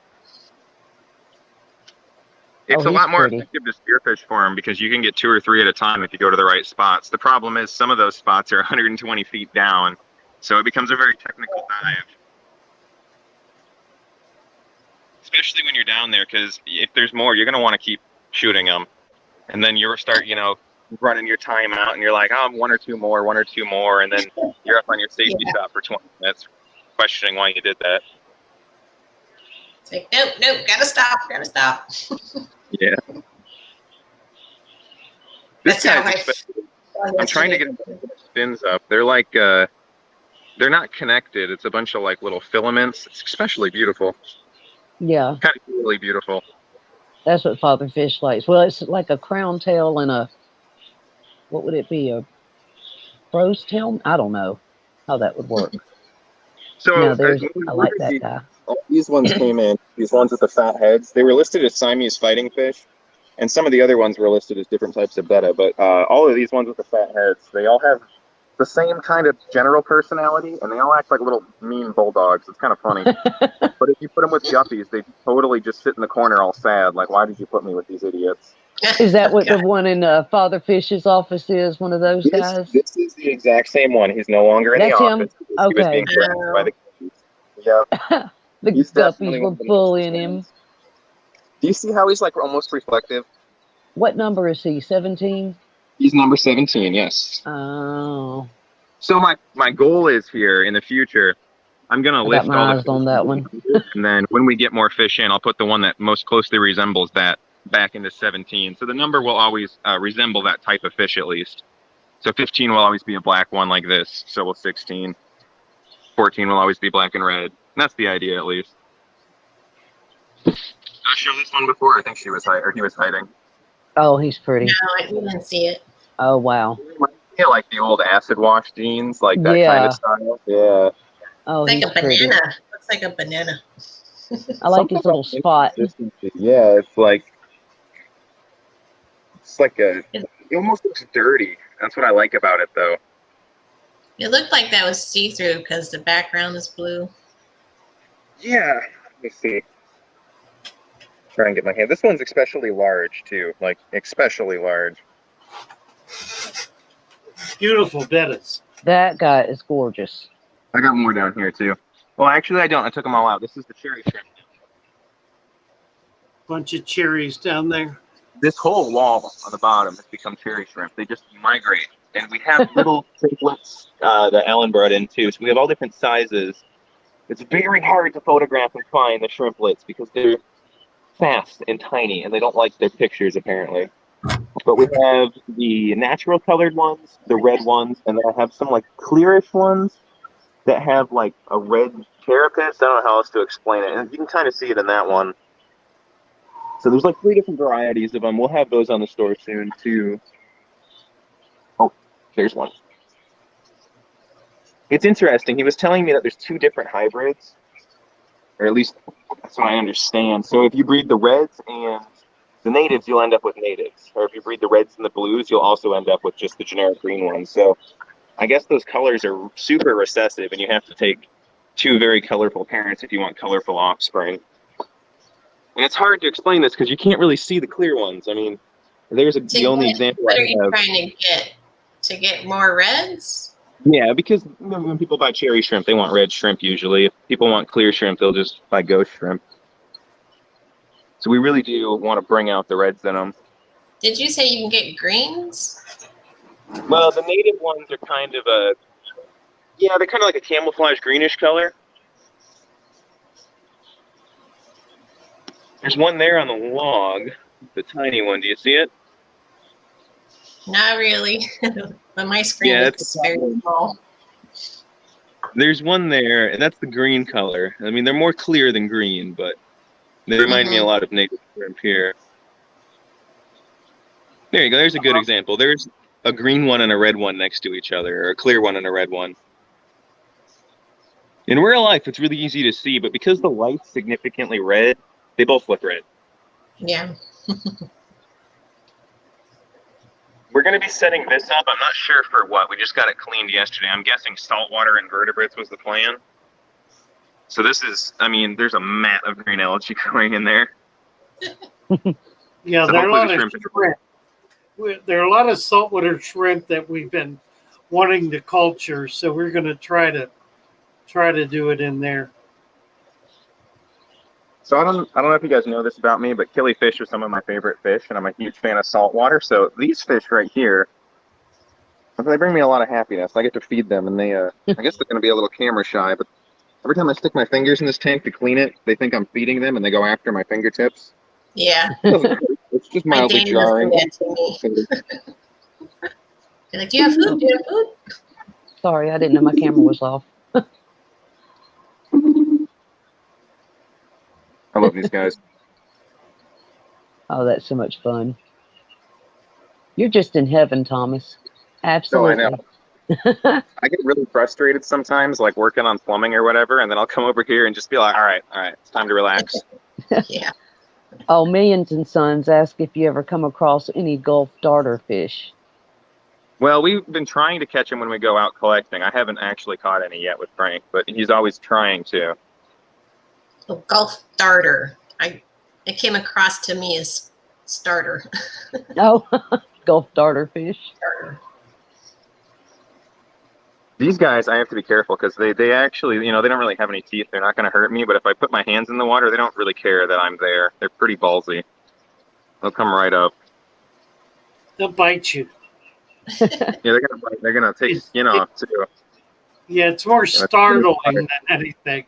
E: It's a lot more effective to spearfish for them because you can get 2 or 3 at a time if you go to the right spots. The problem is some of those spots are 120 feet down, so it becomes a very technical dive. Especially when you're down there, because if there's more, you're going to want to keep shooting them. And then you'll start, running your time out, and you're like, oh, 1 or 2 more, and then you're up on your safety stop for 20 minutes questioning why you did that.
D: It's like, nope, gotta stop.
E: Yeah. This guy's I'm trying to get them spins up. They're like, they're not connected. It's a bunch of like little filaments. It's especially beautiful.
C: Yeah.
E: Kind of really beautiful.
C: That's what Father Fish likes. Well, it's like a crown tail and what would it be? A crow's tail? I don't know how that would work.
E: So
C: I like that guy.
E: These ones came in, these ones with the fat heads. They were listed as Siamese fighting fish, and some of the other ones were listed as different types of betta, but all of these ones with the fat heads, they all have the same kind of general personality, and they all act like little mean bulldogs. It's kind of funny. But if you put them with guppies, they totally just sit in the corner all sad, like, why did you put me with these idiots?
C: Is that what the one in Father Fish's office is, one of those guys?
E: This is the exact same one. He's no longer in the office.
C: Him? Okay.
E: He was being threatened by the guppies. Yeah.
C: The guppies were bullying him.
E: Do you see how he's like almost reflective?
C: What number is he? 17?
E: He's number 17, yes.
C: Oh.
E: So my goal is here in the future, I'm gonna
C: I got
E: list all
C: my
E: the
C: eyes on that one.
E: and then when we get more fish in, I'll put the one that most closely resembles that back into 17. So the number will always resemble that type of fish at least. So 15 will always be a black one like this. So will 16. 14 will always be black and red. That's the idea at least. Did I show this one before? I think she was he was hiding.
C: Oh, he's pretty.
D: No, I didn't see it.
C: Oh, wow.
E: Yeah, like the old acid wash jeans, like that kind
C: Yeah.
E: of style. Yeah.
C: Oh,
D: It's
C: he's
D: like a
C: pretty.
D: banana. Looks like a banana.
C: I like his little spot.
E: Yeah, it's like it almost looks dirty. That's what I like about it, though.
D: It looked like that was see-through because the background is blue.
E: Yeah. Let me see. Try and get my hand. This one's especially large too, like especially large.
B: Beautiful Dennis.
C: That guy is gorgeous.
E: I got more down here too. Well, actually, I don't. I took them all out. This is the cherry shrimp.
B: Bunch of cherries down there.
E: This whole wall on the bottom has become cherry shrimp. They just migrate, and we have little triplets that Ellen brought in too. So we have all different sizes. It's very hard to photograph and find the shrimplets because they're fast and tiny, and they don't like their pictures apparently. But we have the natural colored ones, the red ones, and then I have some like clearish ones that have like a red carapace. I don't know how else to explain it, and you can kind of see it in that one. So there's like 3 different varieties of them. We'll have those on the store soon too. Oh, there's one. It's interesting. He was telling me that there's 2 different hybrids, or at least that's what I understand. So if you breed the reds and the natives, you'll end up with natives. Or if you breed the reds and the blues, you'll also end up with just the generic green ones. So I guess those colors are super recessive, and you have to take 2 very colorful parents if you want colorful offspring. And it's hard to explain this because you can't really see the clear ones. I mean, the only example
D: What
E: I
D: are you
E: have.
D: trying to get? To get more reds?
E: Yeah, because when people buy cherry shrimp, they want red shrimp usually. If people want clear shrimp, they'll just buy ghost shrimp. So we really do want to bring out the reds in them.
D: Did you say you can get greens?
E: Well, the native ones are kind of they're kind of like a camouflage greenish color. There's one there on the log, the tiny one. Do you see it?
D: Not really. But my screen looks very small.
E: There's one there, and that's the green color. I mean, they're more clear than green, but they remind me a lot of native shrimp here. There you go. There's a good example. There's a green one and a red one next to each other, or a clear one and a red one. In real life, it's really easy to see, but because the light's significantly red, they both look red.
D: Yeah.
E: We're going to be setting this up. I'm not sure for what. We just got it cleaned yesterday. I'm guessing saltwater invertebrates was the plan. So this is, I mean, there's a mat of green algae growing in there.
B: Yeah,
E: So
B: there are a lot of
E: shrimp.
B: There are a lot of saltwater shrimp that we've been wanting to culture, so we're going to try to do it in there.
E: So I don't know if you guys know this about me, but killifish are some of my favorite fish, and I'm a huge fan of saltwater. So these fish right here, they bring me a lot of happiness. I get to feed them, and they, I guess they're going to be a little camera shy, but every time I stick my fingers in this tank to clean it, they think I'm feeding them, and they go after my fingertips.
D: Yeah.
E: It's just mildly jarring.
D: You're like, do you have food? Do you have food?
C: Sorry, I didn't know my camera was off.
E: I love these guys.
C: Oh, that's so much fun. You're just in heaven, Thomas. Absolutely.
E: Oh, I know. I get really frustrated sometimes, like working on plumbing or whatever, and then I'll come over here and just be like, all right, it's time to relax.
D: Yeah.
C: Oh, Millions and Sons ask if you ever come across any Gulf darter fish.
E: Well, we've been trying to catch them when we go out collecting. I haven't actually caught any yet with Frank, but he's always trying to.
D: Oh, Gulf darter. It came across to me as starter.
C: Oh, Gulf darter fish.
D: Starter.
E: These guys, I have to be careful because they actually, they don't really have any teeth. They're not going to hurt me. But if I put my hands in the water, they don't really care that I'm there. They're pretty ballsy. They'll come right up.
B: They'll bite you.
E: Yeah, they're gonna take skin off too.
B: Yeah, it's more startling than anything.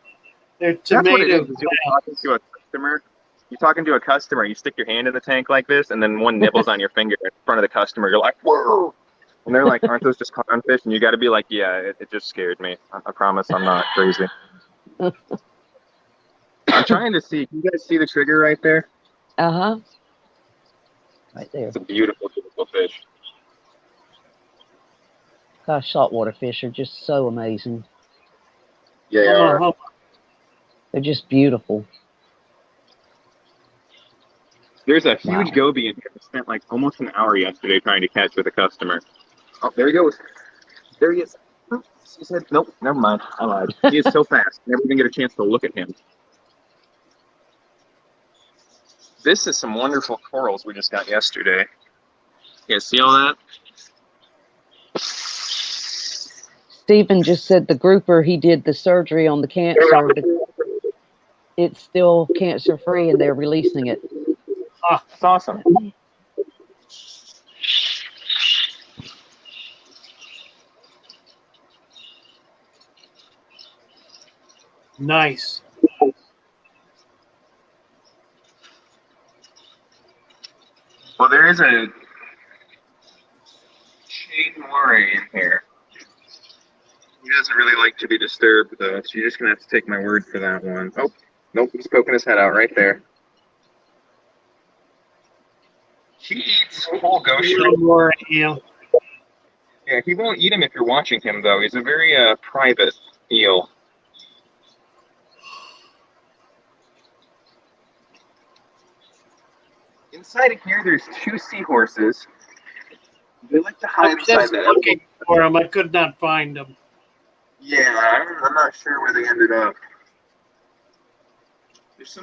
B: They're
E: That's what it is.
B: tomato.
E: You're talking to a customer. You're talking to a customer. You stick your hand in the tank like this, and then one nibbles on your finger in front of the customer. You're like, whoa! And they're like, aren't those just clownfish? And you got to be like, yeah, it just scared me. I promise I'm not crazy. I'm trying to see. Can you guys see the trigger right there?
C: Uh-huh. Right there.
E: It's a beautiful, beautiful fish.
C: Gosh, saltwater fish are just so amazing.
E: Yeah, they are.
C: They're just beautiful.
E: There's a huge goby in here. I spent like almost an hour yesterday trying to catch with a customer. Oh, there he goes. There he is. She said, nope, never mind. I lied. He is so fast. Never even get a chance to look at him. This is some wonderful corals we just got yesterday. You guys see all that?
C: Stephen just said the grouper, he did the surgery on the cancer. It's still cancer-free, and they're releasing it.
E: Oh, that's awesome.
B: Nice.
E: Well, there is a shade moray in here. He doesn't really like to be disturbed, though, so you're just going to have to take my word for that one. Oh, nope, he's poking his head out right there. He eats whole ghost
B: eel.
E: Yeah, he won't eat him if you're watching him, though. He's a very private eel. Inside of here, there's 2 seahorses. They like to hide
B: I'm
E: inside
B: just
E: that.
B: looking for them. I could not find them.
E: Yeah, I'm not sure where they ended up.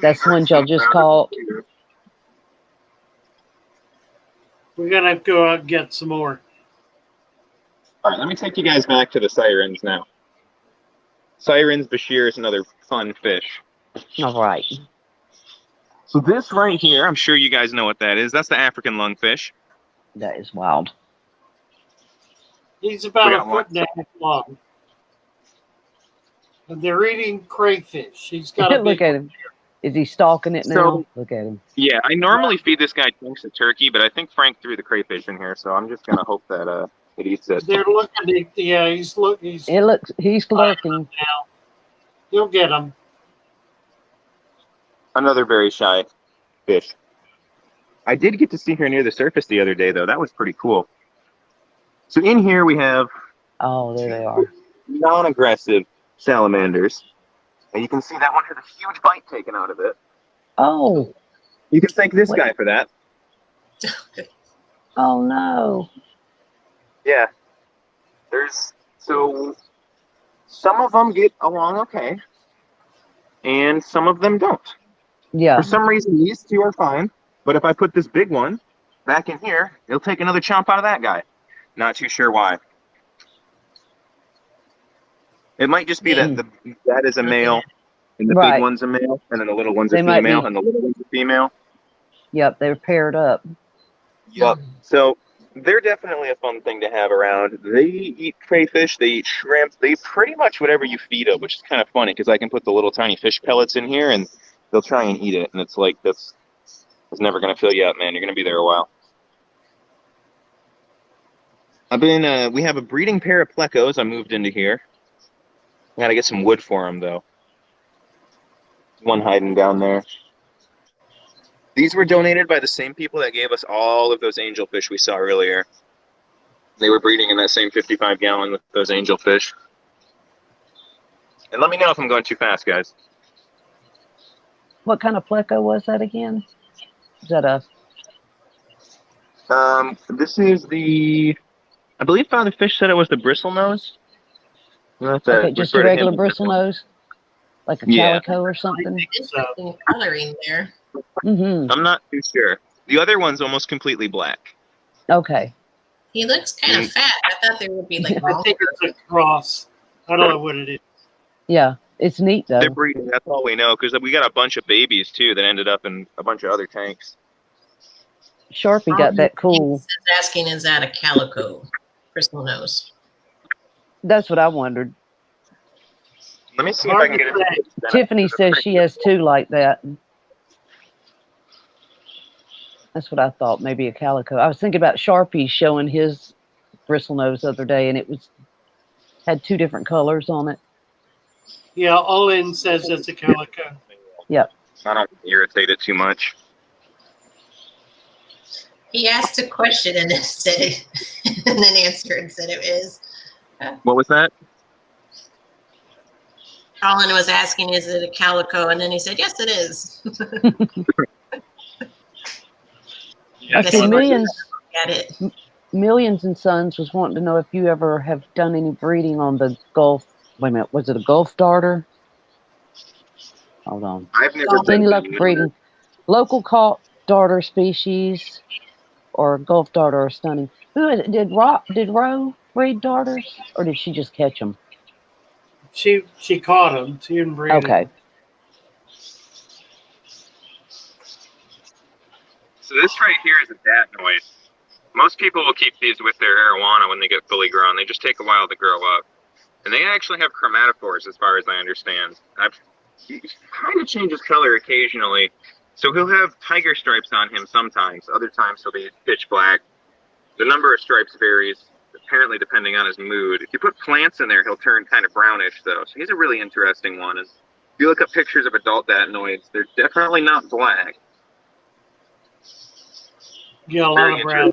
C: That's the ones y'all just caught.
B: We're going to have to go out and get some more.
E: All right, let me take you guys back to the sirens now. Sirens, Bashir is another fun fish.
C: All right.
E: So this right here, I'm sure you guys know what that is. That's the African lungfish.
C: That is wild.
B: He's about a foot and a half long. And they're eating crayfish. He's got a
C: Look
B: big
C: at him. Is he stalking it now? Look at him.
E: Yeah, I normally feed this guy chunks of turkey, but I think Frank threw the crayfish in here, so I'm just gonna hope that it eats it.
B: They're looking at, yeah, he's looking.
C: He's lurking.
B: Now. You'll get him.
E: Another very shy fish. I did get to see her near the surface the other day, though. That was pretty cool. So in here we have
C: Oh, there they are.
E: non-aggressive salamanders. And you can see that one has a huge bite taken out of it.
C: Oh.
E: You can thank this guy for that.
C: Oh, no.
E: Yeah. So some of them get along okay, and some of them don't.
C: Yeah.
E: For some reason, these 2 are fine, but if I put this big one back in here, it'll take another chomp out of that guy. Not too sure why. It might just be that that is a male, and the big one's a male, and then the little one's a female, and the little one's a female.
C: Yep, they're paired up.
E: Yep. So they're definitely a fun thing to have around. They eat crayfish, they eat shrimp, they eat pretty much whatever you feed them, which is kind of funny because I can put the little tiny fish pellets in here and they'll try and eat it, and it's like it's never going to fill you up, man. You're going to be there a while. We have a breeding pair of plecos I moved into here. I got to get some wood for them, though. One hiding down there. These were donated by the same people that gave us all of those angelfish we saw earlier. They were breeding in that same 55-gallon with those angelfish. And let me know if I'm going too fast, guys.
C: What kind of pleco was that again? Is that a...
E: This is the... I believe Father Fish said it was the bristlenose.
C: Okay, just a regular bristlenose? Like a calico or something?
D: Interesting coloring there.
C: Mm-hmm.
E: I'm not too sure. The other one's almost completely black.
C: Okay.
D: He looks kind of fat. I thought there would be like
B: I think it's a cross. I don't know what it is.
C: Yeah, it's neat
E: They're
C: though.
E: breeding. That's all we know because we got a bunch of babies too that ended up in a bunch of other tanks.
C: Sharpie got that cool.
D: Asking, is that a calico? Crystal knows.
C: That's what I wondered.
E: Let me see if I can get it.
C: Tiffany says she has two like that. That's what I thought, maybe a calico. I was thinking about Sharpie showing his bristlenose the other day, and it had two different colors on it.
B: Yeah, Olin says it's a calico.
C: Yep.
E: I don't irritate it too much.
D: He asked a question and then said it, and then answered and said it is.
E: What was that?
D: Colin was asking, is it a calico? And then he said, yes, it is.
C: I see millions.
D: Got it.
C: Millions and Sons was wanting to know if you ever have done any breeding on the Gulf. Wait a minute, was it a Gulf darter? Hold on.
E: I've never
C: Any
E: been
C: luck breeding local caught darter species or Gulf darter or stunning? Who is it? Did Roe breed darters or did she just catch them?
B: She caught him. She didn't breed
C: Okay.
B: him.
E: So this right here is a datnoid. Most people will keep these with their arowana when they get fully grown. They just take a while to grow up. And they actually have chromatophores as far as I understand. He kind of changes color occasionally. So he'll have tiger stripes on him sometimes. Other times he'll be pitch black. The number of stripes varies, apparently depending on his mood. If you put plants in there, he'll turn kind of brownish though. So he's a really interesting one. And if you look up pictures of adult datnoids, they're definitely not black.
B: Yeah, a lot of brown.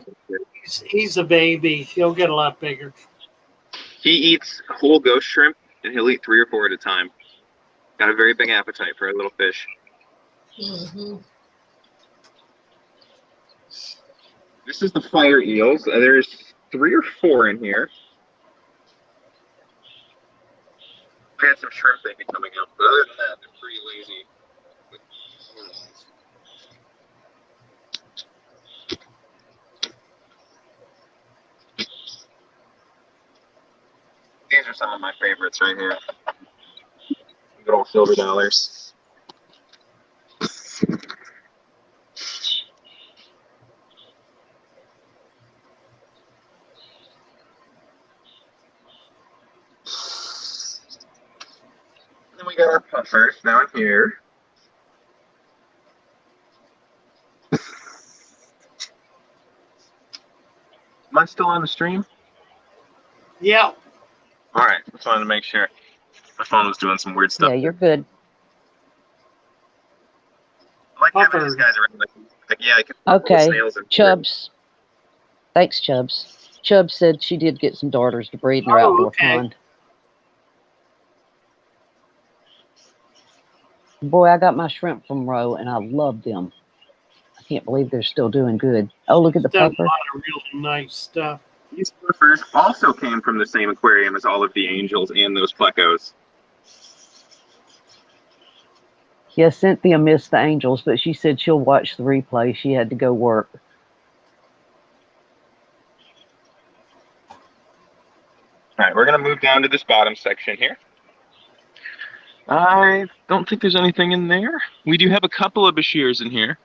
B: He's a baby. He'll get a lot bigger.
E: He eats whole ghost shrimp, and he'll eat 3 or 4 at a time. Got a very big appetite for a little fish.
D: Mm-hmm.
E: This is the fire eels. There's 3 or 4 in here. I had some shrimp maybe coming up, but other than that, they're pretty lazy. These are some of my favorites right here. Good old silver dollars. And then we got our puffers down here. Am I still on the stream?
B: Yeah.
E: All right. Just wanted to make sure. My phone was doing some weird stuff.
C: Yeah, you're good.
E: I like having these guys around. Like, yeah, I can
C: Okay.
E: snails and
C: Chubbs. Thanks, Chubbs. Chubbs said she did get some darters to breed in her outdoor pond. Boy, I got my shrimp from Roe, and I love them. I can't believe they're still doing good. Oh, look at the
B: Done
C: puffer.
B: a lot of really nice stuff.
E: These puffers also came from the same aquarium as all of the angels and those plecos.
C: Yeah, Cynthia missed the angels, but she said she'll watch the replay. She had to go work.
E: All right, we're going to move down to this bottom section here. I don't think there's anything in there. We do have a couple of Bashirs in here.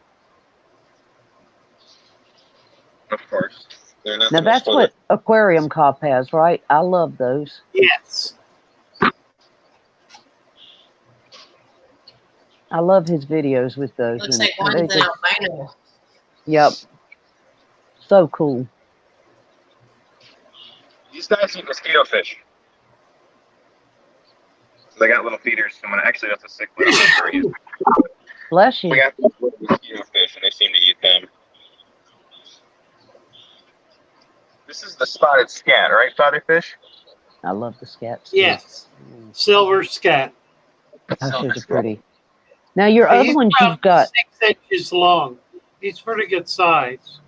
E: Of course. They're not
C: Now, that's what Aquarium Cop has, right? I love those.
B: Yes.
C: I love his videos with those.
D: Looks like one's an albino.
C: Yep. So cool.
E: These guys eat mosquito fish. So they got little feeders. Actually, that's a sick little fish.
C: Bless you.
E: We got these little mosquito fish, and they seem to eat them. This is the spotted scat, right, fatherfish?
C: I love the scats.
B: Yes. Silver scat.
C: Oh, she's pretty. Now, your other ones you've got.
B: 6 inches long. He's pretty good size.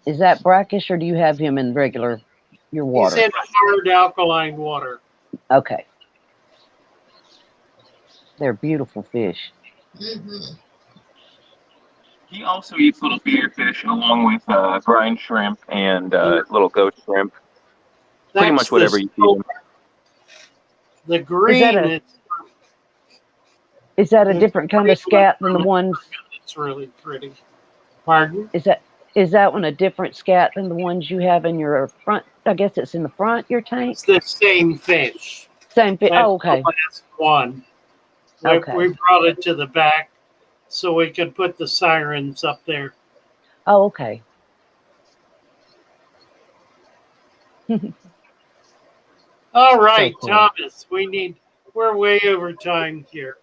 C: Is that brackish, or do you have him in regular, your water?
B: He's in hard alkaline water.
C: Okay. They're beautiful fish.
D: Mm-hmm.
E: He also eats little feeder fish along with brine shrimp and little goat shrimp. Pretty much whatever you feed him.
B: The green
C: Is that a different kind of scat than the ones?
B: It's really pretty. Pardon?
C: Is that one a different scat than the ones you have in your front? I guess it's in the front your tank.
B: It's the same fish.
C: Same fish.
B: That's
C: Oh, okay.
B: the last one.
C: Okay.
B: We brought it to the back so we could put the sirens up there.
C: Oh, okay.
B: All right,
C: So cool.
B: Thomas, we're way over time here.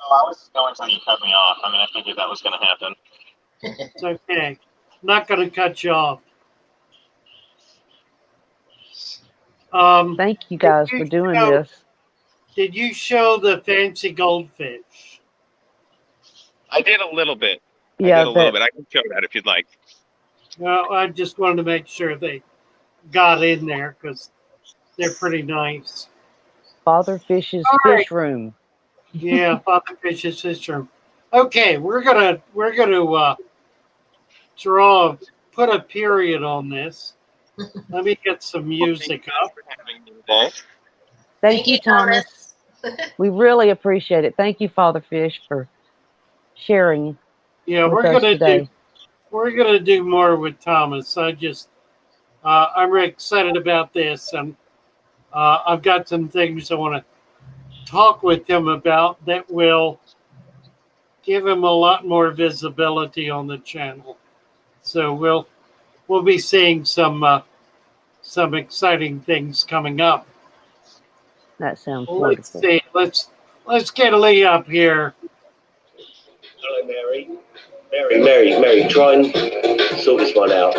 E: Oh, I was going until you cut me off. I mean, I figured that was going to happen.
B: It's okay. I'm not going to cut you off.
C: Thank you guys for doing this.
B: Did you show the fancy goldfish?
E: I did a little bit.
C: Yeah,
E: I did a little bit. I can show that if you'd like.
B: Well, I just wanted to make sure they got in there because they're pretty nice.
C: Father Fish's fish room.
B: Yeah, Father Fish's fish room. Okay, we're gonna put a period on this. Let me get some music up.
C: Thank you, Thomas. We really appreciate it. Thank you, Father Fish, for sharing.
B: Yeah,
C: with
B: we're
C: us today.
B: gonna do more with Thomas. I'm really excited about this, and I've got some things I want to talk with him about that will give him a lot more visibility on the channel. So we'll be seeing some exciting things coming up.
C: That sounds
B: Let's
C: wonderful.
B: see. Let's get Lee up here.
A: Hello, Mary. Mary, try and sort this one out.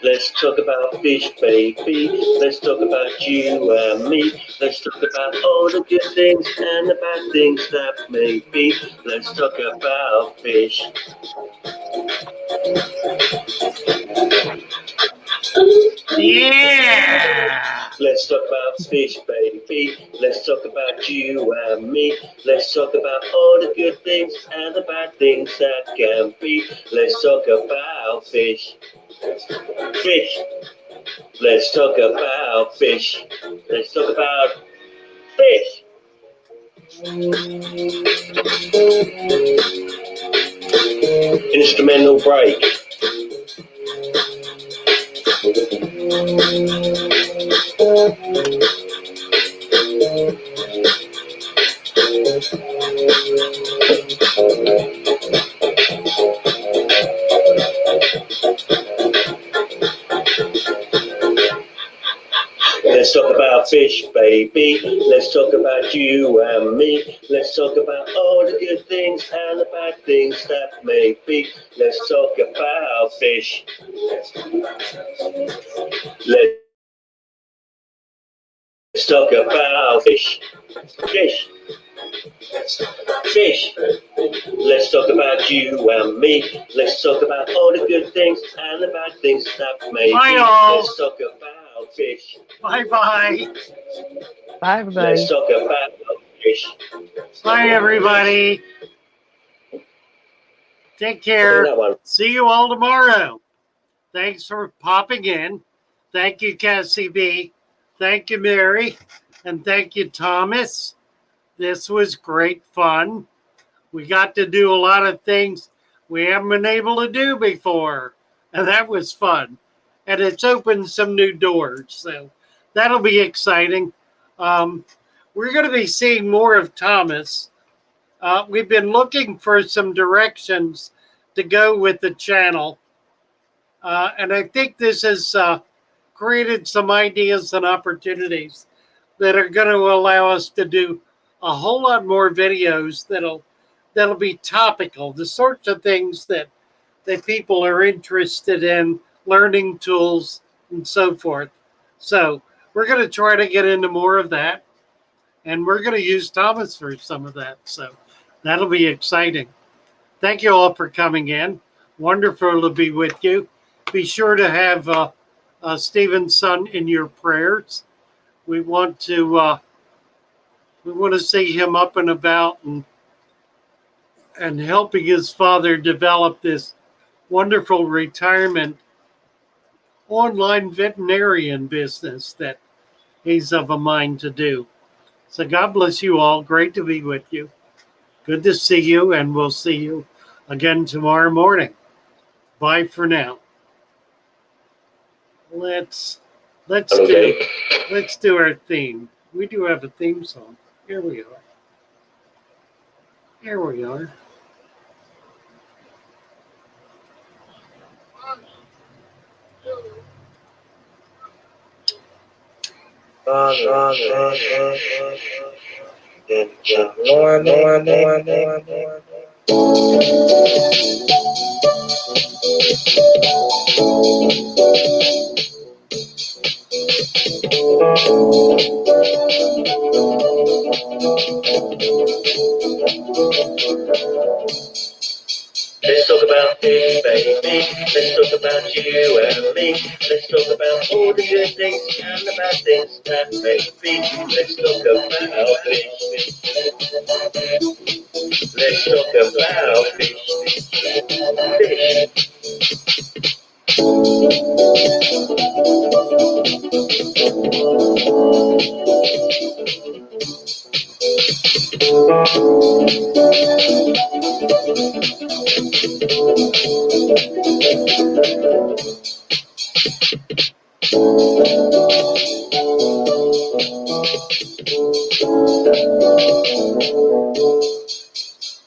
A: Let's talk about fish, baby. Let's talk about you and me. Let's talk about all the good things and the bad things that may be. Let's talk about fish.
B: Yeah!
A: Let's talk about fish, baby. Let's talk about you and me. Let's talk about all the good things and the bad things that can be. Let's talk about fish. Fish. Let's talk about fish. Let's talk about fish. Instrumental break. Let's talk about fish, baby. Let's talk about you and me. Let's talk about all the good things and the bad things that may be. Let's talk about fish. Let's talk about fish. Fish. Fish. Let's talk about you and me. Let's talk about all the good things and the bad things that may be.
B: Bye, all.
A: Let's talk about fish.
B: Bye.
C: Bye, everybody.
A: Let's talk about fish.
B: Bye, everybody. Take care. See you all tomorrow. Thanks for popping in. Thank you, Cassie B. Thank you, Mary. And thank you, Thomas. This was great fun. We got to do a lot of things we haven't been able to do before. And that was fun. And it's opened some new doors. So that'll be exciting. We're going to be seeing more of Thomas. We've been looking for some directions to go with the channel. And I think this has created some ideas and opportunities that are going to allow us to do a whole lot more videos that'll be topical, the sorts of things that people are interested in, learning tools and so forth. So we're going to try to get into more of that, and we're going to use Thomas for some of that. So that'll be exciting. Thank you all for coming in. Wonderful to be with you. Be sure to have Stephen's son in your prayers. We want to see him up and about and and helping his father develop this wonderful retirement online veterinarian business that he's of a mind to do. So God bless you all. Great to be with you. Good to see you, and we'll see you again tomorrow morning. Bye for now. Let's
A: Okay.
B: do our theme. We do have a theme song. Here we are. Here we are.
A: Let's talk about fish, baby. Let's talk about you and me. Let's talk about all the good things and the bad things that may be. Let's talk about fish. Let's talk about fish. Fish.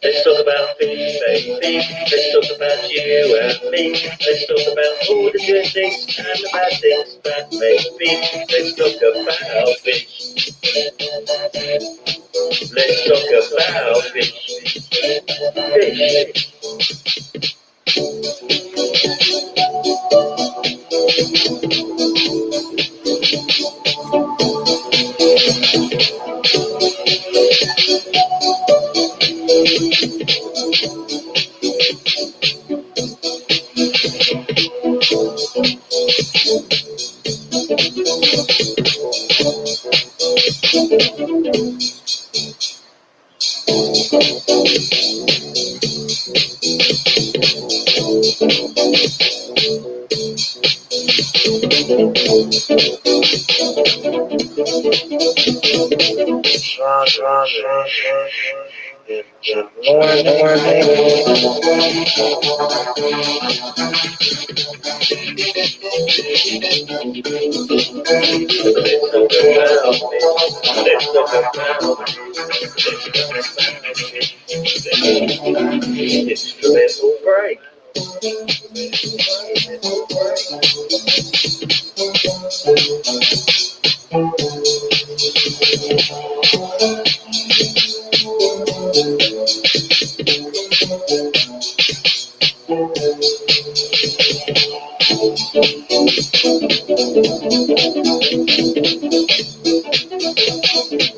A: Let's talk about fish, baby. Let's talk about you and me. Let's talk about all the good things and the bad things that may be. Let's talk about fish. Let's talk about fish. Fish. Instrumental break.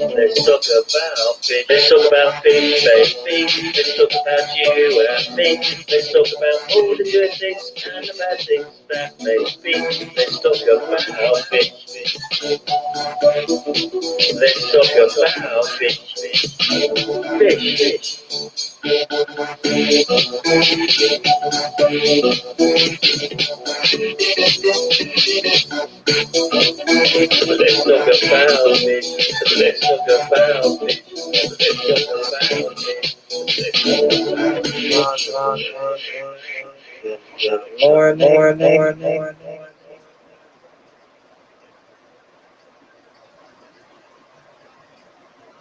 A: Let's talk about fish. Let's talk about fish, baby. Let's talk about you and me. Let's talk about all the good things and the bad things that may be. Let's talk about fish. Let's talk about fish. Fish. Let's talk about fish. Let's talk about fish. Let's talk about fish. Let's talk about fish. Morning.